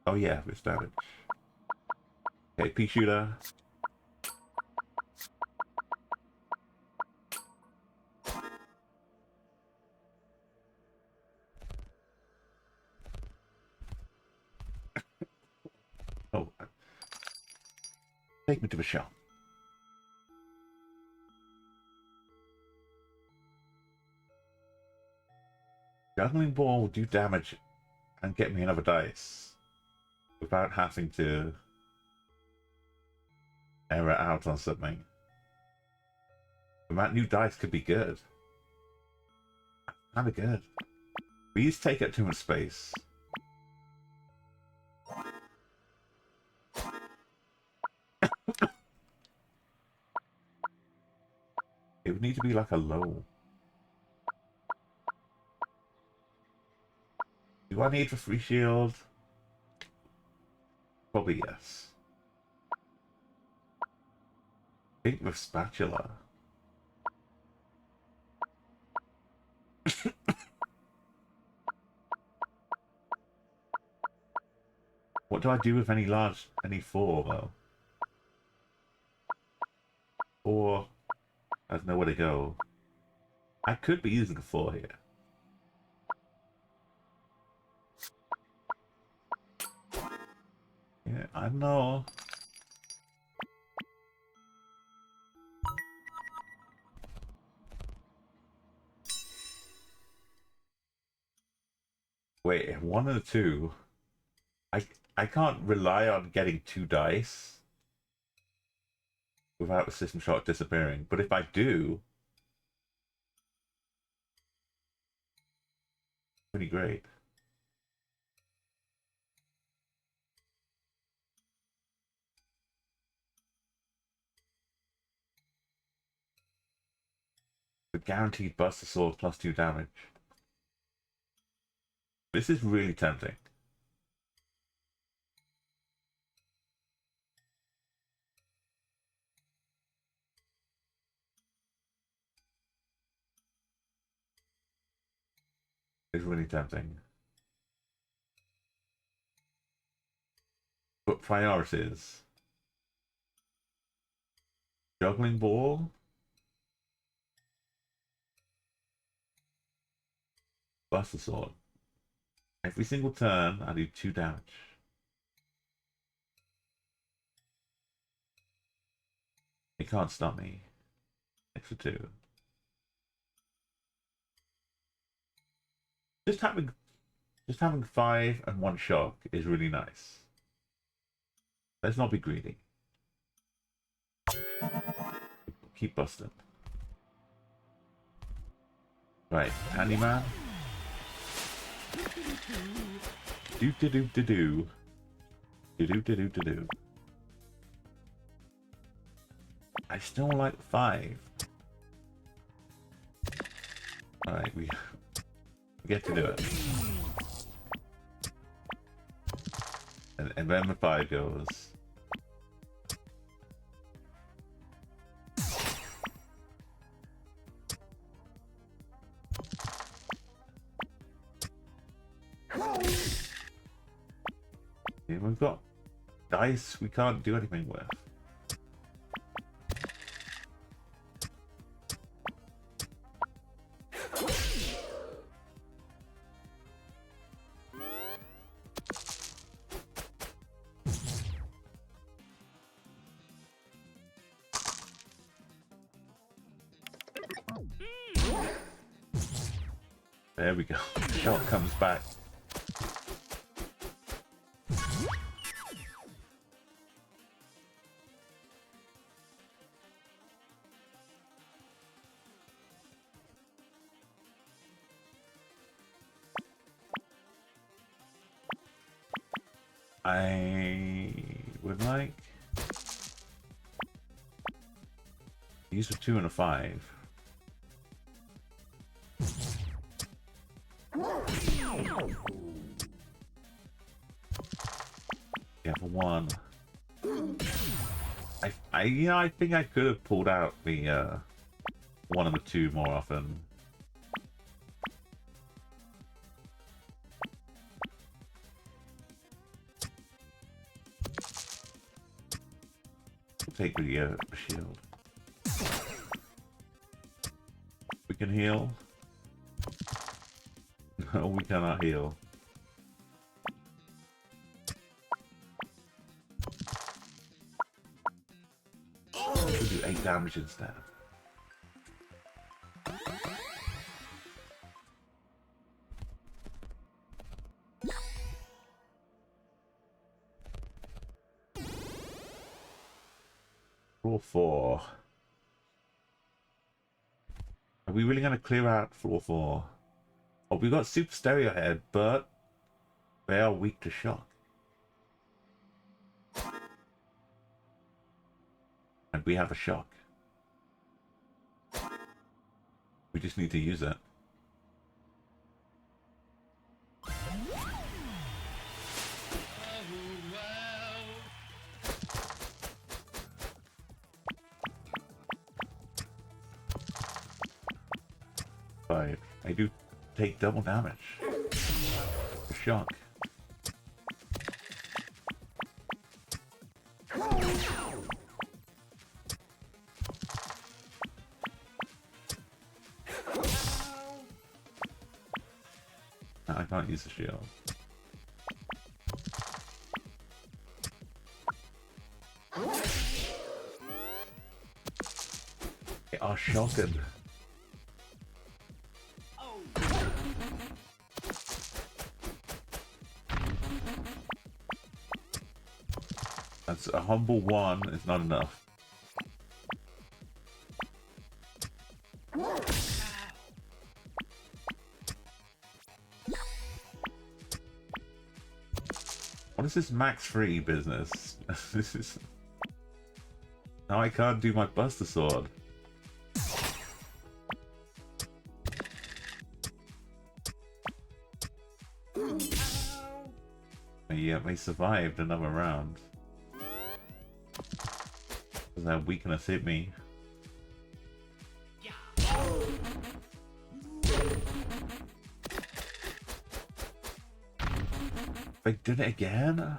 Oh yeah, this damage. Okay, pea shooter. Oh, take me to the shop. Juggling ball will do damage and get me another dice without having to error out on something. And that new dice could be good. Kinda good. These take up too much space. It would need to be like a low. Do I need the free shield? Probably yes. I think with spatula. What do I do with any 4 though? 4 has nowhere to go. I could be using a 4 here. Yeah, I know. Wait, 1 of the 2. I can't rely on getting 2 dice without the system shot disappearing. But if I do, pretty great. The guaranteed Buster Sword plus 2 damage. This is really tempting. It's really tempting. But priorities. Juggling ball. Buster sword. Every single turn, I do 2 damage. It can't stop me. Extra 2. Just having 5 and 1 shock is really nice. Let's not be greedy. Keep busting. Right, Handyman. Do do do do do. Do do do do do do. I still like 5. Alright, we get to do it. And then the 5 goes. Yeah, we've got dice we can't do anything with. There we go. Shot comes back. I would like these are 2 and a 5. Yeah, for 1. I think I could have pulled out the 1 and the 2 more often. We'll take the shield. We can heal. No, we cannot heal. We'll do 8 damage instead. Floor 4. Are we really going to clear out floor 4? Oh, we've got super stereo head, but they are weak to shock. And we have a shock. We just need to use it. But I do take double damage. For shock. No, I can't use the shield. They are shocking. That's a humble 1 is not enough. What is this max free business? This is... Now I can't do my Buster Sword. Yeah, they survived another round. Because that weakness hit me. They did it again?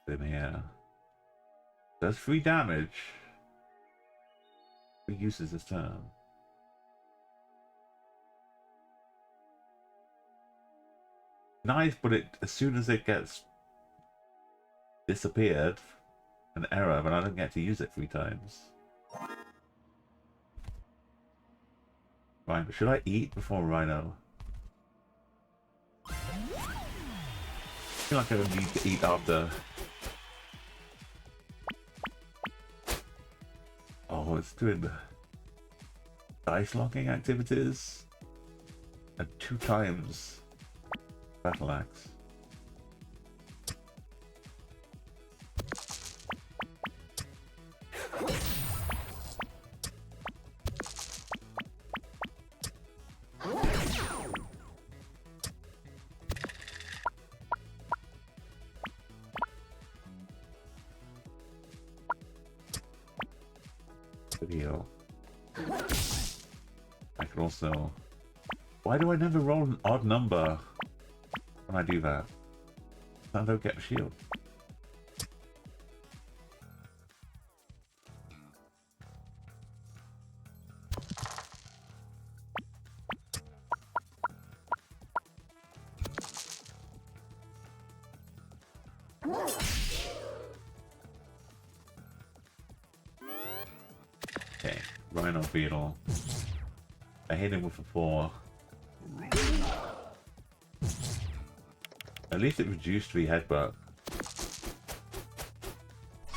In here. Does 3 damage. Who uses this turn? Nice, but it as soon as it gets disappeared, an error, but I don't get to use it 3 times. Right, but should I eat before Rhino? I feel like I don't need to eat after. Oh, it's doing dice locking activities and 2 times battle axe. Video. I could also. Why do I never roll an odd number when I do that? I don't get a shield. Okay, Rhino Beetle. I hit him with a 4. At least it reduced the headbutt.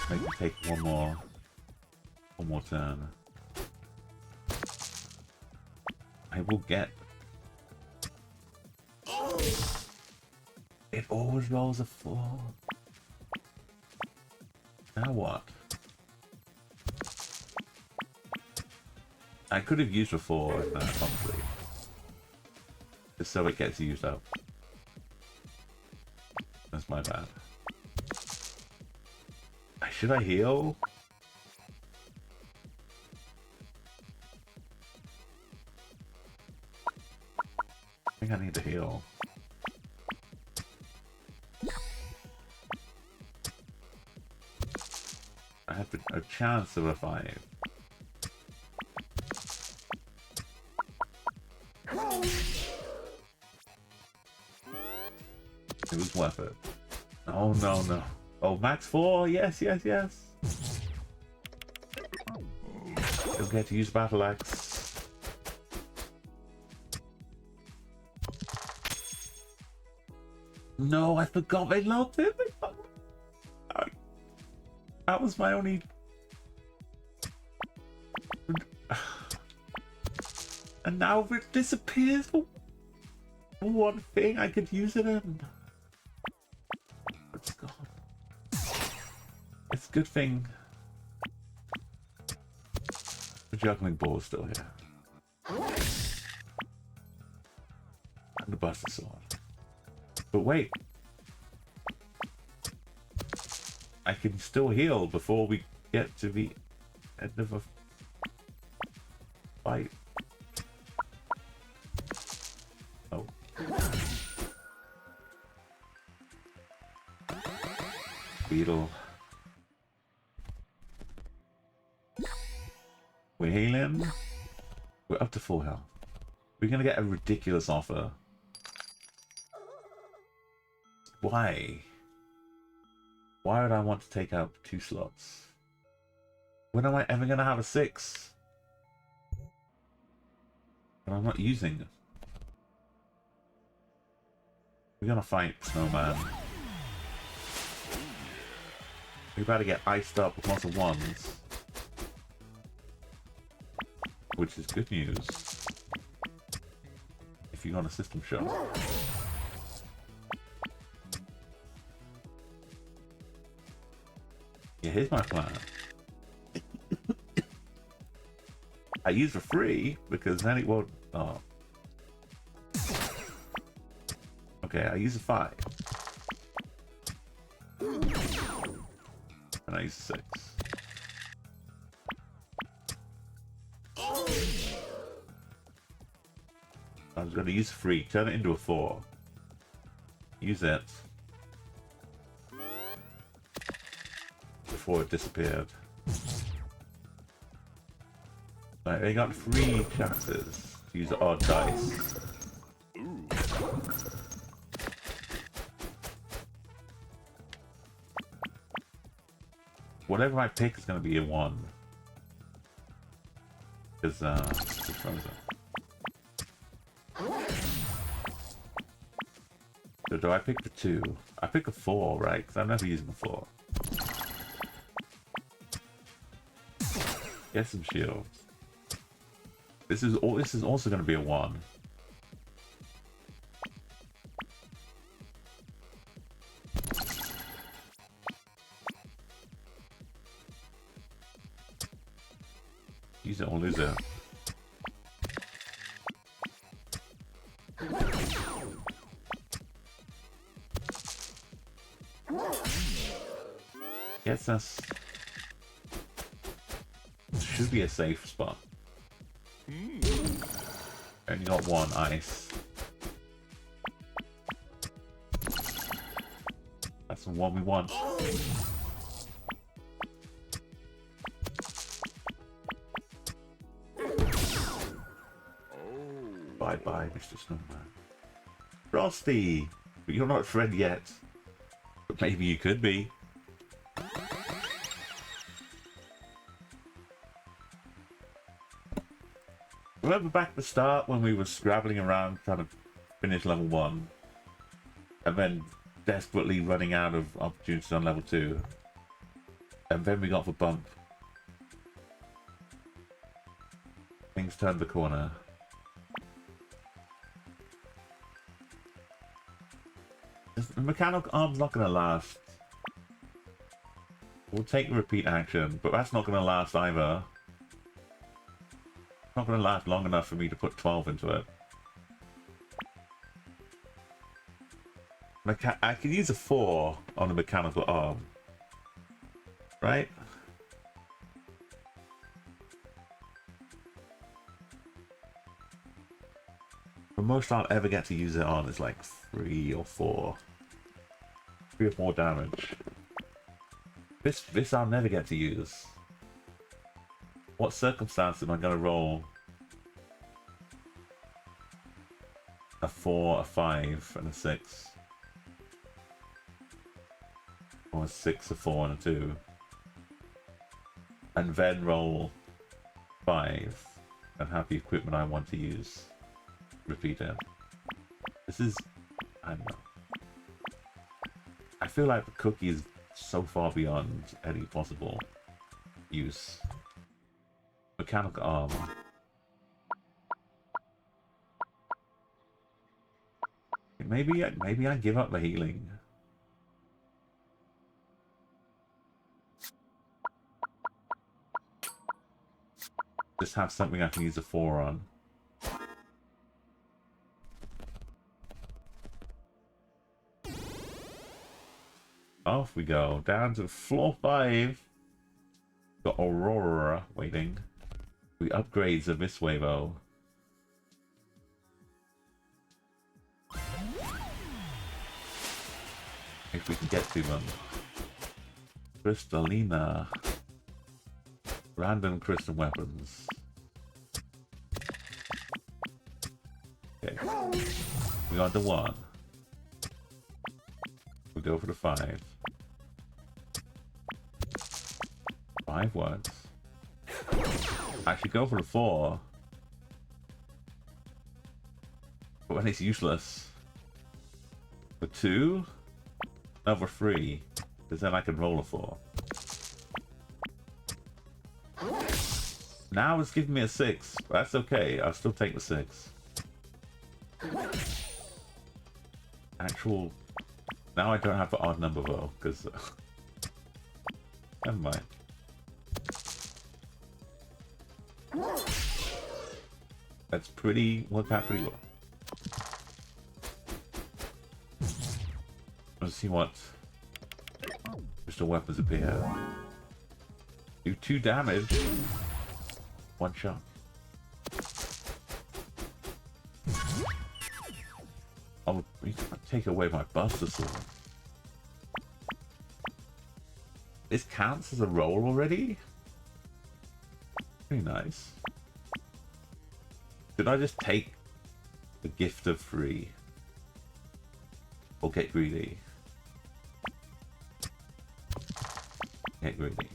Maybe take one more turn. I will get. It always rolls a 4. Now what? I could have used a 4 in that, honestly. Just so it gets used up. That's my bad. Should I heal? I think I need to heal. I have a chance of a 5. It was worth it. Oh no, no. Oh, max 4? Yes, yes, yes. Don't get to use battle axe. No, I forgot they locked it. That was my only. And now it disappears for one thing I could use it in. It's gone. It's a good thing the juggling ball is still here. And the Buster Sword. But wait. I can still heal before we get to the end of a fight. Oh. Beetle. We're healing. We're up to full health. We're gonna get a ridiculous offer. Why? Why would I want to take out 2 slots? When am I ever gonna have a 6? And I'm not using it. We're gonna fight Snowman. We're about to get iced up with lots of 1s. Which is good news. If you got a system shot. Yeah, here's my plan. I use for free because then it won't. Oh. Okay, I use a 5. I use 6. I was going to use 3, turn it into a 4. Use it. Before it disappeared. Right, they got 3 chances to use odd dice. Whatever I pick is going to be a 1. Because, it's frozen. So do I pick the 2? I pick a 4, right? Because I'm never using the 4. Get some shields. This is also going to be a 1. Use it or lose it. Gets us. Should be a safe spot. Only got 1 ice. That's the one we want. Bye bye, Mr. Snowman. Frosty! But you're not a friend yet. But maybe you could be. Remember back at the start when we were scrabbling around trying to finish level 1 and then desperately running out of opportunities on level 2 and then we got the bump. Things turned the corner. The mechanical arm's not going to last. We'll take the repeat action, but that's not going to last either. Not going to last long enough for me to put 12 into it. I can use a 4 on a mechanical arm. Right? The most I'll ever get to use it on is like 3 or 4. 3 or 4 damage. This I'll never get to use. What circumstance am I going to roll a 4, a 5, and a 6? Or a 6, a 4, and a 2? And then roll 5 and have the equipment I want to use. Repeat it. This is... I don't know. I feel like the cookie is so far beyond any possible use. Mechanical arm. Maybe I give up the healing. Just have something I can use a 4 on. Off we go, down to floor 5. Got Aurora waiting. The upgrades of this way though. If we can get to them. Crystalina. Random crystal weapons. Okay. We got the 1. We go for the 5. 5 works. I should go for the 4. But when it's useless. For 2? No, for 3. Because then I can roll a 4. Now it's giving me a 6. But that's okay. I'll still take the 6. Actual... Now I don't have the odd number though, because... Never mind. That's worked out pretty well. Let's see what crystal weapons appear. Do 2 damage. 1 shot. Oh, you can't take away my Buster Sword. This counts as a roll already? Very nice. Did I just take the gift of free? Or get greedy? Get greedy.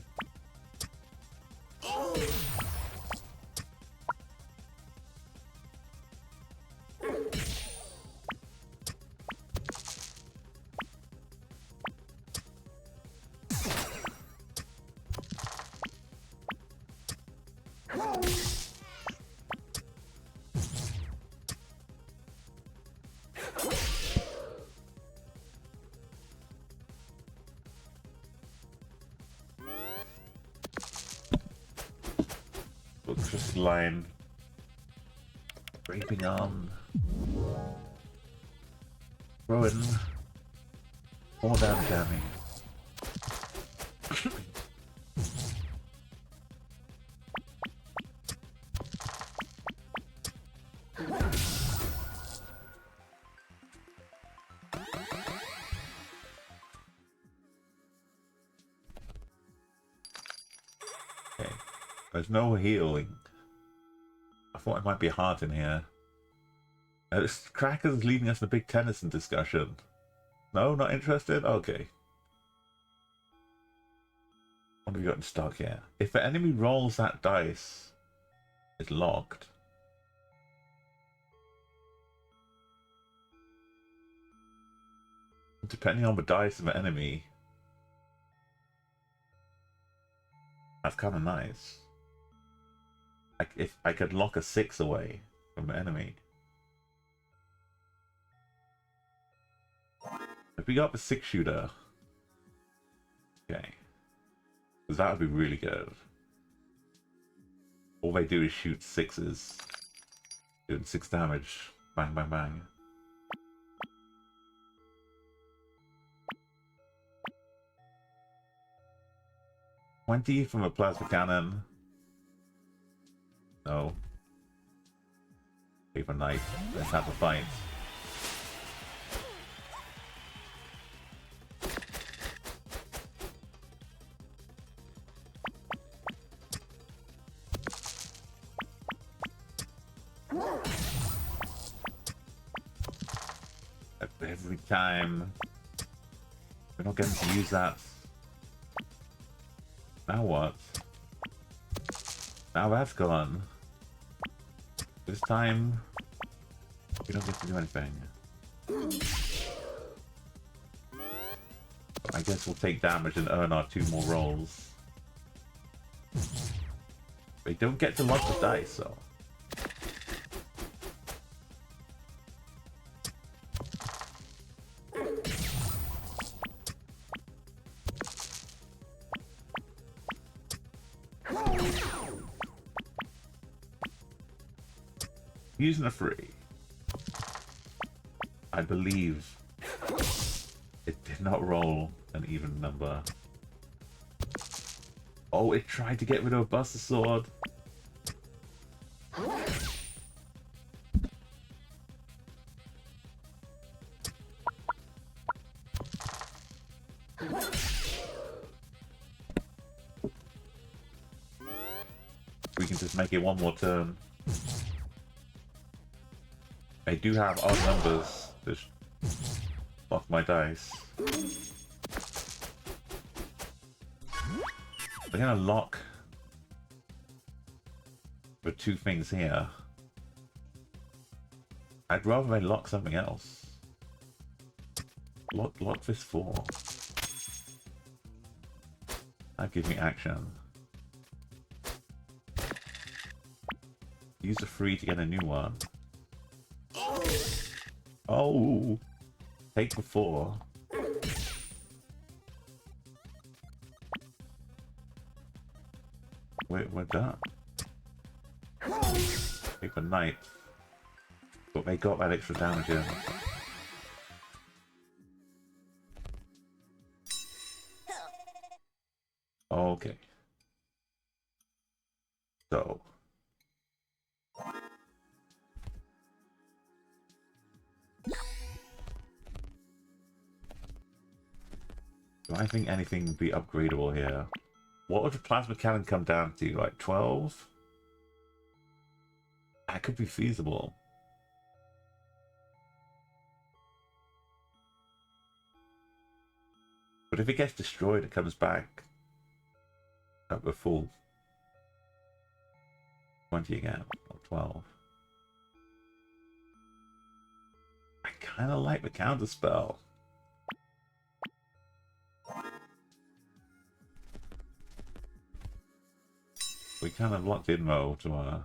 Just line. Raping on. Throwing. More damage at me. Okay. There's no healing. I thought it might be hard in here. This Cracker's leading us in a big Tennyson discussion. No, not interested? Okay. What have we got in stock here? If the enemy rolls that dice, it's locked. Depending on the dice of the enemy, that's kind of nice. If I could lock a 6 away from the enemy. If we got the 6-shooter. Okay. Because that would be really good. All they do is shoot 6s. Doing 6 damage. Bang, bang, bang. $20 from a plasma cannon. No. Paper knife. Let's have a fight. Every time. We're not getting to use that. Now what? Now that's gone. This time, we don't get to do anything. But I guess we'll take damage and earn our 2 more rolls. They don't get to lock the dice, so. Using a free. I believe it did not roll an even number. Oh, it tried to get rid of a Buster Sword. We can just make it 1 more turn. I do have odd numbers. Just lock my dice. They're gonna lock the 2 things here. I'd rather they lock something else. Lock this 4. That'd give me action. Use a free to get a new one. Oh, take the 4. We're done. Take the knight. But they got that extra damage in. Okay. So. Do I think anything would be upgradable here? What would the plasma cannon come down to? Like 12? That could be feasible. But if it gets destroyed, it comes back up a full 20 again, or 12. I kind of like the counter spell. We kind of locked in Mo to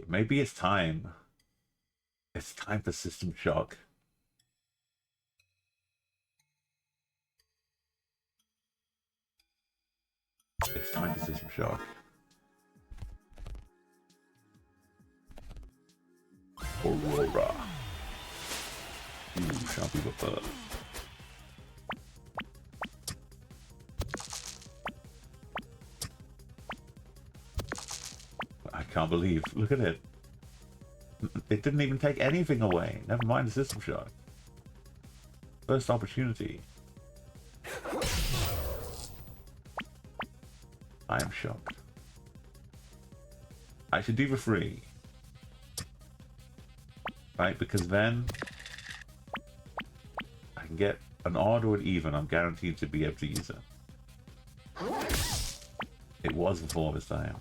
maybe it's time. It's time for system shock. It's time for system shock. Aurora. You shall be the first. I can't believe. Look at it. It didn't even take anything away. Never mind the system shock. First opportunity. I am shocked. I should do for free. Right, because then I can get an odd or an even. I'm guaranteed to be able to use it. It was before this time.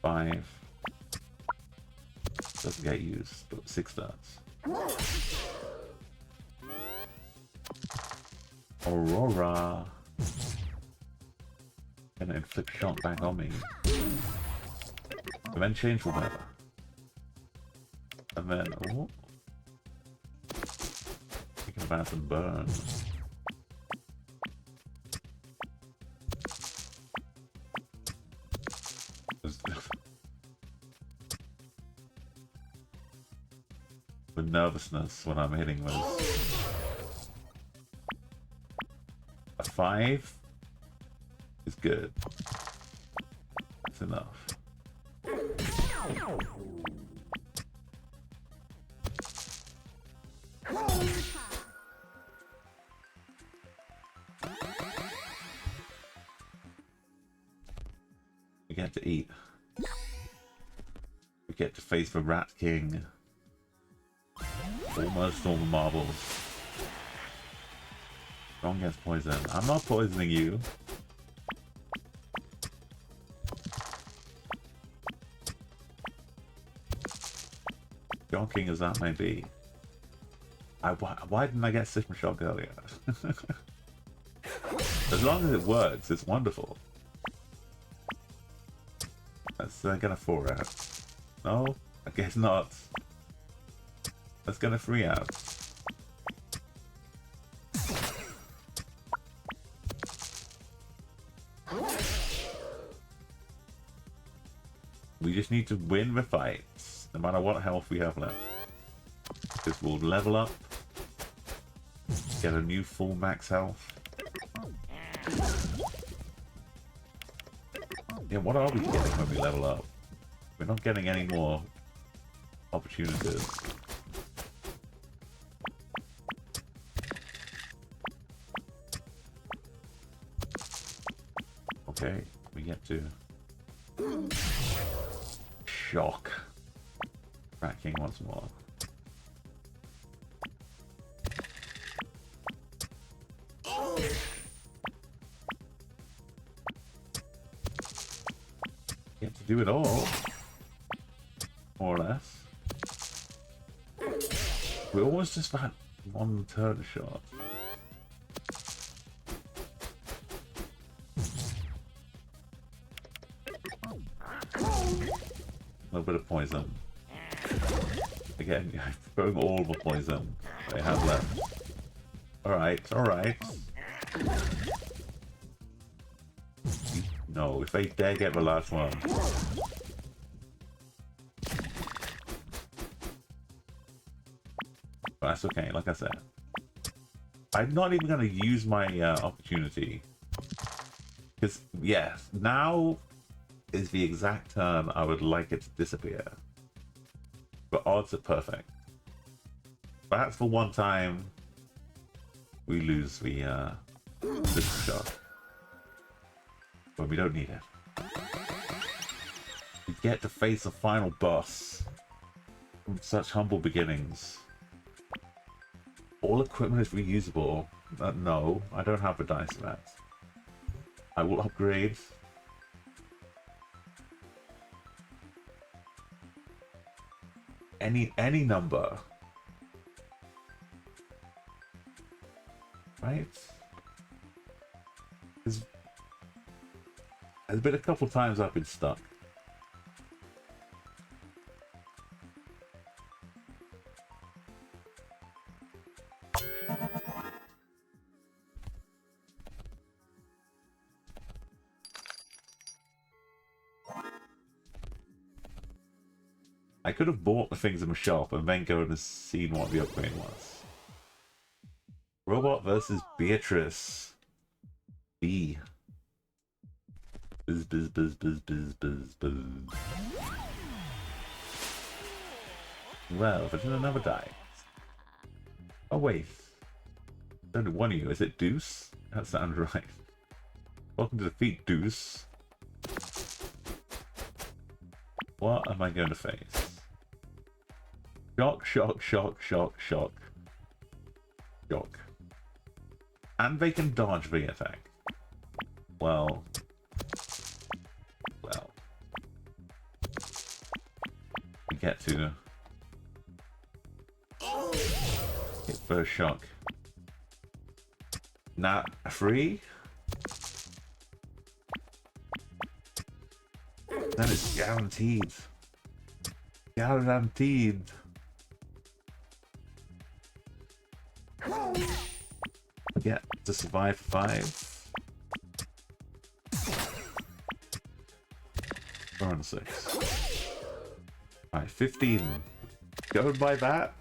5 doesn't get used, but 6 does. Aurora. Gonna inflict shock back on me. And then change the weather. And then, oh. Thinking about some burn. The nervousness when I'm hitting was a 5 is good. That's enough. We get to eat. We get to face the Rat King. Almost all the marbles. Strong against poison. I'm not poisoning you. Shocking as that may be. Why didn't I get System Shock earlier? As long as it works, it's wonderful. Let's get a 4 out. No? I guess not. Let's get a 3 out. We just need to win the fights, no matter what health we have left. Because we'll level up, get a new full max health. Yeah, what are we getting when we level up? We're not getting any more opportunities. Okay, we get to shock Rat King once more. Get to do it all, more or less. We're always just that one turn shot. A little bit of poison. Again, I'm throwing all the poison I have left. Alright, alright. No, if they dare get the last one. But that's okay, like I said. I'm not even going to use my opportunity. Because, yes, now is the exact turn I would like it to disappear. But odds are perfect. Perhaps for one time, we lose the shot. But we don't need it. We get to face the final boss from such humble beginnings. All equipment is reusable. No, I don't have a dice mat. I will upgrade. Any number. Right? There's been a couple times I've been stuck. I could have bought the things in the shop and then go and seen what the upgrade was. Robot versus Beatrice. B. Buzz, buzz, buzz, buzz, buzz, buzz, buzz. Well, there's another die. Oh wait. Only one of you. Is it Deuce? That sounds right. Welcome to defeat Deuce. What am I going to face? Shock, shock, shock, shock, shock. Shock. And they can dodge the attack. Well. We get to hit first shock. Not free? Then it's guaranteed. Guaranteed. Yeah, to survive 5. 4 and 6. Alright, 15. Going by that,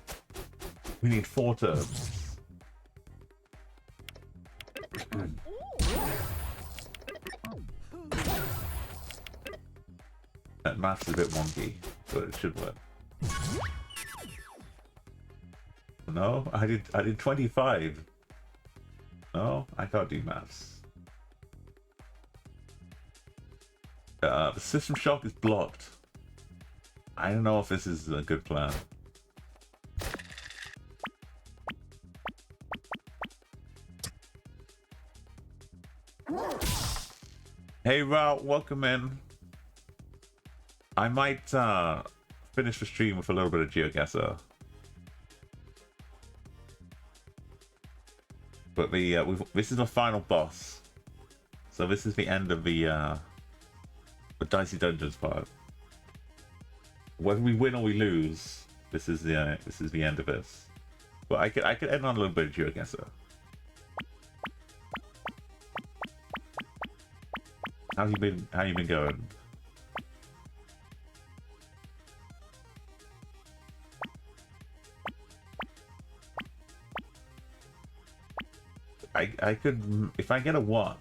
we need 4 turns. That math's a bit wonky, but it should work. No, I did 25. No, I can't do maths. The system shock is blocked. I don't know if this is a good plan. Hey Route, welcome in. I might finish the stream with a little bit of GeoGuessr. But this is the final boss, so this is the end of the Dicey Dungeons part. Whether we win or we lose, this is the end of this. But I could end on a little bit of GeoGuessr. How you been going? I could, if I get a 1,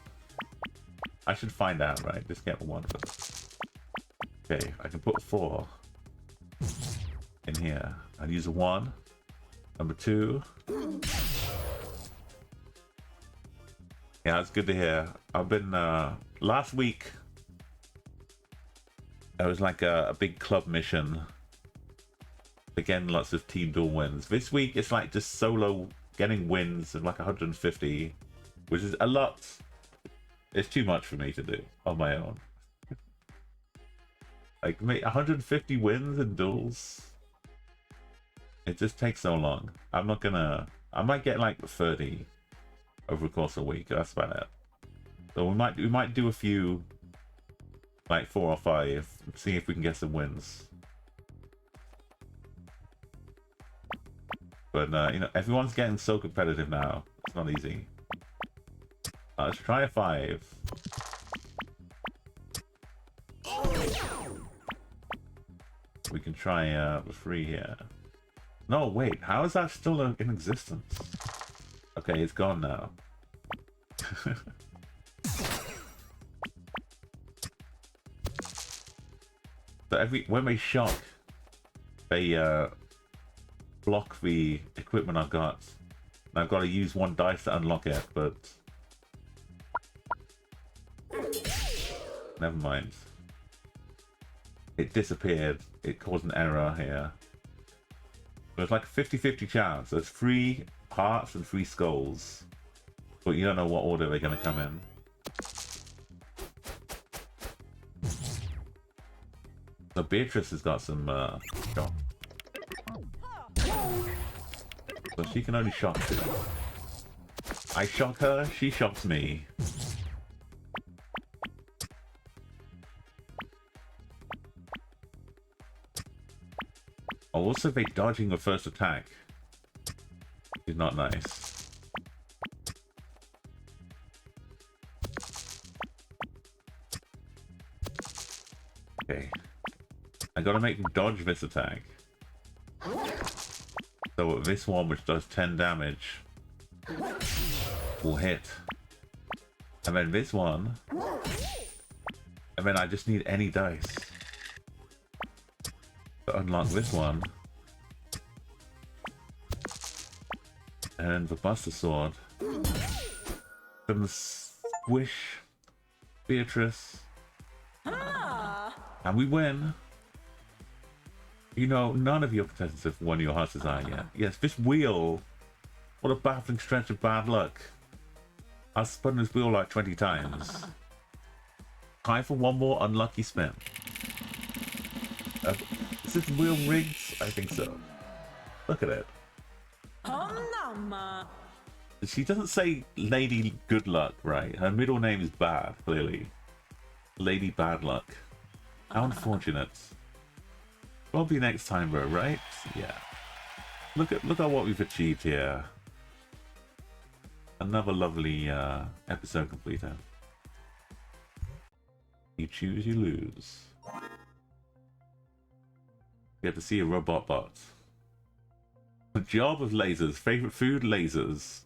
I should find out, right? Just get a 1 first. Okay, I can put 4 in here. I'd use a 1. Number 2. Yeah, that's good to hear. I've been, last week, it was like a big club mission. Again, lots of team duel wins. This week, it's like just solo getting wins of like 150, which is a lot. It's too much for me to do on my own. Like 150 wins in duels, it just takes so long. I might get like 30 over the course of a week. That's about it. So we might do a few, like 4 or 5, see if we can get some wins. But you know, everyone's getting so competitive now. It's not easy. Let's try a 5. We can try the 3 here. No, wait. How is that still in existence? A Okay, it's gone now. So when they shock, they block the equipment I've got. And I've got to use one dice to unlock it, but never mind. It disappeared. It caused an error here. So it's like a 50-50 chance. There's 3 hearts and 3 skulls, but you don't know what order they're going to come in. So Beatrice has got some shock. So she can only shock 2. I shock her, she shocks me. Oh, also they dodging the first attack is not nice. Okay. I gotta make them dodge this attack. So this one, which does 10 damage, will hit. And then this one. And then I just need any dice to unlock this one. And the Buster Sword. Then the Squish Beatrice. And we win. You know, none of your contestants have won your heart's desire yet. Yes, this wheel. What a baffling stretch of bad luck. I've spun this wheel like 20 times. Time for one more unlucky spin. Is this wheel rigged? I think so. Look at it. She doesn't say Lady Good Luck, right? Her middle name is Bad, clearly. Lady Bad Luck. How unfortunate. Probably next time, bro, right? Yeah. Look at what we've achieved here. Another lovely episode completer. You choose, you lose. You get to see a robot bot. The job of lasers. Favorite food? Lasers.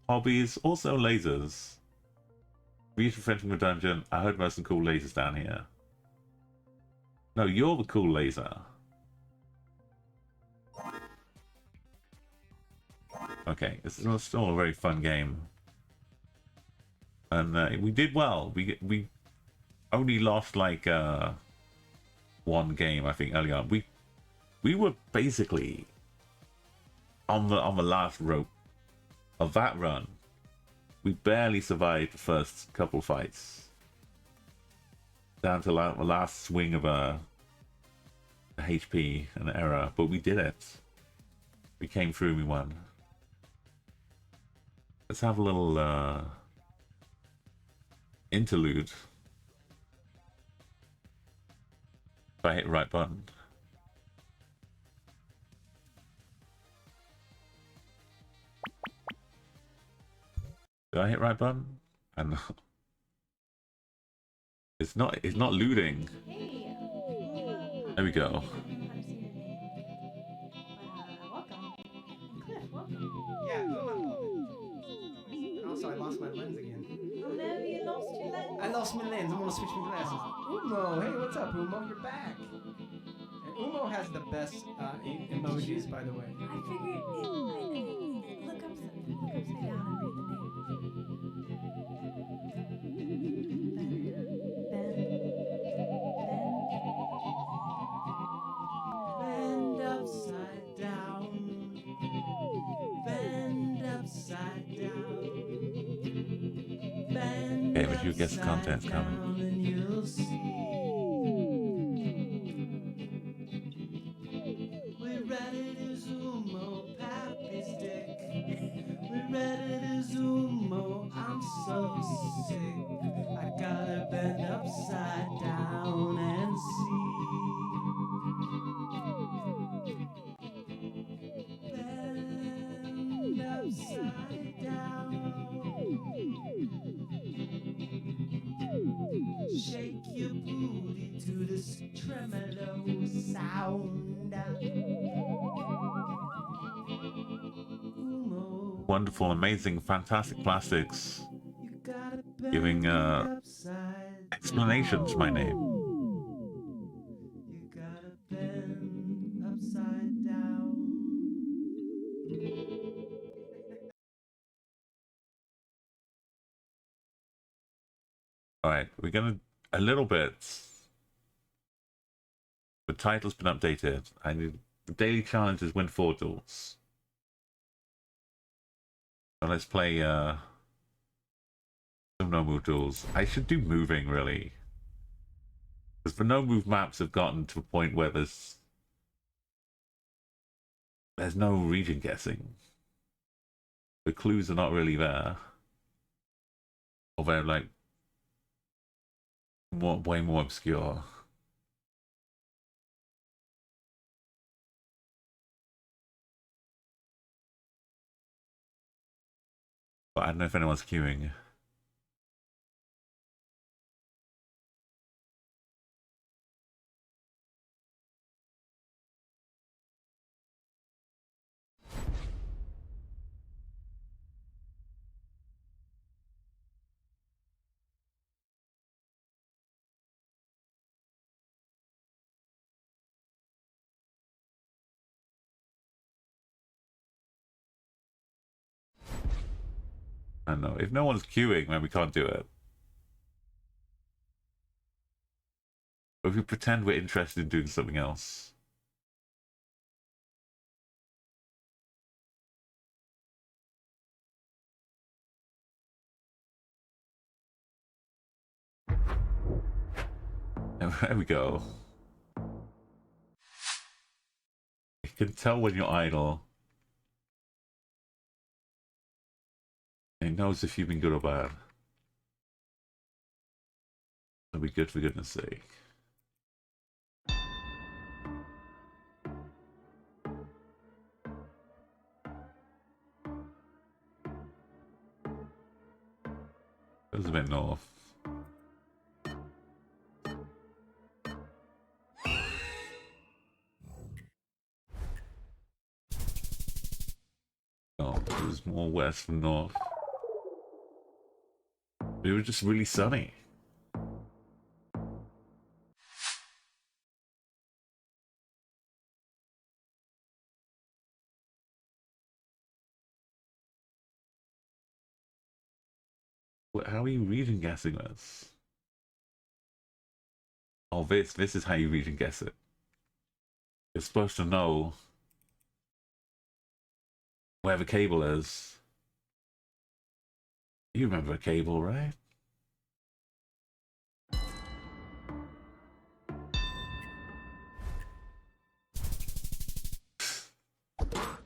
Hobbies? Also lasers. Recent friend from the dungeon. I heard about some cool lasers down here. No, you're the cool laser. Okay, this is still a very fun game. And we did well. We only lost like one game, I think, early on. We were basically on the last rope of that run. We barely survived the first couple fights. Down to like the last swing of a HP and error, but we did it. We came through and we won. Let's have a little interlude. If I hit the right button. Did I hit the right button? I don't know. It's not looting. There we go. I lost my lens again. Oh no, you lost your lens. I lost my lens. I'm gonna switch my glasses. Umo, hey, what's up, Umo? You're back. And Umo has the best emojis, by the way. I figured look upside down and read Bend upside down. Bend upside down. Okay, but you guess the content's coming. We're ready to Zumo, Pappy's dick. We're ready to Zumo, I'm so sick. I gotta bend upside down and see. Bend upside down. Shake your booty to this tremolo sound. Umo. wonderful, amazing, fantastic plastics giving explanations to my name. You gotta bend upside down. All right, we're gonna a little bit. The title's been updated. I need the daily challenge is win 4 duels. So let's play some no move duels. I should do moving really, because the no move maps have gotten to a point where there's no region guessing. The clues are not really there, or they're like way more obscure. But I don't know if anyone's queuing. I don't know. If no one's queuing, then we can't do it. But if we pretend we're interested in doing something else. There we go. You can tell when you're idle. It knows if you've been good or bad. That'll be good for goodness sake. That was a bit north. Oh, it was more west from north. It was just really sunny. How are you region guessing this? Oh, this is how you region guess it. You're supposed to know where the cable is. You remember a cable, right?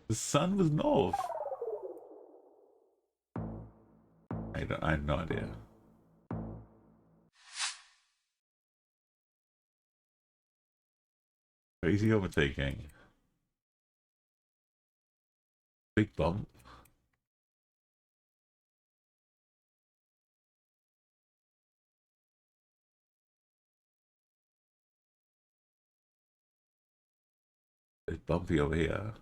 The sun was north. I have no idea. Crazy overtaking. Big bump. It's bumpy over here.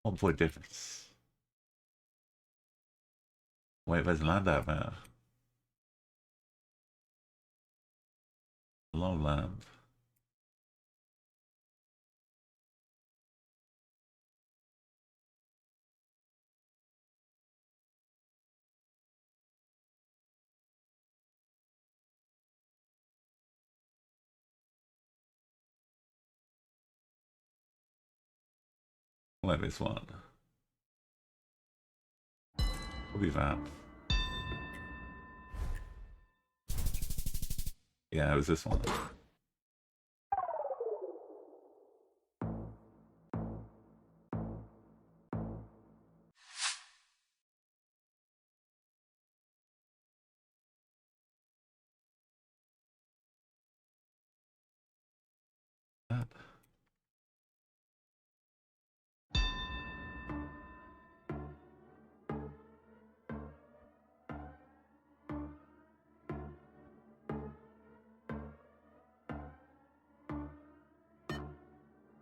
One point difference. Wait, there's land out there. A lot of land. Like this one. What be that? Yeah, it was this one. That.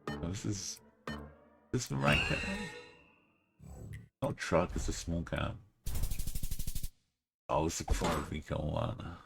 Oh, this is the right cam. Not a truck, it's a small cam. Oh, it's a Pro Vico one.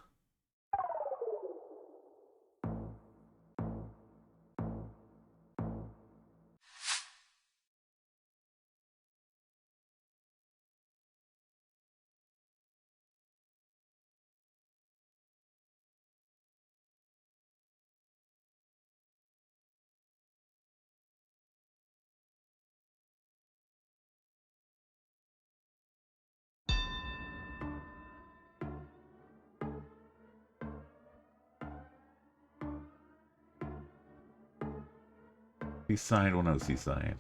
Seaside or no seaside?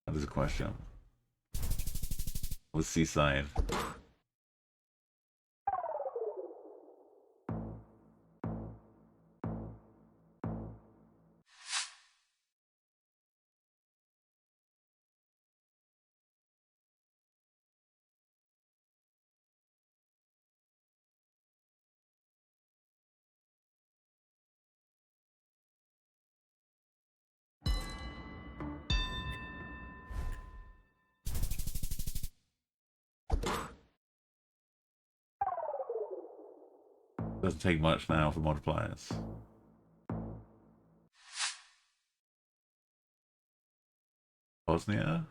That is a question. What's seaside? Doesn't take much now for multipliers. Bosnia?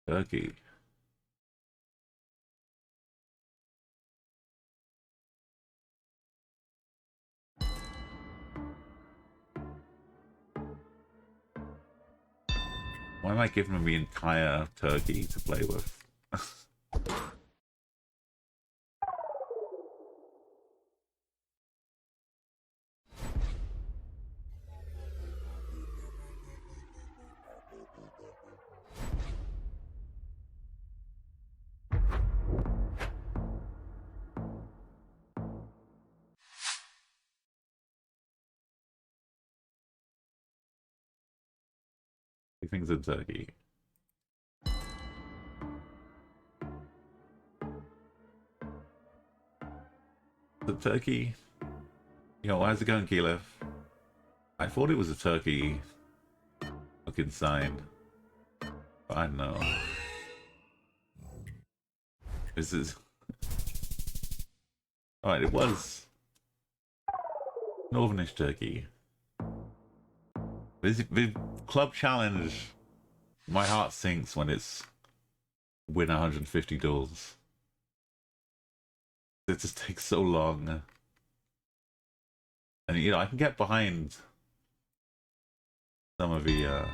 Turkey. Why am I giving them the entire Turkey to play with? Things in Turkey. The Turkey? Yo, why is it going Kiev? I thought it was a Turkey looking sign. But I don't know. This is... Alright, it was Northernish Turkey. The club challenge, my heart sinks when it's win $150. It just takes so long. And you know, I can get behind some of the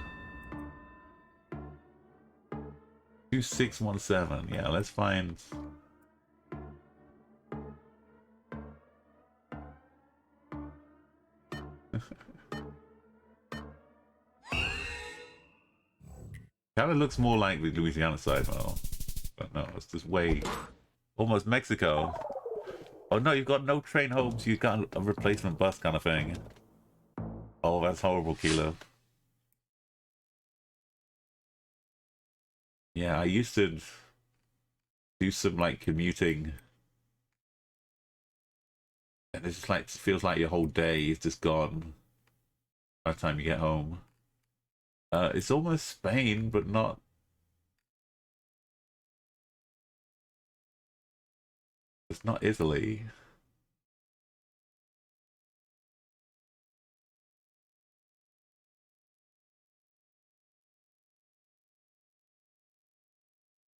2617. Yeah, let's find kind of looks more like the Louisiana side now. But no, it's just way almost Mexico. Oh no, you've got no train home, so you've got a replacement bus kind of thing. Oh, that's horrible, Kilo. Yeah, I used to do some like commuting, and it's just like feels like your whole day is just gone by the time you get home. It's almost Spain, but not. It's not Italy.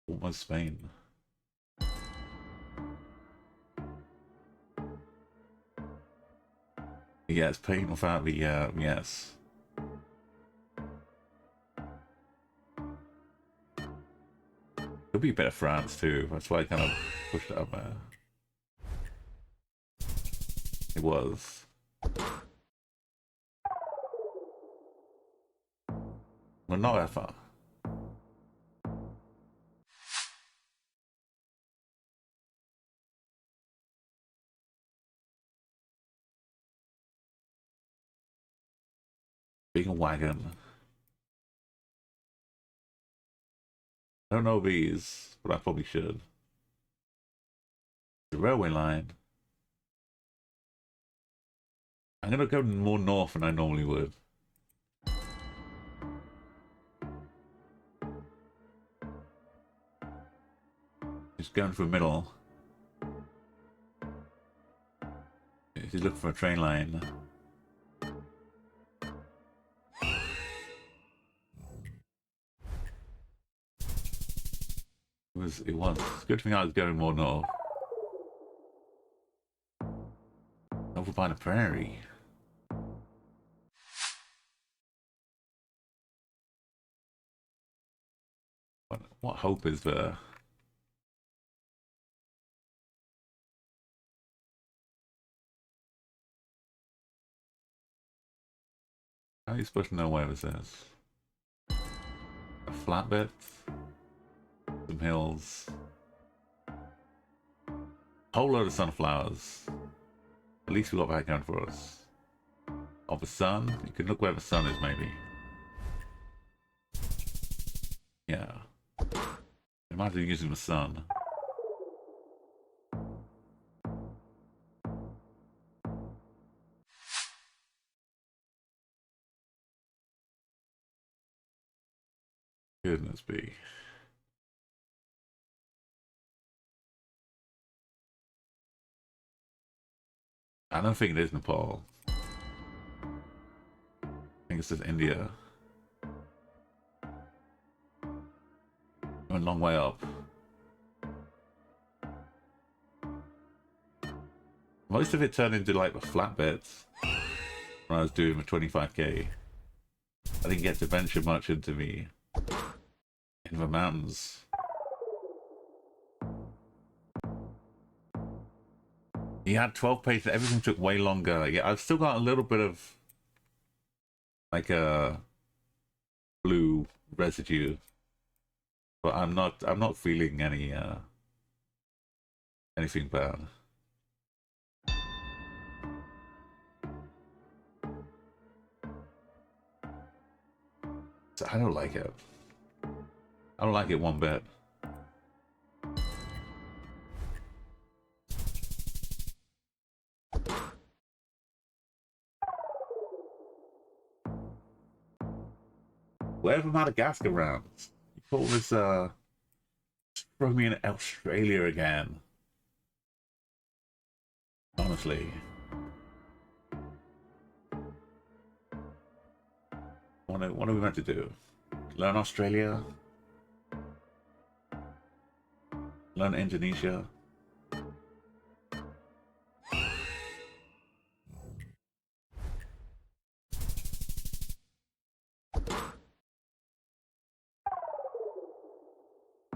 Almost Spain. Yeah, it's Spain without the yes. Could be a bit of France too. That's why I kind of pushed it up there. It was. Well, not that far. Being a wagon. I don't know these, but I probably should. The railway line. I'm gonna go more north than I normally would. Just going for the middle. If you look for a train line. It was. It's a good thing I was going more north. Over by the prairie. What hope is there? How are you supposed to know where this is? A flatbed? Some hills. Whole load of sunflowers. At least we got that going for us. Oh, the sun? You can look where the sun is, maybe. Yeah. Imagine using the sun. Goodness be. I don't think it is Nepal. I think it's just India. A long way up. Most of it turned into like the flatbeds when I was doing the 25k. I didn't get to venture much into the mountains. He had 12 pages. Everything took way longer. Yeah, I've still got a little bit of like a blue residue, but I'm not feeling any anything bad. So I don't like it. I don't like it one bit. Wherever Madagascar rounds. You call this throw me in Australia again. Honestly. What are we meant to do? Learn Australia? Learn Indonesia?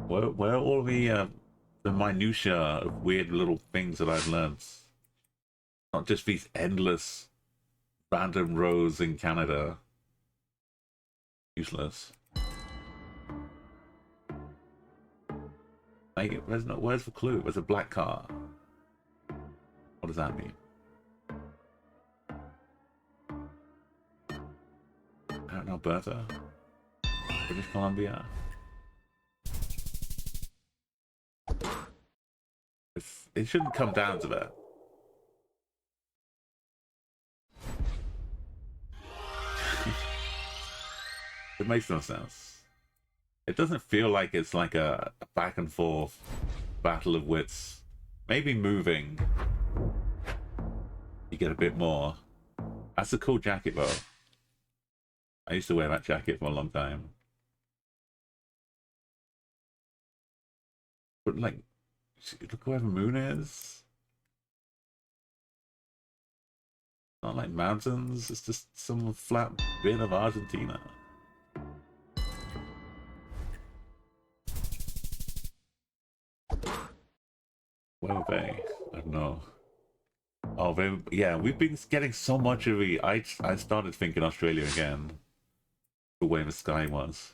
Where are all the minutia of weird little things that I've learned? Not just these endless random rows in Canada. Useless. Like, where's the clue? There's a black car. What does that mean? Out in Alberta? British Columbia? It shouldn't come down to that. It makes no sense. It doesn't feel like it's like a back and forth battle of wits. Maybe moving, you get a bit more. That's a cool jacket though. I used to wear that jacket for a long time. But like, look where the moon is. Not like mountains, it's just some flat bit of Argentina. Where are they? I don't know. Oh, yeah, we've been getting so much of the... I started thinking Australia again. The way the sky was.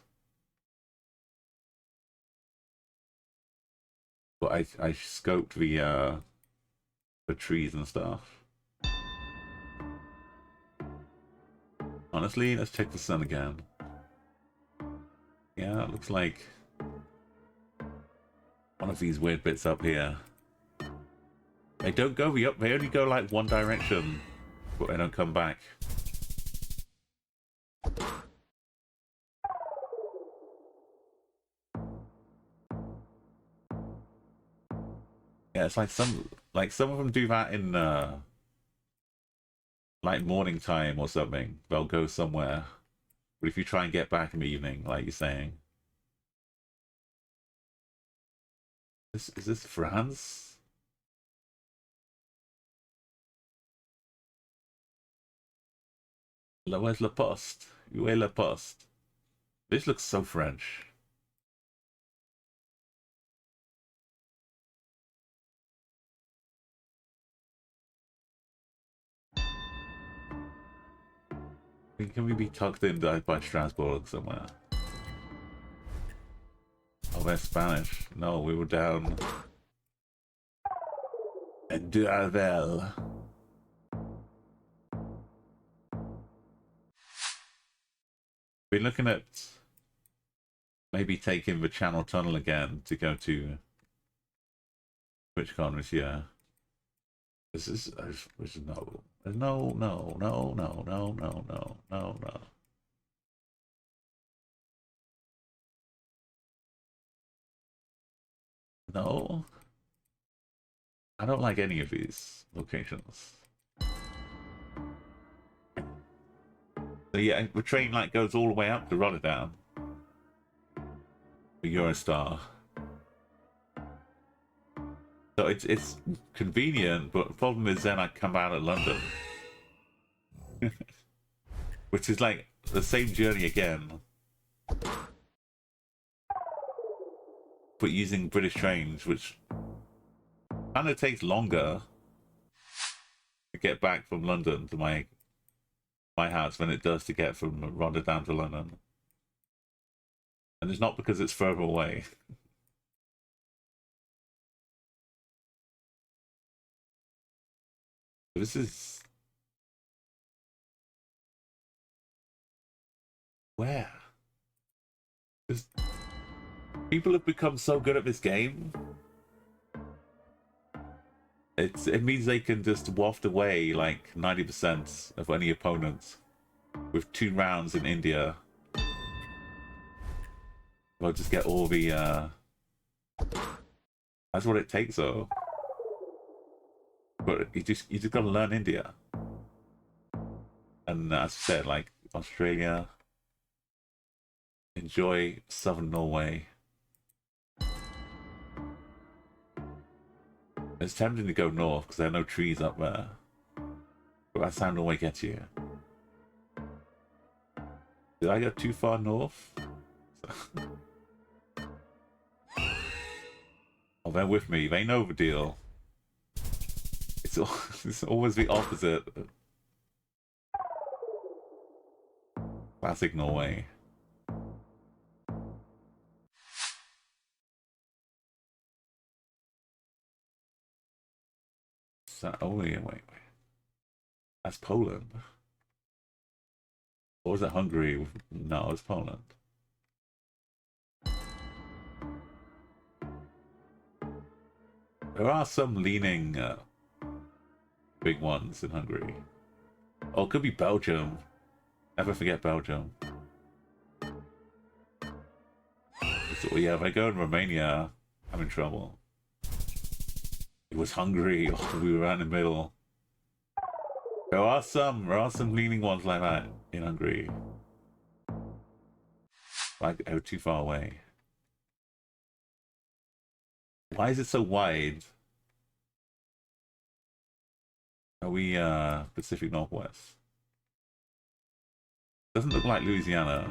But I scoped the trees and stuff. Honestly, let's check the sun again. Yeah, it looks like one of these weird bits up here. They don't go the up, they only go like one direction, but they don't come back. Yeah, it's like some of them do that in like morning time or something. They'll go somewhere. But if you try and get back in the evening, like you're saying. Is this France? Where's La Poste? Où est La Poste? This looks so French. Can we be tucked in by Strasbourg somewhere? Oh, they're Spanish. No, we were down at Duavel. We're looking at maybe taking the Channel Tunnel again to go to which corners? Yeah. This is no. No, no, no, no, no, no, no, no, no. No. I don't like any of these locations. So yeah, the train like goes all the way up to Rotterdam. The Eurostar. So it's convenient, but the problem is then I come out of London. Which is like the same journey again. But using British trains, which kind of takes longer to get back from London to my house than it does to get from Rotterdam to London. And it's not because it's further away. This is... Where? Because people have become so good at this game. It means they can just waft away like 90% of any opponent with 2 rounds in India. They'll just get all the that's what it takes though. But you just gotta learn India. And as I said, like Australia, enjoy southern Norway. It's tempting to go north because there are no trees up there. But that's how Norway gets you. Did I go too far north? Oh, they're with me. They know the deal. It's always the opposite. Classic Norway. So, oh, wait. That's Poland. Or was it Hungary? No, it's Poland. There are some leaning big ones in Hungary. Oh, it could be Belgium. Never forget Belgium. So, yeah, if I go in Romania, I'm in trouble. It was Hungary. Oh, we were right in the middle. There are some leaning ones like that in Hungary. Like, oh, too far away. Why is it so wide? Are we Pacific Northwest? Doesn't look like Louisiana.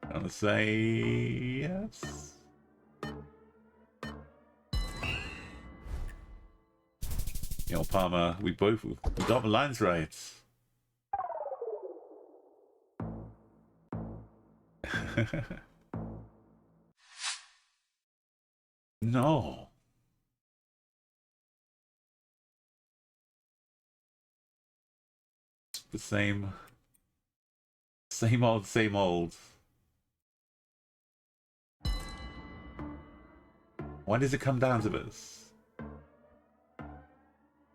I'm gonna say yes. You know, Palmer, we got the lines right. No. The same old, same old. Why does it come down to this?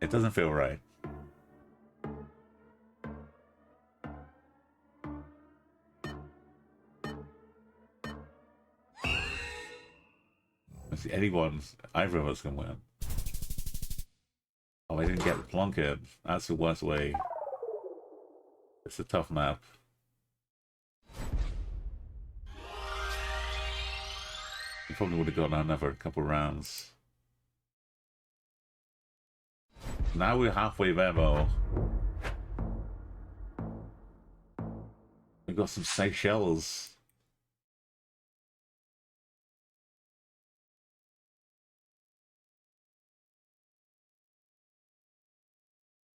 It doesn't feel right. Let's see, either of us can win. Oh, I didn't get the Plunkett. That's the worst way. It's a tough map. You probably would have gotten another couple rounds. Now we're halfway there, though. We got some Seychelles.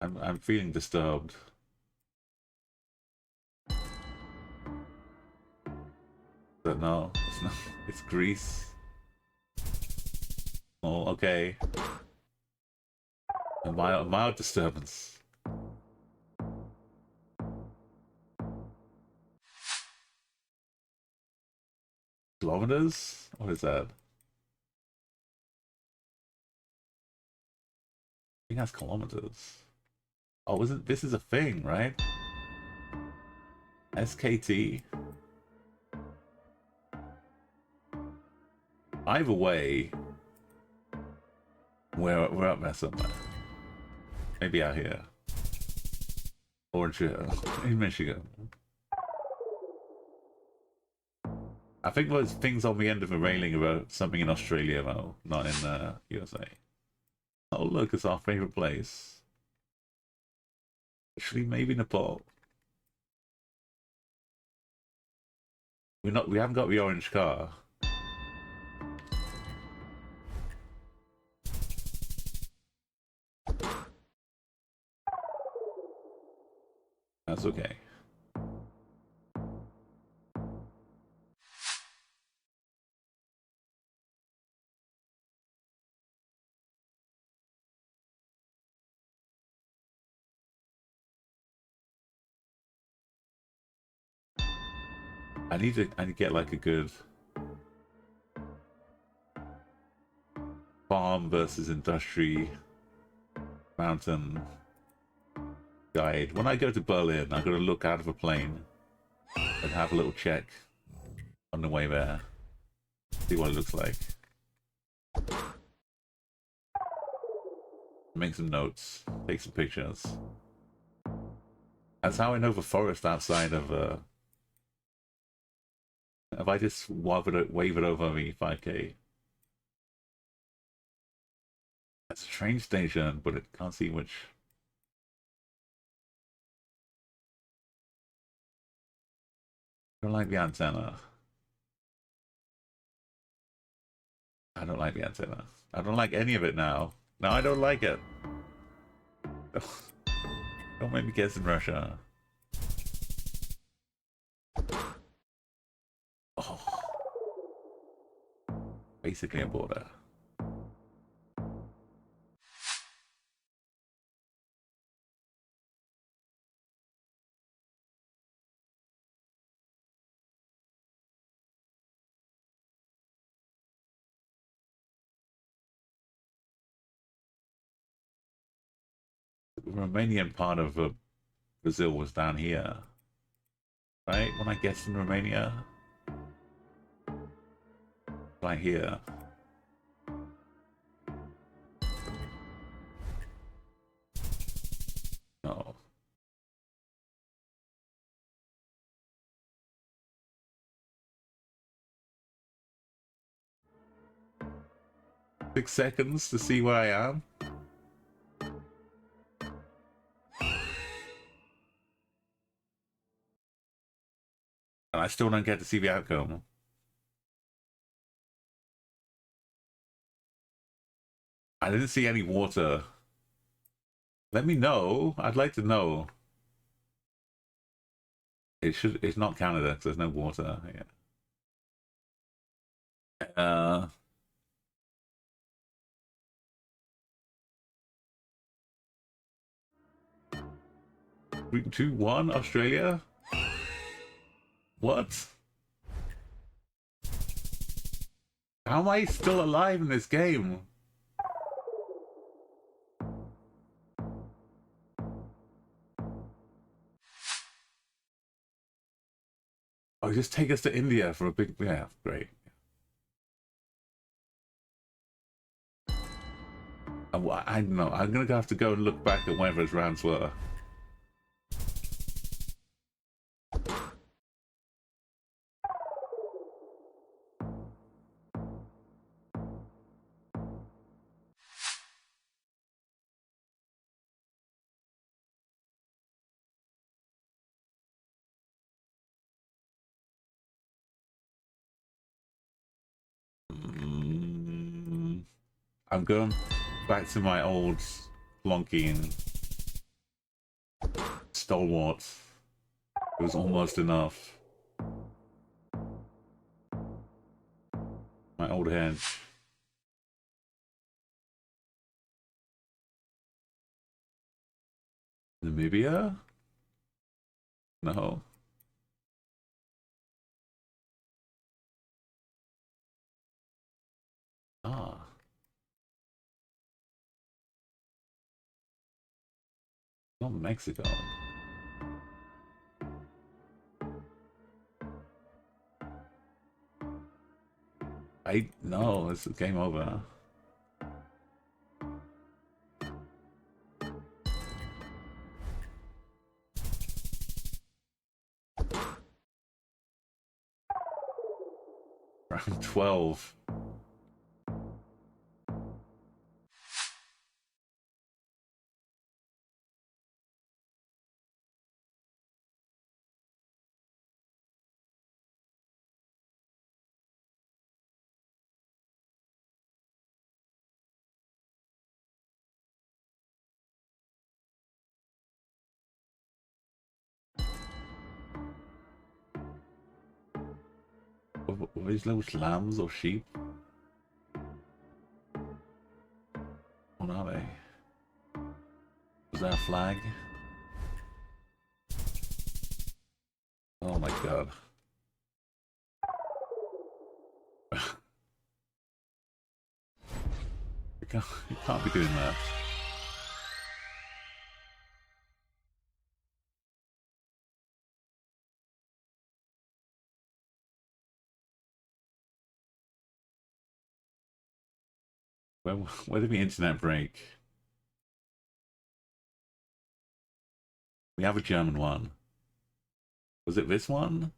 I'm feeling disturbed. But no, it's not. It's Greece. Oh, okay. A mild disturbance. Kilometers? What is that? I think that's kilometers. Oh, isn't this is a thing, right? SKT. Either way, we're up there somewhere. Maybe out here. Or in Michigan. I think there's things on the end of the railing about something in Australia, though, not in the USA. Oh, look, it's our favorite place. Actually, maybe Nepal. We haven't got the orange car. That's okay. I need to get like a good farm versus industry mountain guide. When I go to Berlin, I'm gonna look out of a plane and have a little check on the way there. See what it looks like. Make some notes, take some pictures. That's how I know the forest outside of if I just wave it over me 5K. That's a train station, but it can't see which. I don't like the antenna. I don't like the antenna. I don't like any of it now. No, I don't like it. Don't make me guess in Russia. Oh. Basically a border. The Romanian part of Brazil was down here. Right? When I guessed in Romania? Right here. No. Six seconds to see where I am. And I still don't get to see the outcome. I didn't see any water. Let me know. I'd like to know. It's not Canada because there's no water. Yeah. 3, 2, 1, Australia? What? How am I still alive in this game? Oh, just take us to India for a big... Yeah, great. I don't know. I'm gonna have to go and look back at where those rounds were. I'm going back to my old plonking stalwart. It was almost enough. My old head. Namibia? No. Ah. Not Mexico. No, it's game over. Round 12. Were these little lambs or sheep? What are they? Was that a flag? Oh my god. You can't be doing that. Where did the internet break? We have a German one. Was it this one?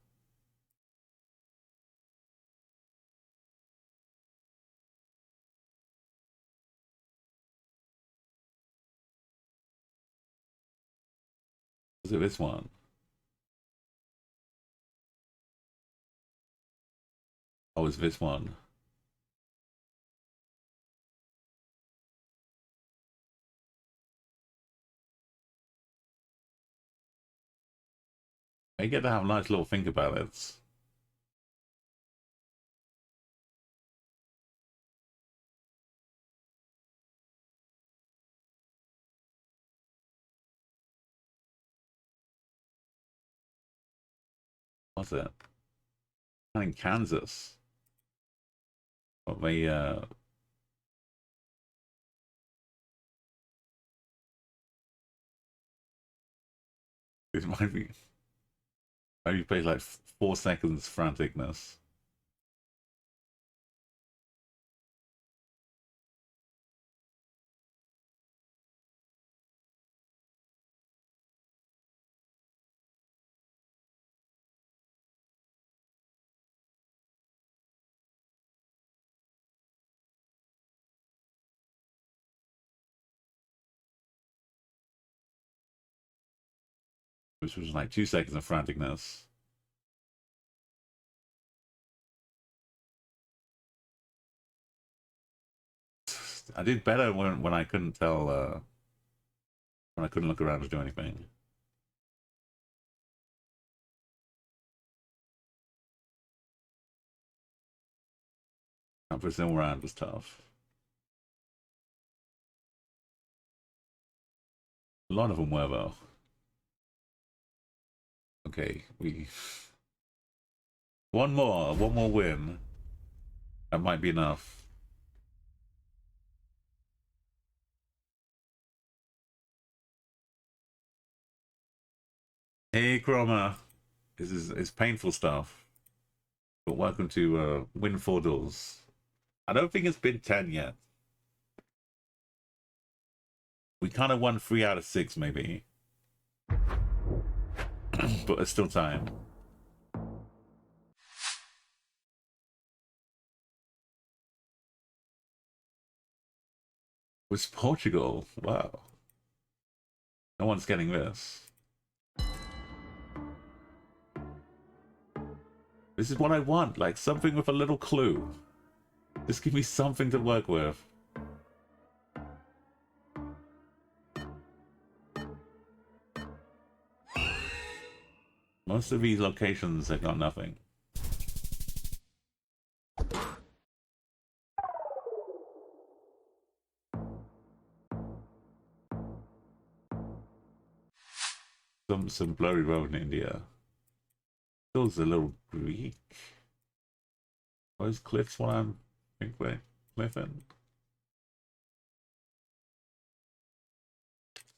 Was it this one? Oh, it's this one. I get to have a nice little think about it. What's it? In Kansas. What they it might be maybe plays like 4 seconds franticness. Which was like 2 seconds of franticness. I did better when I couldn't tell when I couldn't look around to do anything. That Brazil round was tough. A lot of them were though. Okay, we one more win. That might be enough. Hey Chroma, this is it's painful stuff. But welcome to Win 4 Duels. I don't think it's been 10 yet. We kind of won 3 out of 6 maybe. But there's still time. Was Portugal? Wow. No one's getting this. This is what I want, like something with a little clue. Just give me something to work with. Most of these locations have got nothing. Some blurry road in India. Feels a little Greek. Those cliffs what I'm cliffing.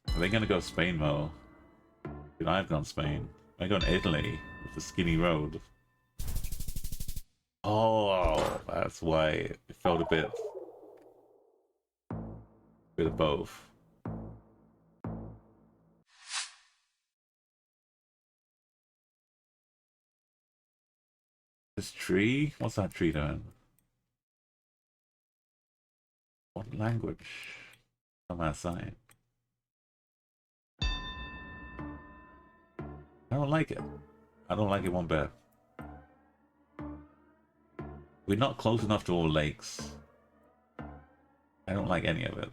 Are they gonna go Spain though? Dude, I've gone Spain. I gone Italy with the skinny road. Oh, that's why it felt a bit of both. This tree? What's that tree doing? What language? On that side. I don't like it. I don't like it one bit. We're not close enough to all lakes. I don't like any of it.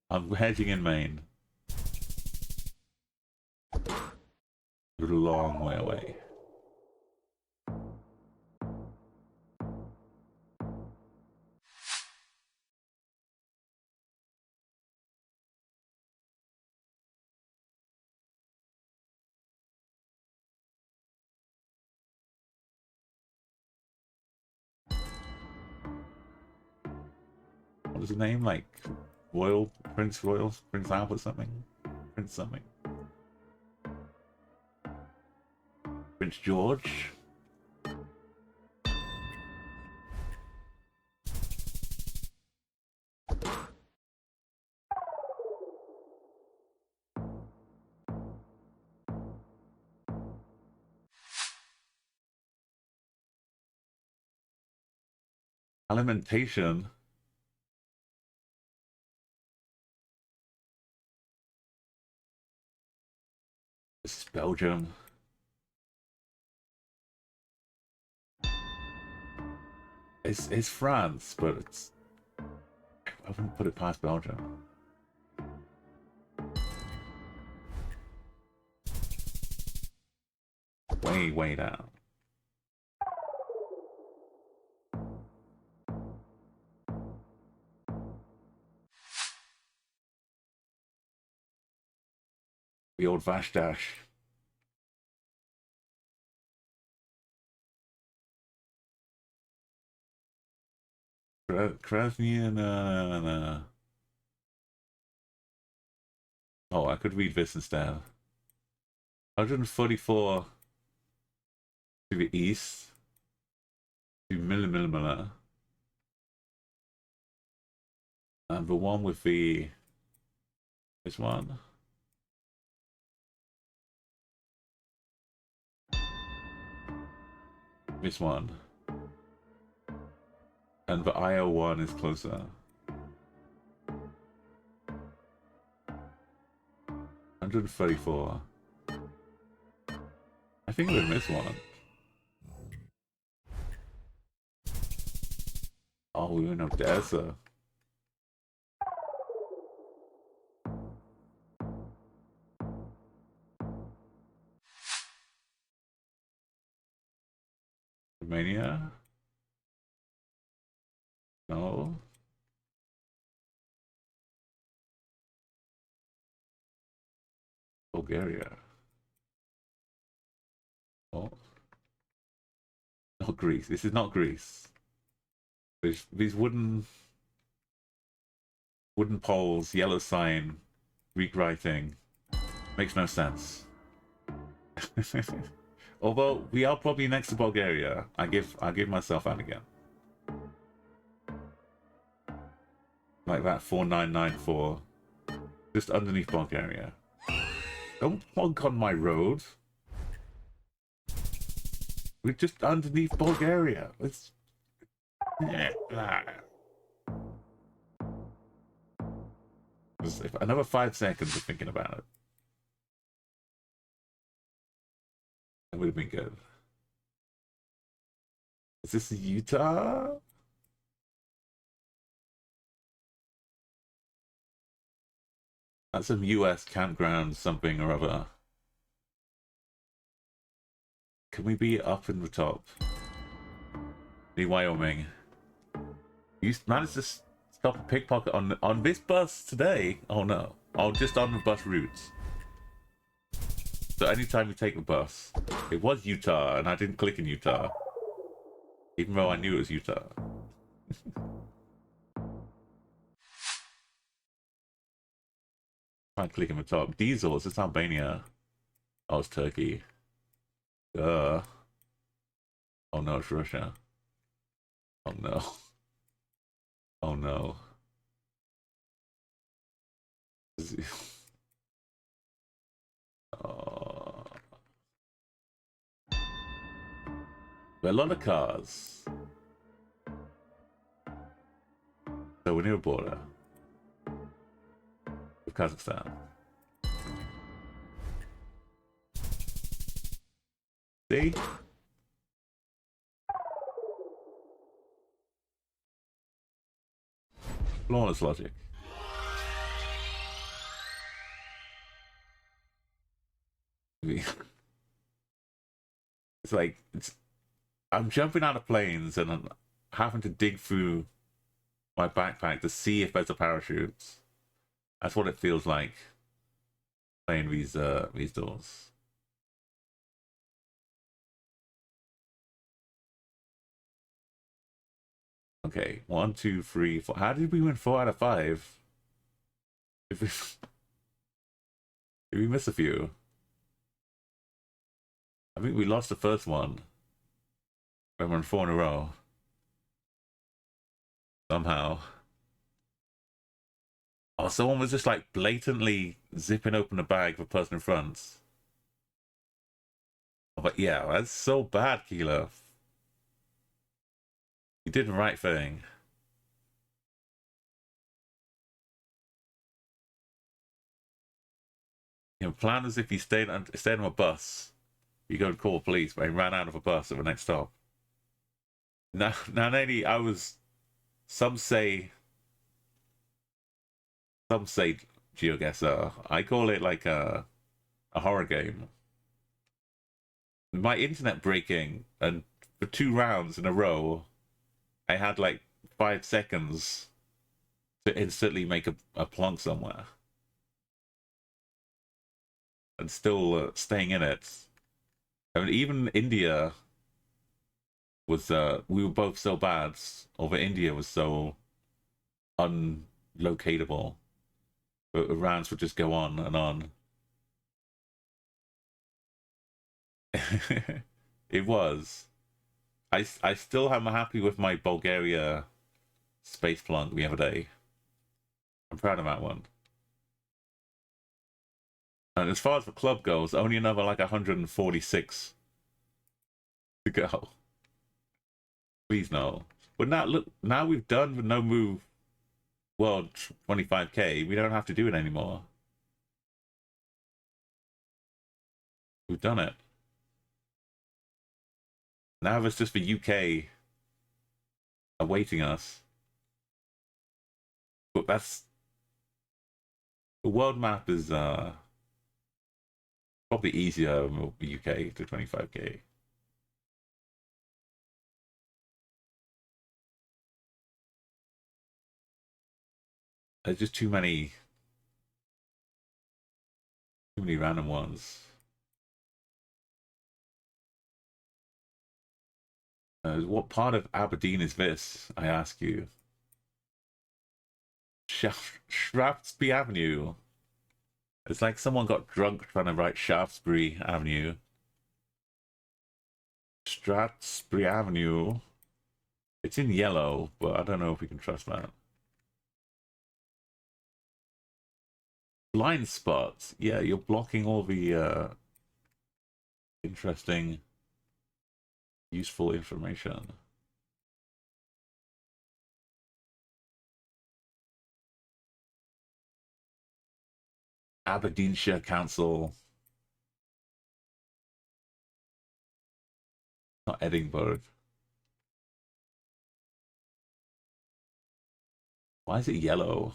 I'm hedging in Maine. A long way away. What is his name? Like Prince Albert something? Prince something. Prince George? Alimentation? This is Belgium. It's France, but it's... I wouldn't put it past Belgium. Way down. The old Vashdash. Krasnian, Oh, I could read this instead. 144 to the east. To Millimillimilla. And the one with the... This one. This one. And the IO one is closer. 134. I think we missed one. Oh, we were in Odessa. Romania? No. Bulgaria. Oh. Not Greece. This is not Greece. These wooden poles, yellow sign, Greek writing. Makes no sense. Although we are probably next to Bulgaria. I give myself that again. Like that 4994. Just underneath Bulgaria. Don't plonk on my road. We're just underneath Bulgaria. It's just another 5 seconds of thinking about it. That would have been good. Is this Utah? That's some US campground something or other. Can we be up in the top? New Wyoming. You managed to stop a pickpocket on this bus today? Oh no. Oh, just on the bus routes. So anytime you take the bus, it was Utah, and I didn't click in Utah. Even though I knew it was Utah. Try and click in the top. Diesels, it's Albania. Oh, it's Turkey. Oh no, it's Russia. Oh no. Oh no. Oh. There are a lot of cars. So we're near a border with Kazakhstan. See? Flawless logic. It's like I'm jumping out of planes and I'm having to dig through my backpack to see if there's a parachute. That's what it feels like playing these doors. Okay, 1, 2, 3, 4. How did we win 4 out of 5? Did we miss a few? I think we lost the first one. We won 4 in a row. Somehow. Oh, someone was just like blatantly zipping open the bag of a person in front. Oh, but yeah, that's so bad, Kilo. You did the right thing. You know, plan as if you stayed on a bus. You go to call the police, but he ran out of a bus at the next stop. Now, Nady, I was. Some say GeoGuessr. I call it like a horror game. My internet breaking, and for 2 rounds in a row, I had like 5 seconds to instantly make a plonk somewhere. And still staying in it. I mean, even India was, we were both so bad, over India was so unlocatable. But the rounds would just go on and on. It was. I still am happy with my Bulgaria space plunk the other day. I'm proud of that one. And as far as the club goes, only another like 146 to go. Please no. But now look, now we've done the no move world 25k. We don't have to do it anymore. We've done it. Now it's just the UK awaiting us. But that's the world map is probably easier than the UK to 25k. There's just too many Too many random ones. What part of Aberdeen is this? I ask you. Shaftesbury Avenue. It's like someone got drunk trying to write Shaftesbury Avenue. Strathspey Avenue. It's in yellow, but I don't know if we can trust that. Blind spots. Yeah, you're blocking all the interesting, useful information. Aberdeenshire Council. Not Edinburgh. Why is it yellow?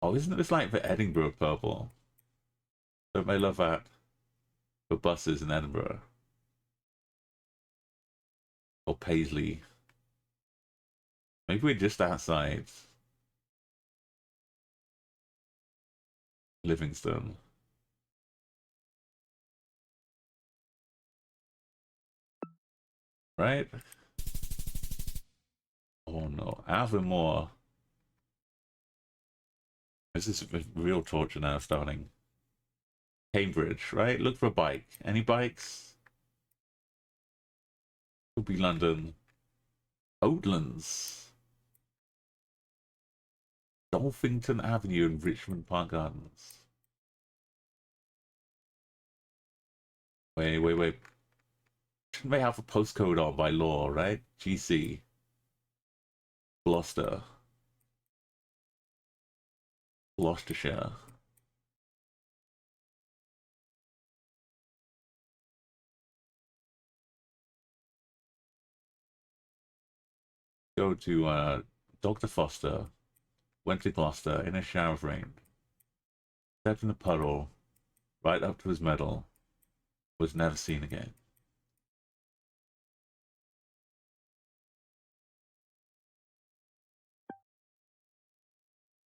Oh, isn't this like the Edinburgh purple? Don't they love that? For buses in Edinburgh. Or Paisley. Maybe we're just outside Livingston. Right? Oh no, Avonmore. This is real torture now starting. Cambridge, right? Look for a bike. Any bikes? Could be London. Oatlands. Dolphington Avenue in Richmond Park Gardens. Wait. Shouldn't they have a postcode on by law, right? GC. Gloucester. Gloucestershire. Go to Dr. Foster. Went to Gloucester in a shower of rain. Stepped in a puddle, right up to his medal. Was never seen again.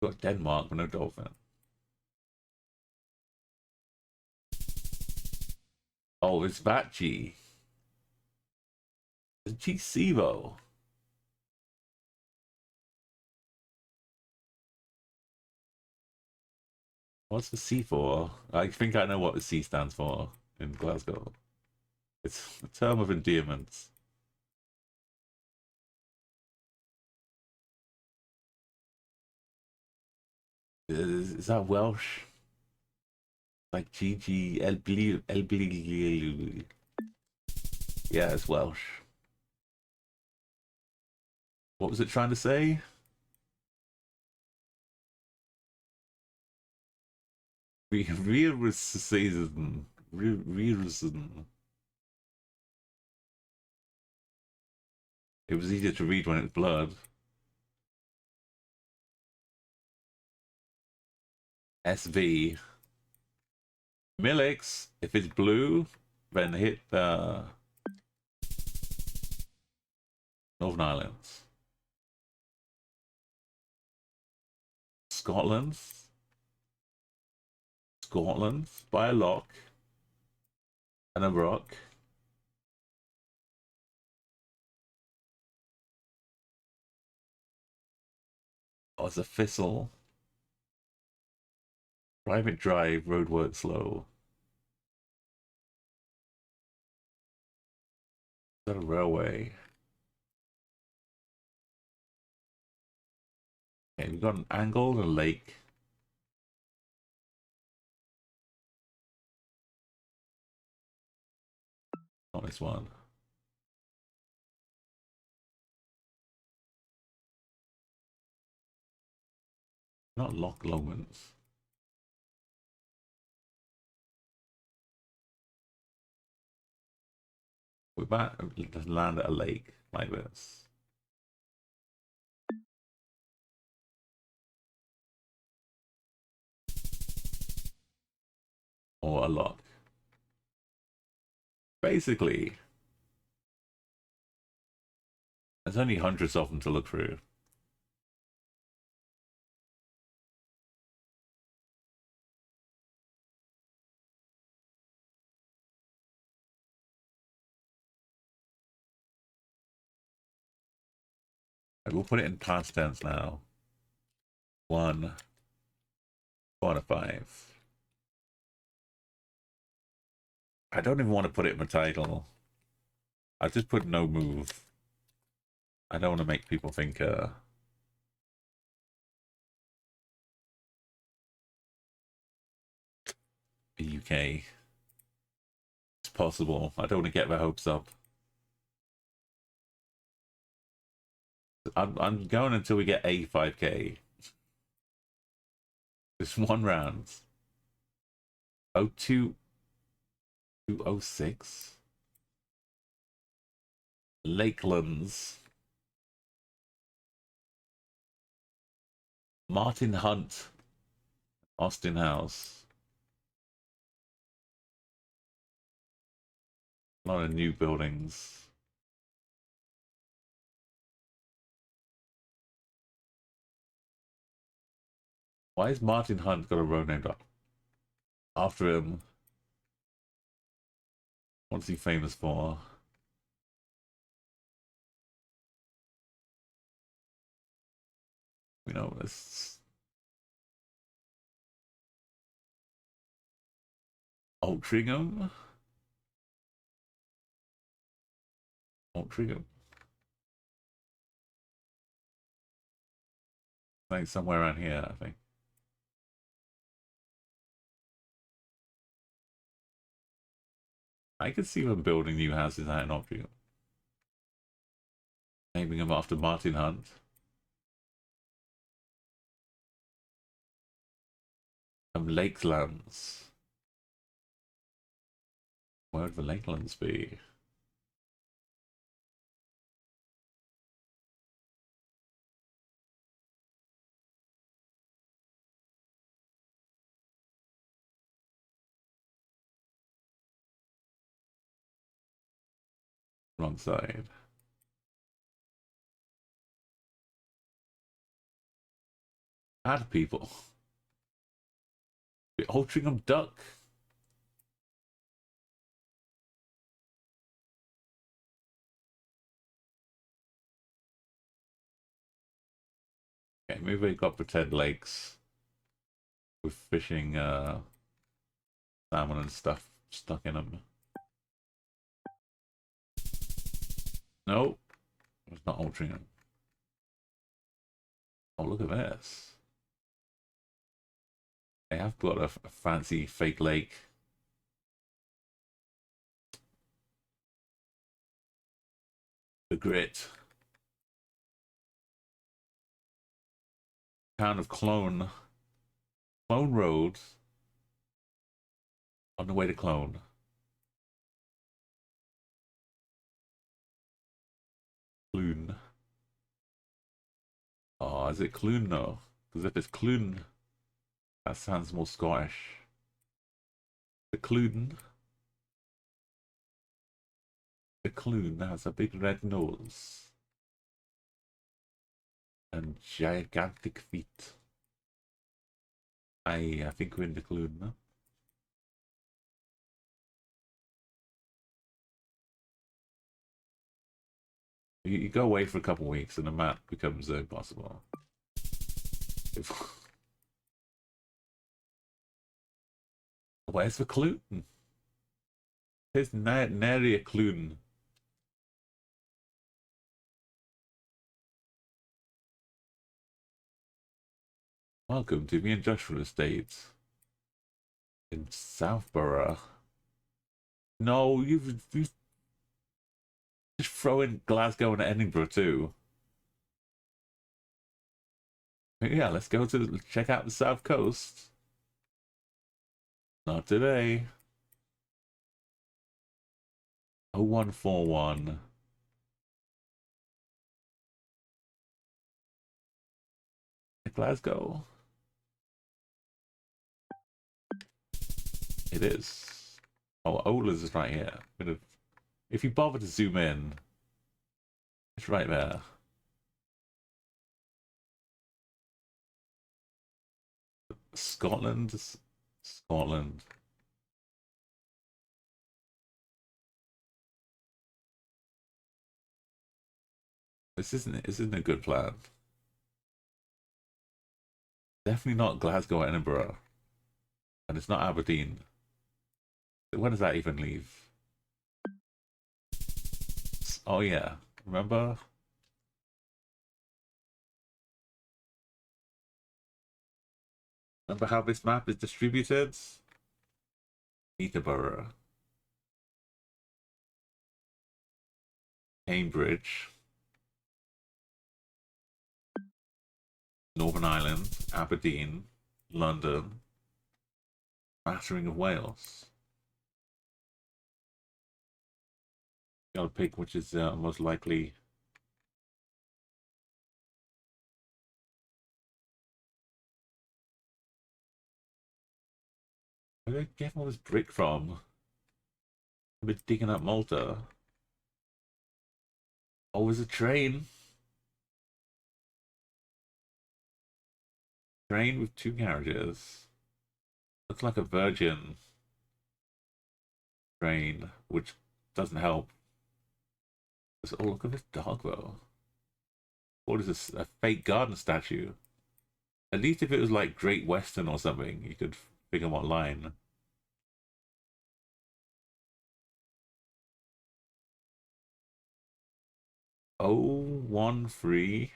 Got Denmark, but no dolphin. Oh, it's that G. It's GC though. What's the C for? I think I know what the C stands for in Glasgow. It's a term of endearment. Is that Welsh? Like GG Yeah, it's Welsh. What was it trying to say? Realism. It was easier to read when it's blurred. SV. Millix, if it's blue, then hit Northern Islands. Scotland by a lock and a rock. Oh, it's a thistle. Private drive, roadwork slow. Is that a railway? Okay, we've got an angle and a lake. Not this one. Not Loch Lomans. We might land at a lake like this. Or a lock. Basically, there's only hundreds of them to look through. We'll put it in past tense now. 1, 4 to 5. I don't even want to put it in my title. I just put no move. I don't want to make people think the UK. It's possible. I don't want to get their hopes up. I'm going until we get a 5k. Just one round. 02 206. Lakelands. Martin Hunt. Austin House. A lot of new buildings. Why has Martin Hunt got a road named after him? What's he famous for? You know, this Altrincham? Altrincham. Like somewhere around here, I think. I could see them building new houses out in Altrincham. Naming them after Martin Hunt. Lakelands. Where would the Lakelands be? Wrong side. Add people. The Altrincham Duck. Okay, maybe we got pretend lakes with fishing salmon and stuff stuck in them. Nope. It's not Altrincham. Oh, look at this. They have got a fancy fake lake. The Grit. Town of Clone. Clone Road. On the way to Clone. Clune. Oh, is it Clune though? Because if it's Clune, that sounds more Scottish. The Clune. The Clune has a big red nose. And gigantic feet. I think we're in the Clune now. You go away for a couple of weeks and the map becomes impossible. Where's the Clune? There's nary a Clune. Welcome to the industrial estate in Southborough. No, you've just throw in Glasgow and Edinburgh too. Yeah, let's go to check out the South Coast. Not today. 0141. Glasgow. It is. Oh, Ola's is right here. If you bother to zoom in, it's right there. Scotland. Scotland. This isn't a good plan. Definitely not Glasgow or Edinburgh. And it's not Aberdeen. Where does that even leave? Oh yeah. Remember? Remember how this map is distributed? Peterborough. Cambridge. Northern Ireland. Aberdeen. London. Battering of Wales. You gotta pick which is most likely. Where did I get all this brick from? I've been digging up Malta. Oh, there's a train. Train with 2 garages. Looks like a Virgin train, which doesn't help. Oh, look at this dog, though. What is this? A fake garden statue? At least if it was like Great Western or something, you could figure what line. Oh, 135.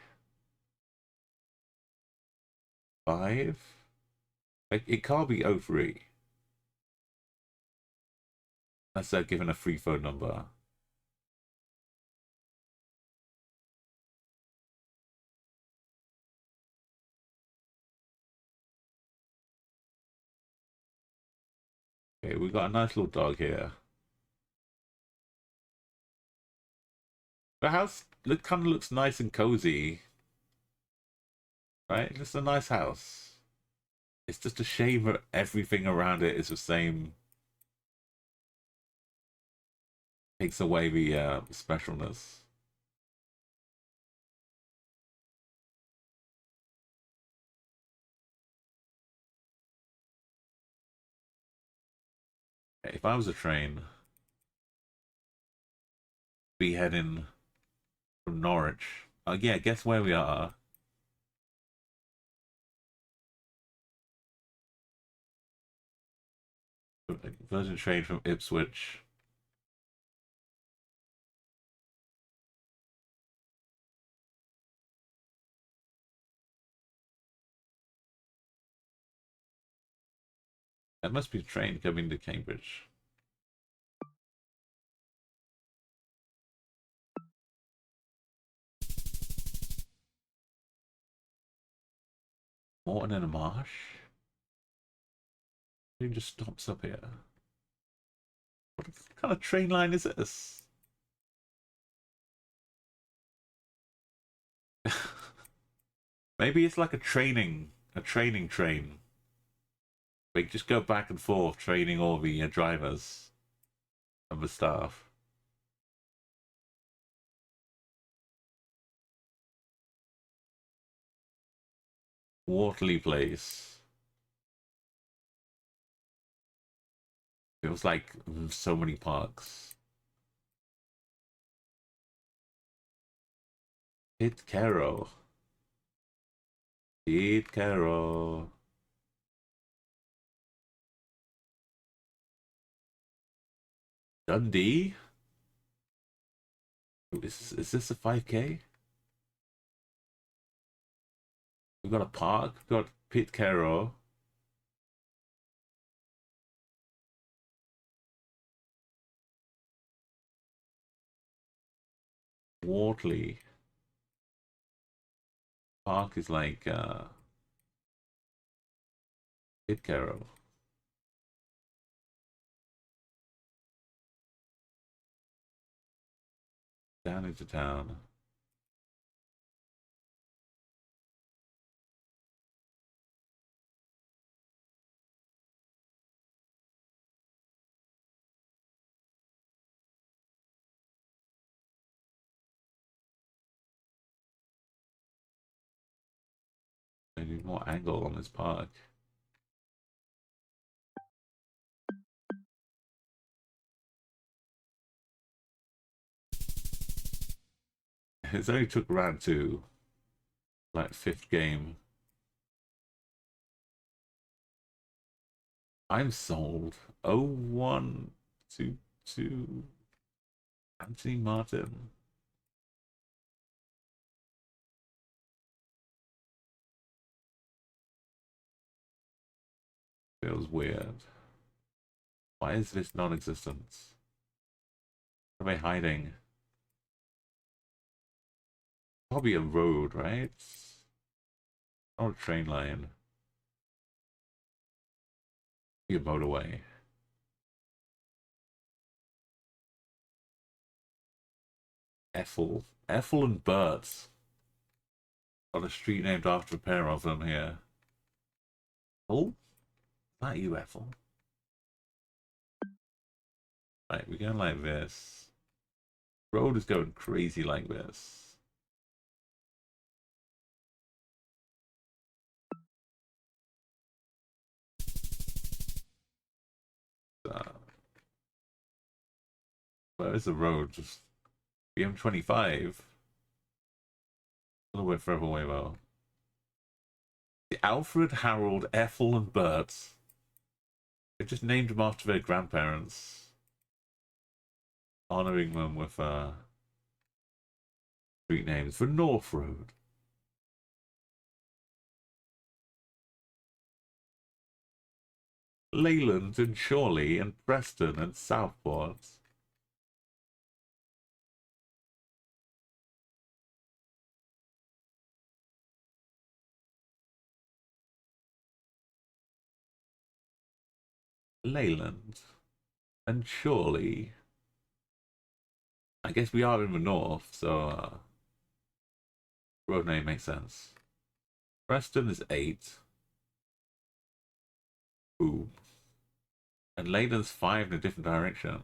Like, it can't be 03. Unless they're given a free phone number. Okay, we got a nice little dog here. The house kind of looks nice and cozy. Right? Just a nice house. It's just a shame that everything around it is the same. Takes away the specialness. If I was a train, be heading from Norwich. Oh yeah, guess where we are. Virgin train from Ipswich. That must be a train coming to Cambridge. Morton in a marsh? It just stops up here. What kind of train line is this? Maybe it's like a training train. We just go back and forth training all the drivers and the staff. Waterley Place. It was like so many parks. Hit Caro. Hit Caro. Dundee? Is this a 5K? We've got a park, we've got Pit Caro. Wortley. Park is like Pit Caro. Down into town. I need more angle on this park. It's only took around to like 5th game. I'm sold. 0122 Anthony Martin. Feels weird. Why is this non-existent? What am I hiding? Probably a road, right? Not a train line. Be a motorway. Ethel. Ethel and Bert. Got a street named after a pair of them here. Oh, is that you, Ethel? Right, we're going like this. Road is going crazy like this. Where is the road? Just BM25. A little bit further away though. The Alfred, Harold, Ethel, and Bert. They just named them after their grandparents, honoring them with street names for North Road. Leyland and Chorley and Preston and Southport. Leyland and Chorley. I guess we are in the north, so road name makes sense. Preston is 8. Boom. And Leyland's 5 in a different direction.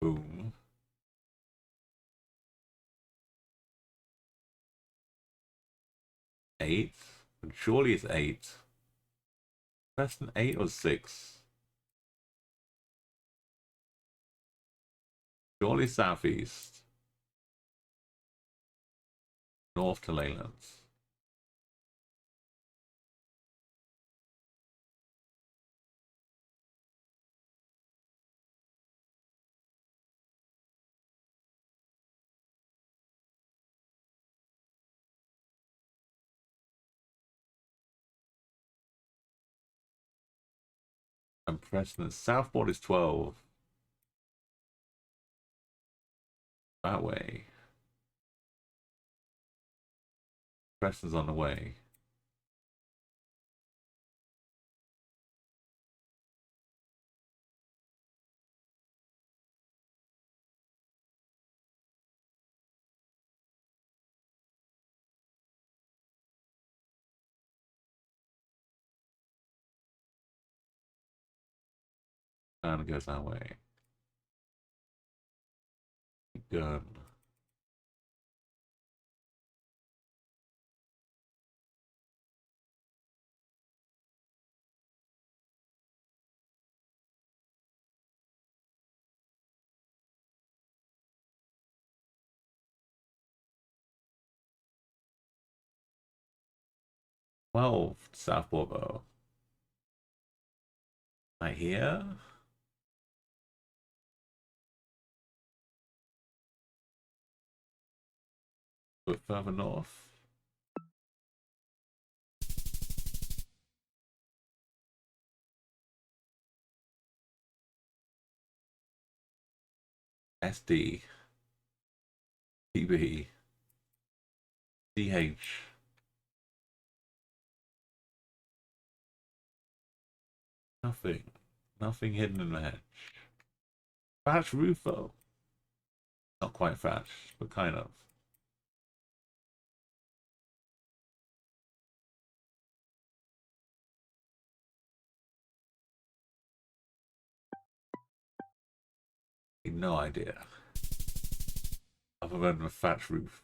Boom. Eight. And surely it's 8. Preston 8 or 6? Surely southeast. North to Leyland. And Preston Southport is 12. That way. Preston's on the way. And it goes that way. Gun. Well, Southport though. Right here. A bit further north. SD. TB. CH. Nothing. Nothing hidden in the hedge. Thatch roof though. Not quite thatch, but kind of. No idea. Other than the thatch roof.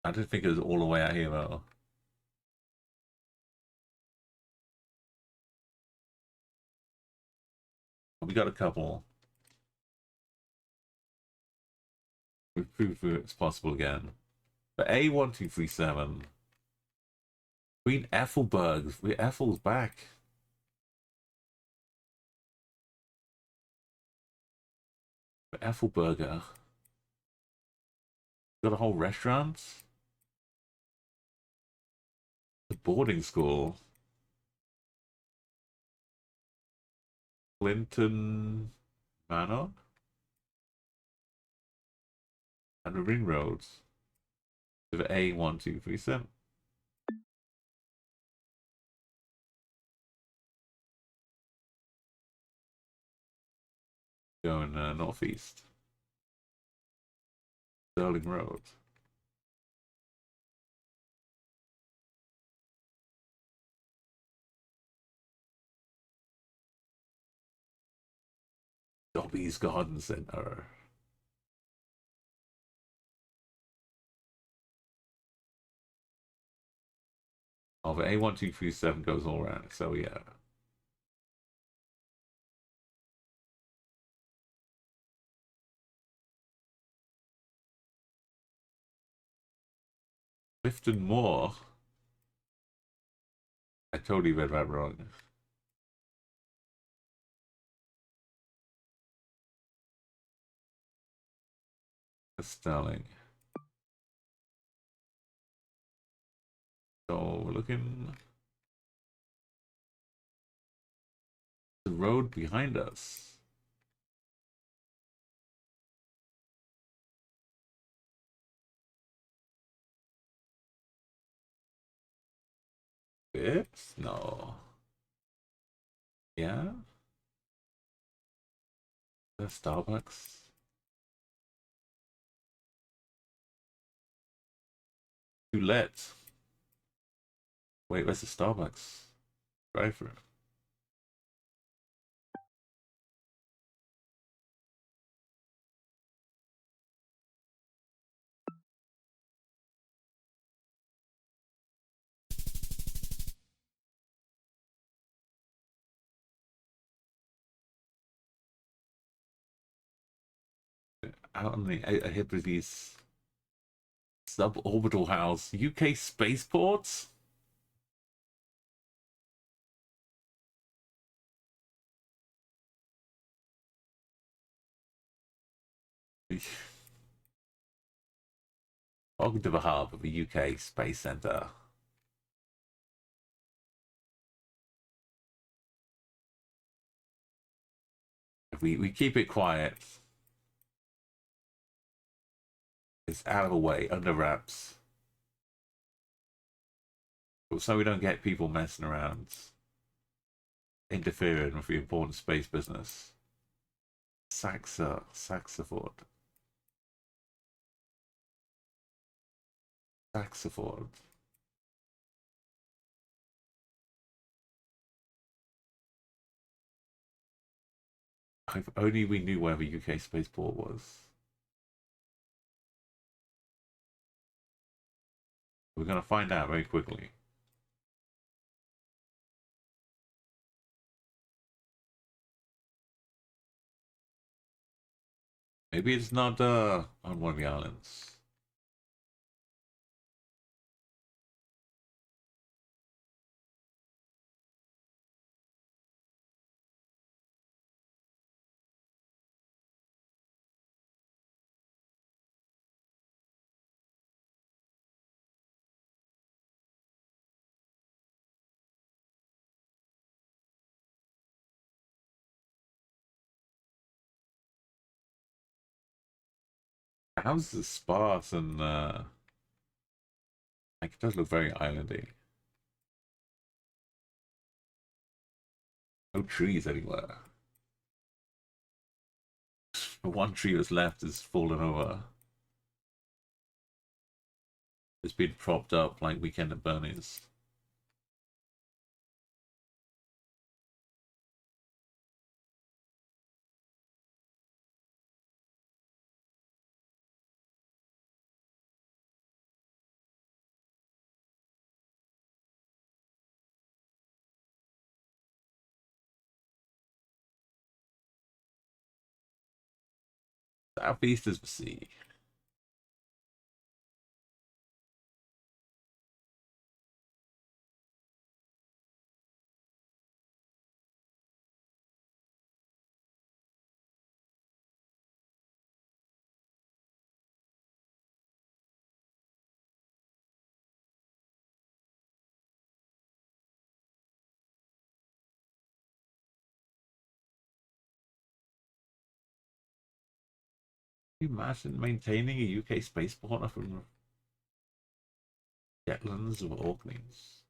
I didn't think it was all the way out here though. We got a couple. We've proved it's possible again. But A1237. Queen Ethelberg. Ethel's back. Ethelberger. Got a whole restaurant. The boarding school. Clinton Manor. And the ring roads. With A1237. Going northeast. Sterling Road. Dobby's Garden Center. Oh, the A1237 goes all around, so yeah. Clifton Moor. I totally read that wrong. Sterling. So we're looking. The road behind us. This? No. Yeah? The Starbucks? Roulette. Wait, where's the Starbucks? Drive-thru. Out on the Hebrides suborbital house. UK spaceports? Welcome to the hub of the UK Space Centre. If we keep it quiet, it's out of the way, under wraps. So we don't get people messing around, interfering with the important space business. Saxaford. If only we knew where the UK spaceport was. We're going to find out very quickly. Maybe it's not on one of the islands. How's it sparse and like it does look very islandy. No trees anywhere. The one tree that's left is fallen over. It's been propped up like Weekend at Bernie's. Southeast is the sea. you imagine maintaining a UK spaceport from Jetlands of Orkneys?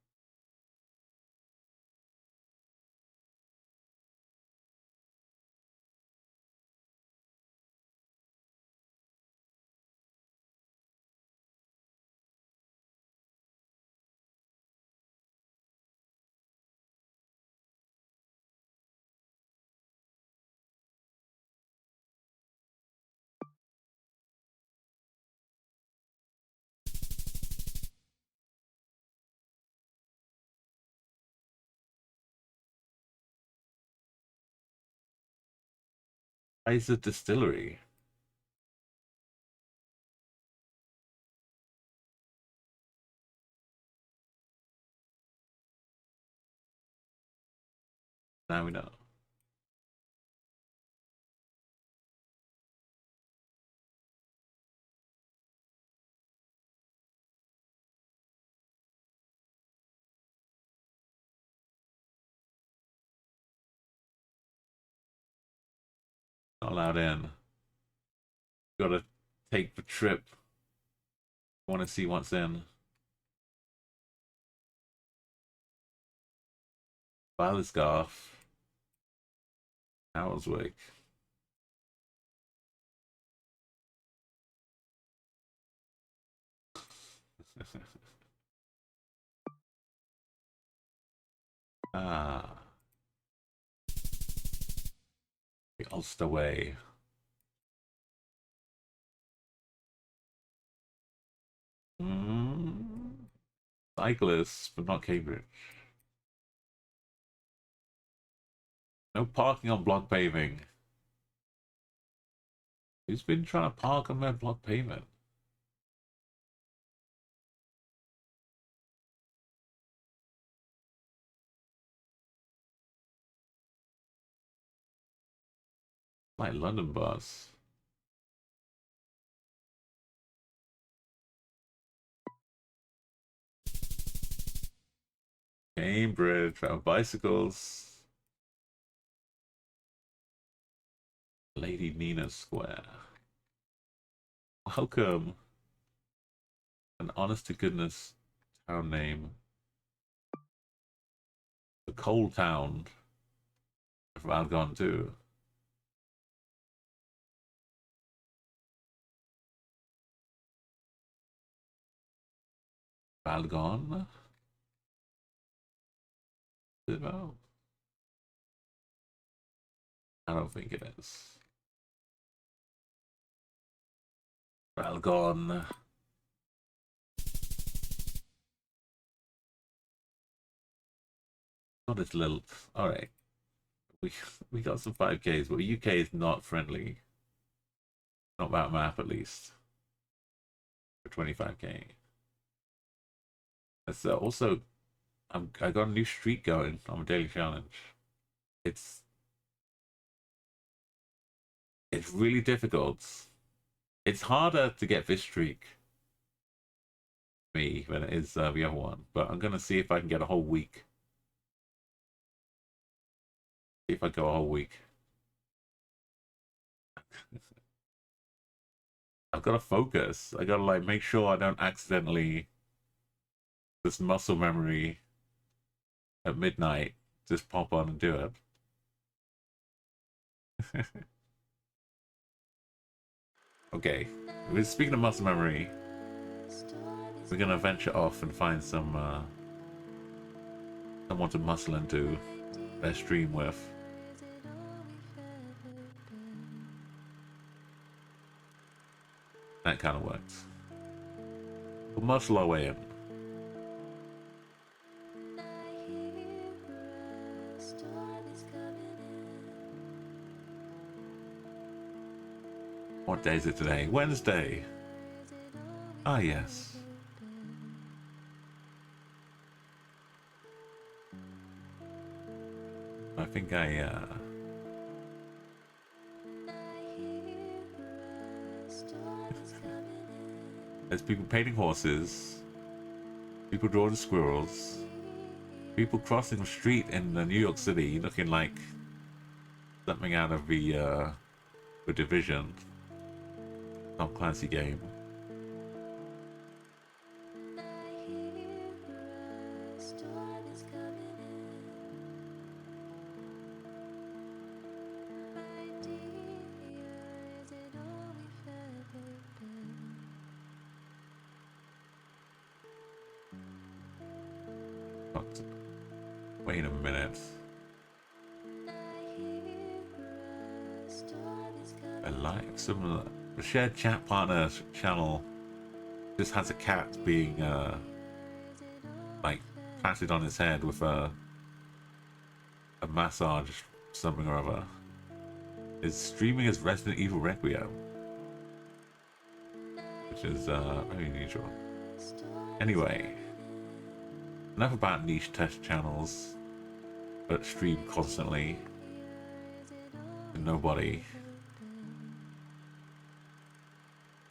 Kaiser Distillery. Now we know. Not allowed in. Gotta take the trip. Want to see what's in. Ballisgarth. Owlswick. Ah. The Ulster Way. Cyclists, but not Cambridge. No parking on block paving. Who's been trying to park on their block pavement? Like London bus. Cambridge, bicycles. Lady Nina Square. Welcome. An honest to goodness town name. The Coal Town. From Algon too. Algon? Is it about? I don't think it is. Algon. Not as little. All right, we got some 5Ks, but UK is not friendly. Not that map, at least. For 25K. That's also, I got a new streak going on my daily challenge. It's really difficult. It's harder to get this streak me than it is the other one, but I'm gonna see if I can get a whole week. See if I go a whole week. I've got to focus. I gotta like make sure I don't accidentally this muscle memory at midnight just pop on and do it. Okay, speaking of muscle memory, we're gonna venture off and find some someone to muscle into their stream with. That kind of works. We'll muscle our way in. What day is it today? Wednesday. Ah, yes. I think there's people painting horses, people drawing squirrels, people crossing the street in New York City looking like something out of the Division. Tom Clancy game. Wait a minute. I like some the shared chat partner channel just has a cat being like patted on his head with a massage something or other. Is streaming as Resident Evil Requiem, which is very unusual. Anyway, enough about niche test channels that stream constantly and nobody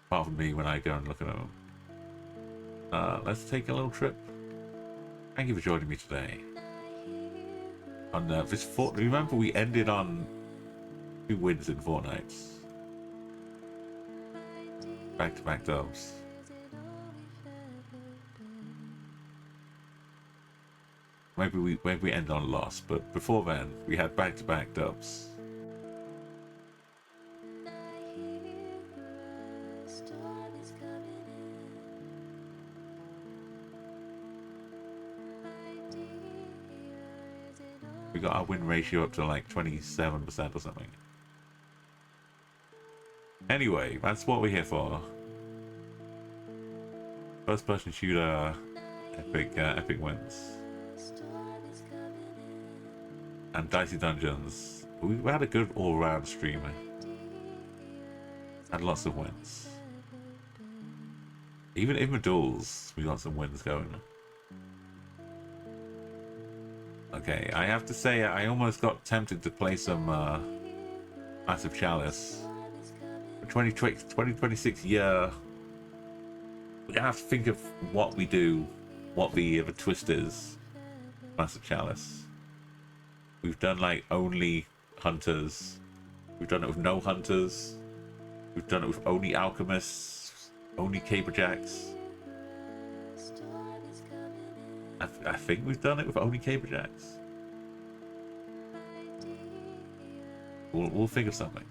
apart from me when I go and look at them. Let's take a little trip. Thank you for joining me today on this Fortnite. Remember, we ended on 2 wins in Fortnite, back-to-back dubs. Maybe we end on a loss, but before then we had back-to-back dubs. We got our win ratio up to like 27% or something. Anyway, that's what we're here for. First-person shooter, epic wins. And Dicey Dungeons. We had a good all-round stream. Had lots of wins. Even in the duels, we got some wins going. Okay, I have to say, I almost got tempted to play some Massive Chalice. For 2026 year, we have to think of what we do, what the twist is. Massive Chalice. We've done like only hunters. We've done it with no hunters. We've done it with only alchemists, only caberjacks. I think we've done it with only caberjacks. We'll think of something.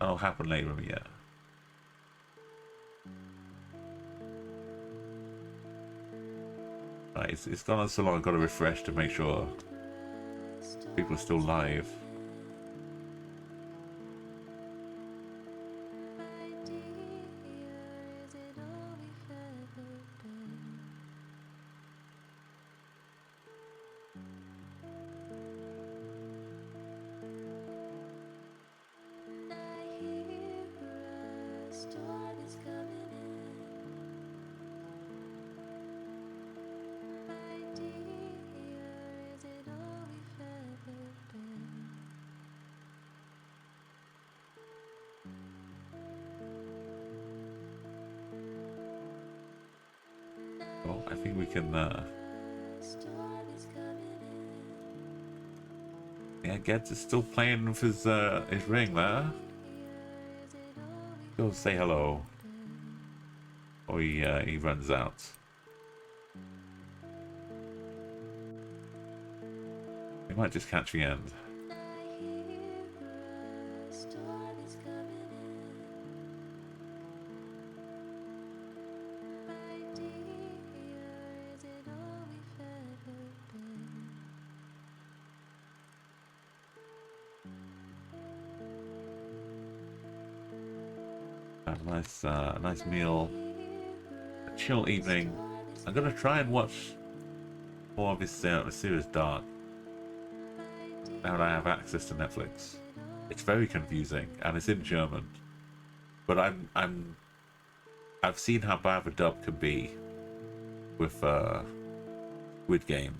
That'll happen later in the year. Right, it's gone on so long. I've got to refresh to make sure people are still live. Well, I think we can yeah, Geds is still playing with his ring there. Go say hello. Or he runs out. He might just catch the end. Nice meal, a chill evening. I'm gonna try and watch more of this series Dark now that I have access to Netflix. It's very confusing and it's in German, but I've seen how bad the dub can be with Squid Game,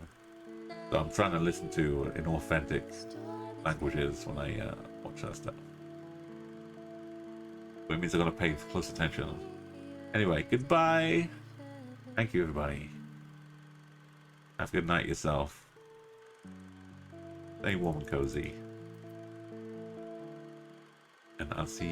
so I'm trying to listen to in authentic languages when I watch that stuff. It means I'm going to pay close attention. Anyway, goodbye. Thank you, everybody. Have a good night yourself. Stay warm and cozy. And I'll see you.